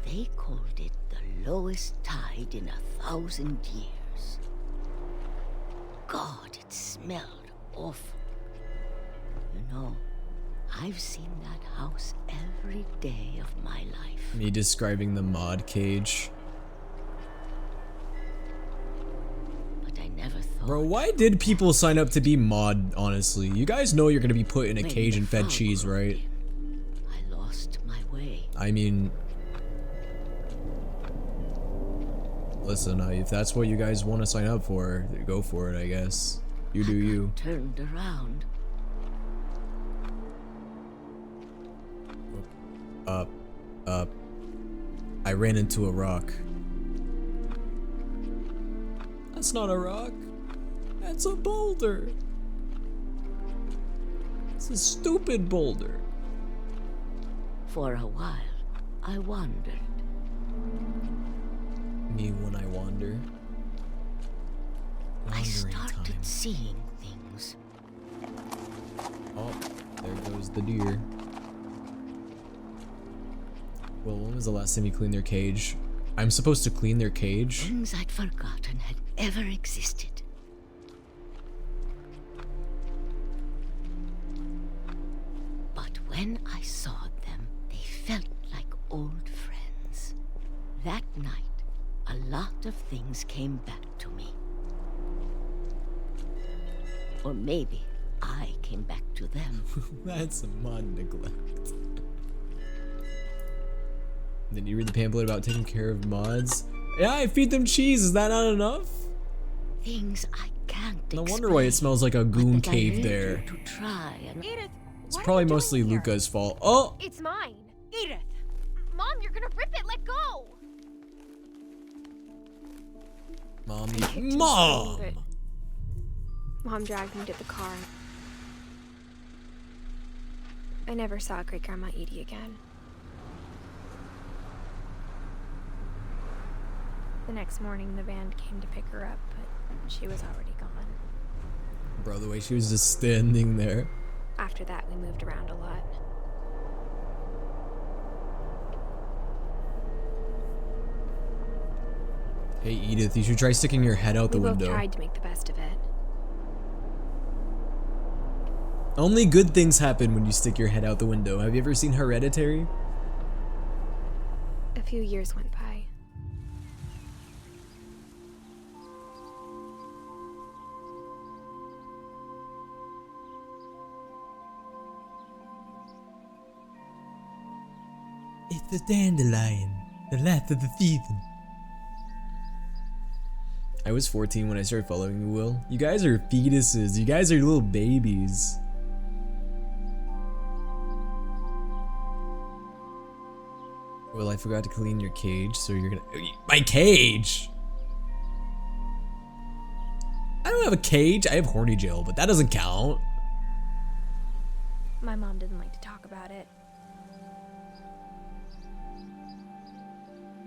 They called it the lowest tide in 1,000 years. God, it smelled awful. You know, I've seen that house every day of my life. Me describing the mod cage. But I never thought. Bro, why did people sign up to be mod, honestly? You guys know you're gonna be put in a When cage the and fed fog cheese, rolled right? I lost my way. I mean... Listen, if that's what you guys want to sign up for, go for it, I guess. You do you. Turned around. I ran into a rock. That's not a rock. That's a boulder. It's a stupid boulder. For a while, I wandered. Me when I wander. I Wandering started time. seeing things. Oh, there goes the deer. Well, when was the last time you cleaned their cage? I'm supposed to clean their cage? Things I'd forgotten had ever existed. But when I saw them, they felt like old friends. That night, a lot of things came back to me. Or maybe I came back to them. That's mod neglect. Did you read the pamphlet about taking care of mods? Yeah, I feed them cheese. Is that not enough? Things I can't No wonder why it smells like a goon cave there. to try and Edith, It's what are probably you doing mostly here? Luca's fault. Oh! It's mine. Edith! Mom, you're gonna rip it. Let go! Mommy. Mom! But Mom dragged me to the car. I never saw Great Grandma Edie again. The next morning, the van came to pick her up, but she was already gone. Bro, the way she was just standing there. After that, we moved around a lot. Hey, Edith, you should try sticking your head out the We both window. tried to make the best of it. Only good things happen when you stick your head out the window. Have you ever seen Hereditary? A few years went by. It's the dandelion, the laugh of the season. I was 14 when I started following you, Will. You guys are fetuses. You guys are little babies. Well, I forgot to clean your cage, so you're gonna... My cage! I don't have a cage. I have horny jail, but that doesn't count. My mom didn't like to talk about it.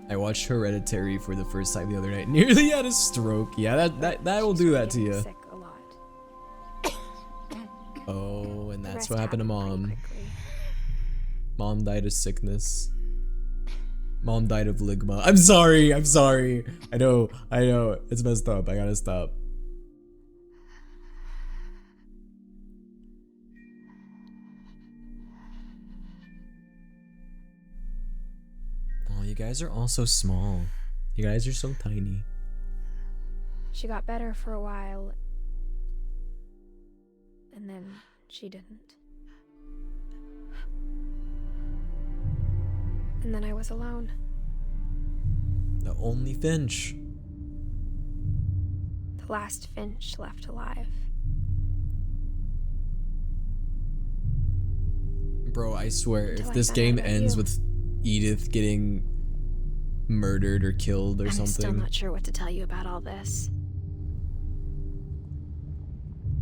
I watched Hereditary for the first time the other night. Nearly had a stroke. Yeah, that will do that to you. Sick a lot. Oh, and that's rest what happened to happened Mom. pretty quickly. Mom died of sickness. Mom died of ligma. I'm sorry. I'm sorry. I know. It's messed up. I gotta stop. Oh, you guys are all so small. You guys are so tiny. She got better for a while, and then she didn't. And then I was alone. The only Finch. The last Finch left alive. Bro, I swear, Until if I this found game out about ends you. with Edith getting murdered or killed or I'm something. still not sure what to tell you about all this.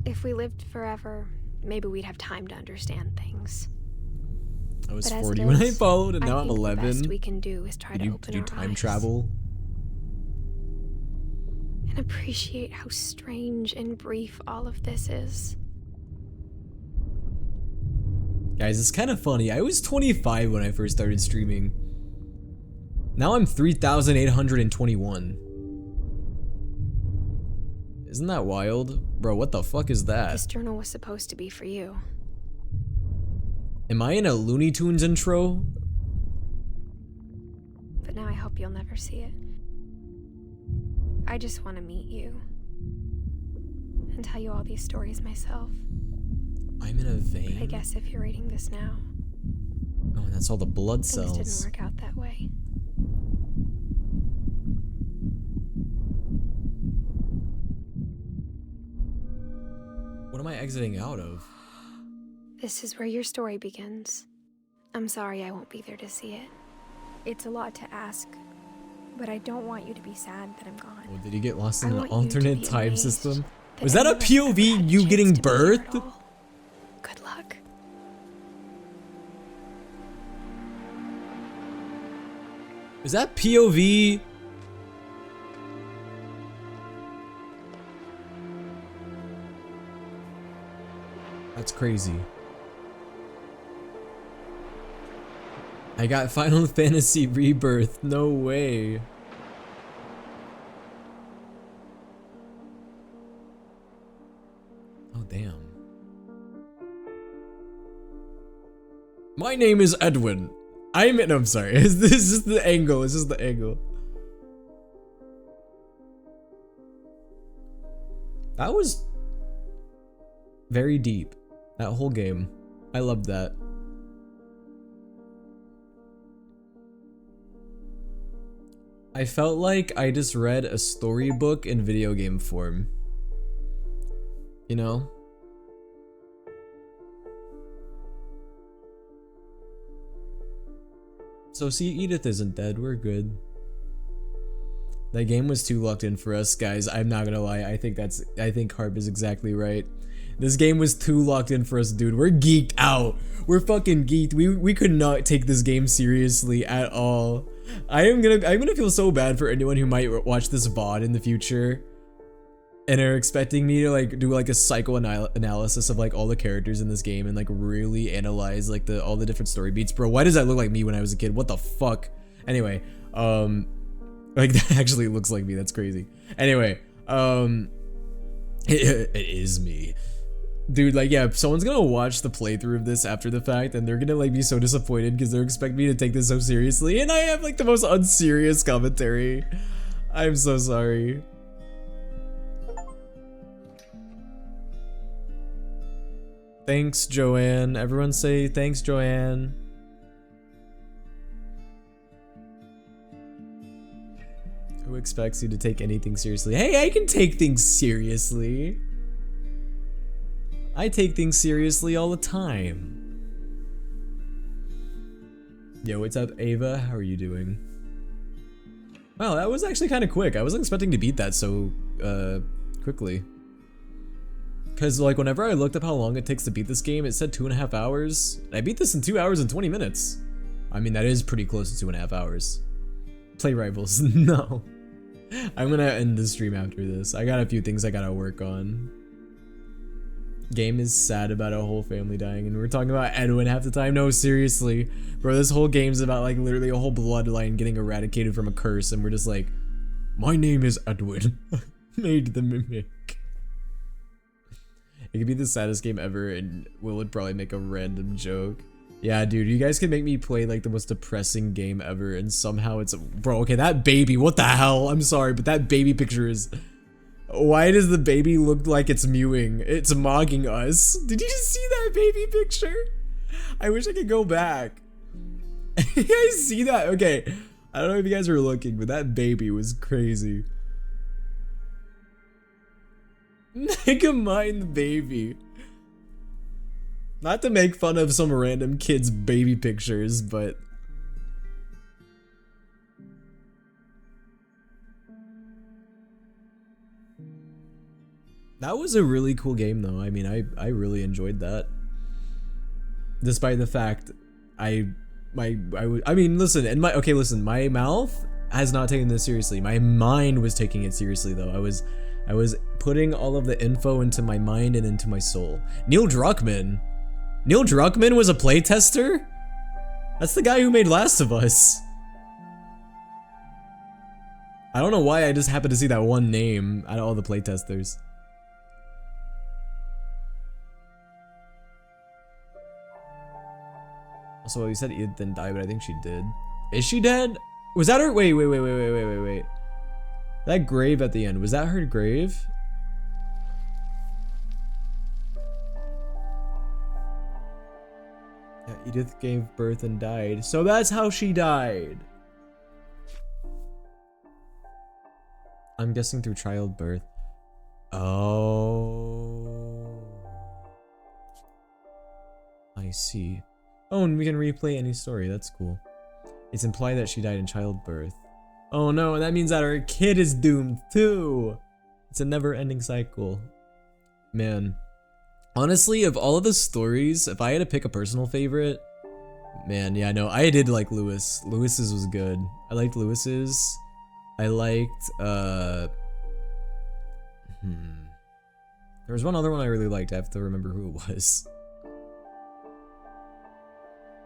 If we lived forever, maybe we'd have time to understand things. I was But as 40 it when I is, followed, and now I I'm think 11. The best we can do is try Did to you open do our time eyes travel? and appreciate how strange and brief all of this is. Guys, it's kind of funny. I was 25 when I first started streaming. Now I'm 3,821. Isn't that wild? Bro, what the fuck is that? This journal was supposed to be for you. Am I in a Looney Tunes intro? But now I hope you'll never see it. I just want to meet you and tell you all these stories myself. I'm in a vein. But I guess if you're reading this now, Oh, and that's all the blood things didn't cells. work out that way. What am I exiting out of? This is where your story begins. I'm sorry I won't be there to see it. It's a lot to ask, but I don't want you to be sad that I'm gone. Well, did you get lost in I an want you to alternate be time amazed system? that Was that a any of us ever POV had a you chance getting to be here at birthed? all. Good luck. Is that POV? That's crazy. I got Final Fantasy Rebirth. No way. Oh, damn. My name is Edwin. I'm sorry. This is the angle. This is the angle. That was very deep. That whole game. I loved that. I felt like I just read a storybook in video game form. You know? So see, Edith isn't dead, we're good. That game was too locked in for us, guys. I'm not gonna lie, I think Harp is exactly right. This game was too locked in for us, dude. We're geeked out. We're fucking geeked. We could not take this game seriously at all. I'm gonna feel so bad for anyone who might watch this VOD in the future and are expecting me to like do like a psychoanalysis of like all the characters in this game and like really analyze like all the different story beats. Bro, why does that look like me when I was a kid? What the fuck? Anyway, like that actually looks like me. That's crazy. Anyway, it is me. Dude, like, yeah, someone's gonna watch the playthrough of this after the fact and they're gonna like be so disappointed because they're expecting me to take this so seriously and I have like the most unserious commentary. I'm so sorry. Thanks, Joanne. Everyone say thanks, Joanne. Who expects you to take anything seriously? Hey, I can take things seriously. I take things seriously all the time. Yo, what's up, Ava? How are you doing? Wow, that was actually kind of quick. I wasn't expecting to beat that so quickly. Because like whenever I looked up how long it takes to beat this game, it said 2.5 hours. I beat this in 2 hours and 20 minutes. I mean, that is pretty close to 2.5 hours. Play Rivals. No. I'm gonna end the stream after this. I got a few things I gotta work on. Game is sad about a whole family dying and we're talking about Edwin half the time. No, seriously. Bro, this whole game's about like literally a whole bloodline getting eradicated from a curse and we're just like, my name is Edwin. Made the mimic. It could be the saddest game ever and Will would probably make a random joke. Yeah, dude, you guys can make me play like the most depressing game ever and somehow it's... Bro, okay, that baby, what the hell? I'm sorry, but that baby picture is... Why does the baby look like it's mewing? It's mocking us. Did you just see that baby picture? I wish I could go back. You guys see that? Okay, I don't know if you guys are looking, but that baby was crazy. Megamind the baby. Not to make fun of some random kid's baby pictures, but that was a really cool game though. I mean, I really enjoyed that. Despite the fact I mean, listen, and my mouth has not taken this seriously. My mind was taking it seriously though. I was putting all of the info into my mind and into my soul. Neil Druckmann was a playtester? That's the guy who made Last of Us. I don't know why I just happened to see that one name out of all the playtesters. Also, you said Edith didn't die, but I think she did. Is she dead? Was that her? Wait. That grave at the end, was that her grave? Yeah, Edith gave birth and died. So that's how she died. I'm guessing through childbirth. Oh. I see. Oh, and we can replay any story. That's cool. It's implied that she died in childbirth. Oh no, that means that her kid is doomed too. It's a never-ending cycle. Man. Honestly, of all of the stories, if I had to pick a personal favorite, man, yeah, no, I did like Lewis. Lewis's was good. I liked Lewis's. I liked, there was one other one I really liked. I have to remember who it was.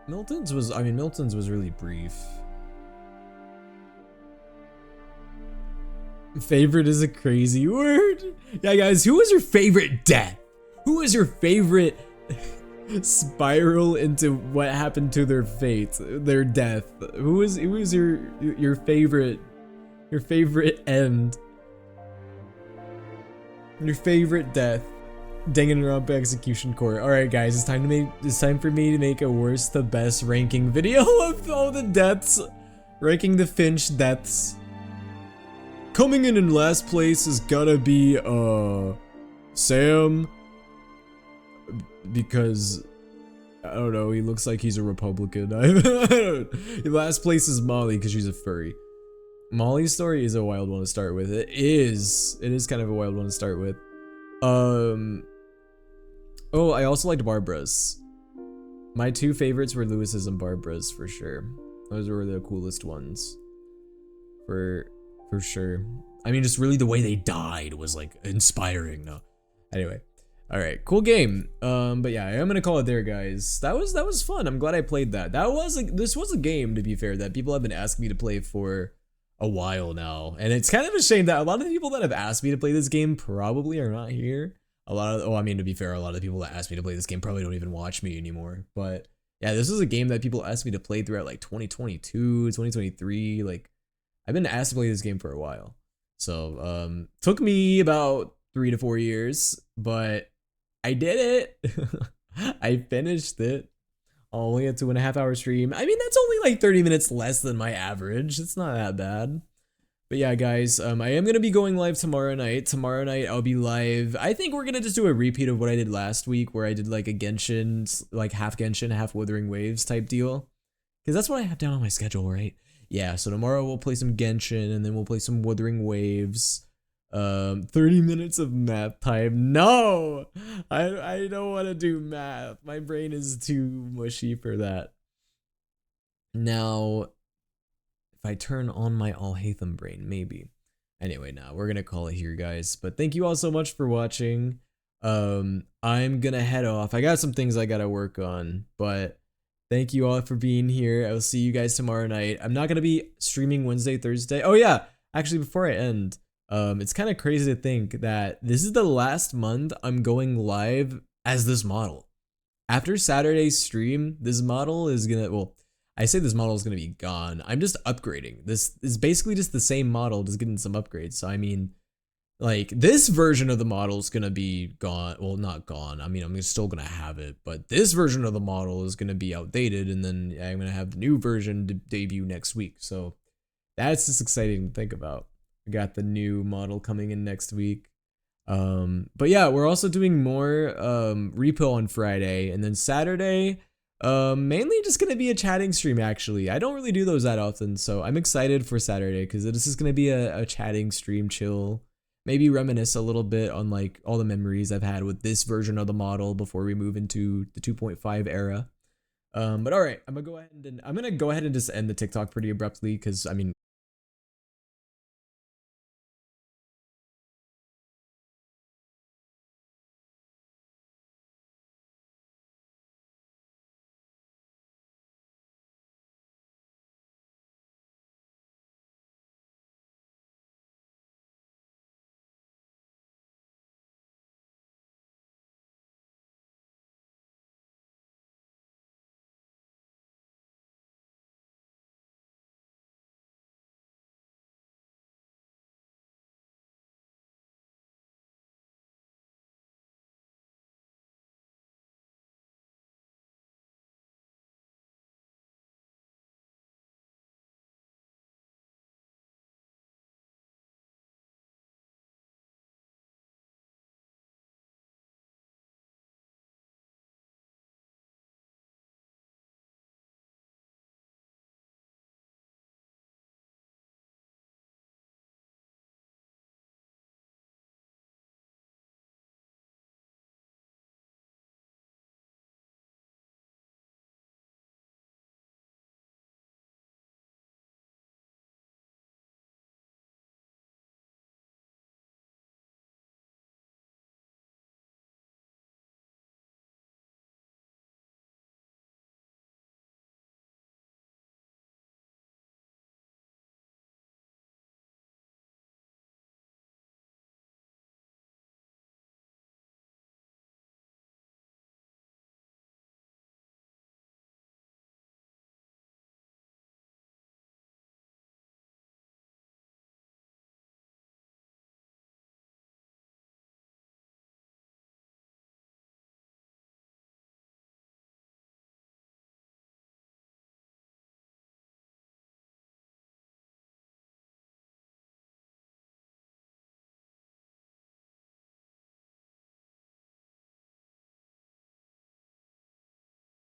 Milton's was really brief. Favorite is a crazy word. Yeah, guys, who was your favorite death? Who was your favorite spiral into what happened to their fate, their death? Who was your favorite end? Your favorite death? Danganronpa Execution Court. All right, guys, it's time for me to make a worst to best ranking video of all the deaths, ranking the Finch deaths. Coming in last place is gotta be Sam, because I don't know, he looks like he's a Republican. Last place is Molly because she's a furry. Molly's story is a wild one to start with. It is kind of a wild one to start with. Oh, I also liked Barbara's. My two favorites were Lewis's and Barbara's for sure. Those were the coolest ones. For sure. I mean, just really the way they died was like inspiring. No. Anyway. Alright, cool game. But yeah, I'm gonna call it there, guys. That was fun. I'm glad I played that. This was a game, to be fair, that people have been asking me to play for a while now. And it's kind of a shame that a lot of the people that have asked me to play this game probably are not here. I mean, to be fair, a lot of the people that asked me to play this game probably don't even watch me anymore. But yeah, this is a game that people asked me to play throughout like 2022, 2023. Like, I've been asked to play this game for a while. So, took me about 3 to 4 years, but I did it. I finished it. Only a 2.5 hour stream. I mean, that's only like 30 minutes less than my average. It's not that bad. But yeah, guys, I am going to be going live tomorrow night. Tomorrow night, I'll be live. I think we're going to just do a repeat of what I did last week, where I did like a Genshin, like half Genshin, half Wuthering Waves type deal. Because that's what I have down on my schedule, right? Yeah, so tomorrow we'll play some Genshin, and then we'll play some Wuthering Waves. 30 minutes of math time. No! I don't want to do math. My brain is too mushy for that. Now, if I turn on my Alhaitham brain, maybe. Anyway, now we're gonna call it here, guys. But thank you all so much for watching. I'm gonna head off. I got some things I gotta work on, but thank you all for being here. I'll see you guys tomorrow night. I'm not gonna be streaming Wednesday, Thursday. Oh yeah, actually, before I end, it's kind of crazy to think that this is the last month I'm going live as this model. After Saturday's stream, this model is gonna, well, I say this model is gonna be gone. I'm just upgrading. This is basically just the same model, just getting some upgrades. So I mean, like, this version of the model is gonna be gone. Well, not gone. I mean, I'm still gonna have it, but this version of the model is gonna be outdated, and then I'm gonna have the new version to debut next week. So that's just exciting to think about. We got the new model coming in next week. But yeah, we're also doing more repo on Friday, and then Saturday, mainly just gonna be a chatting stream. Actually, I don't really do those that often, so I'm excited for Saturday because this is gonna be a chatting stream, chill, maybe reminisce a little bit on like all the memories I've had with this version of the model before we move into the 2.5 era. But all right, I'm gonna go ahead and just end the TikTok pretty abruptly because I mean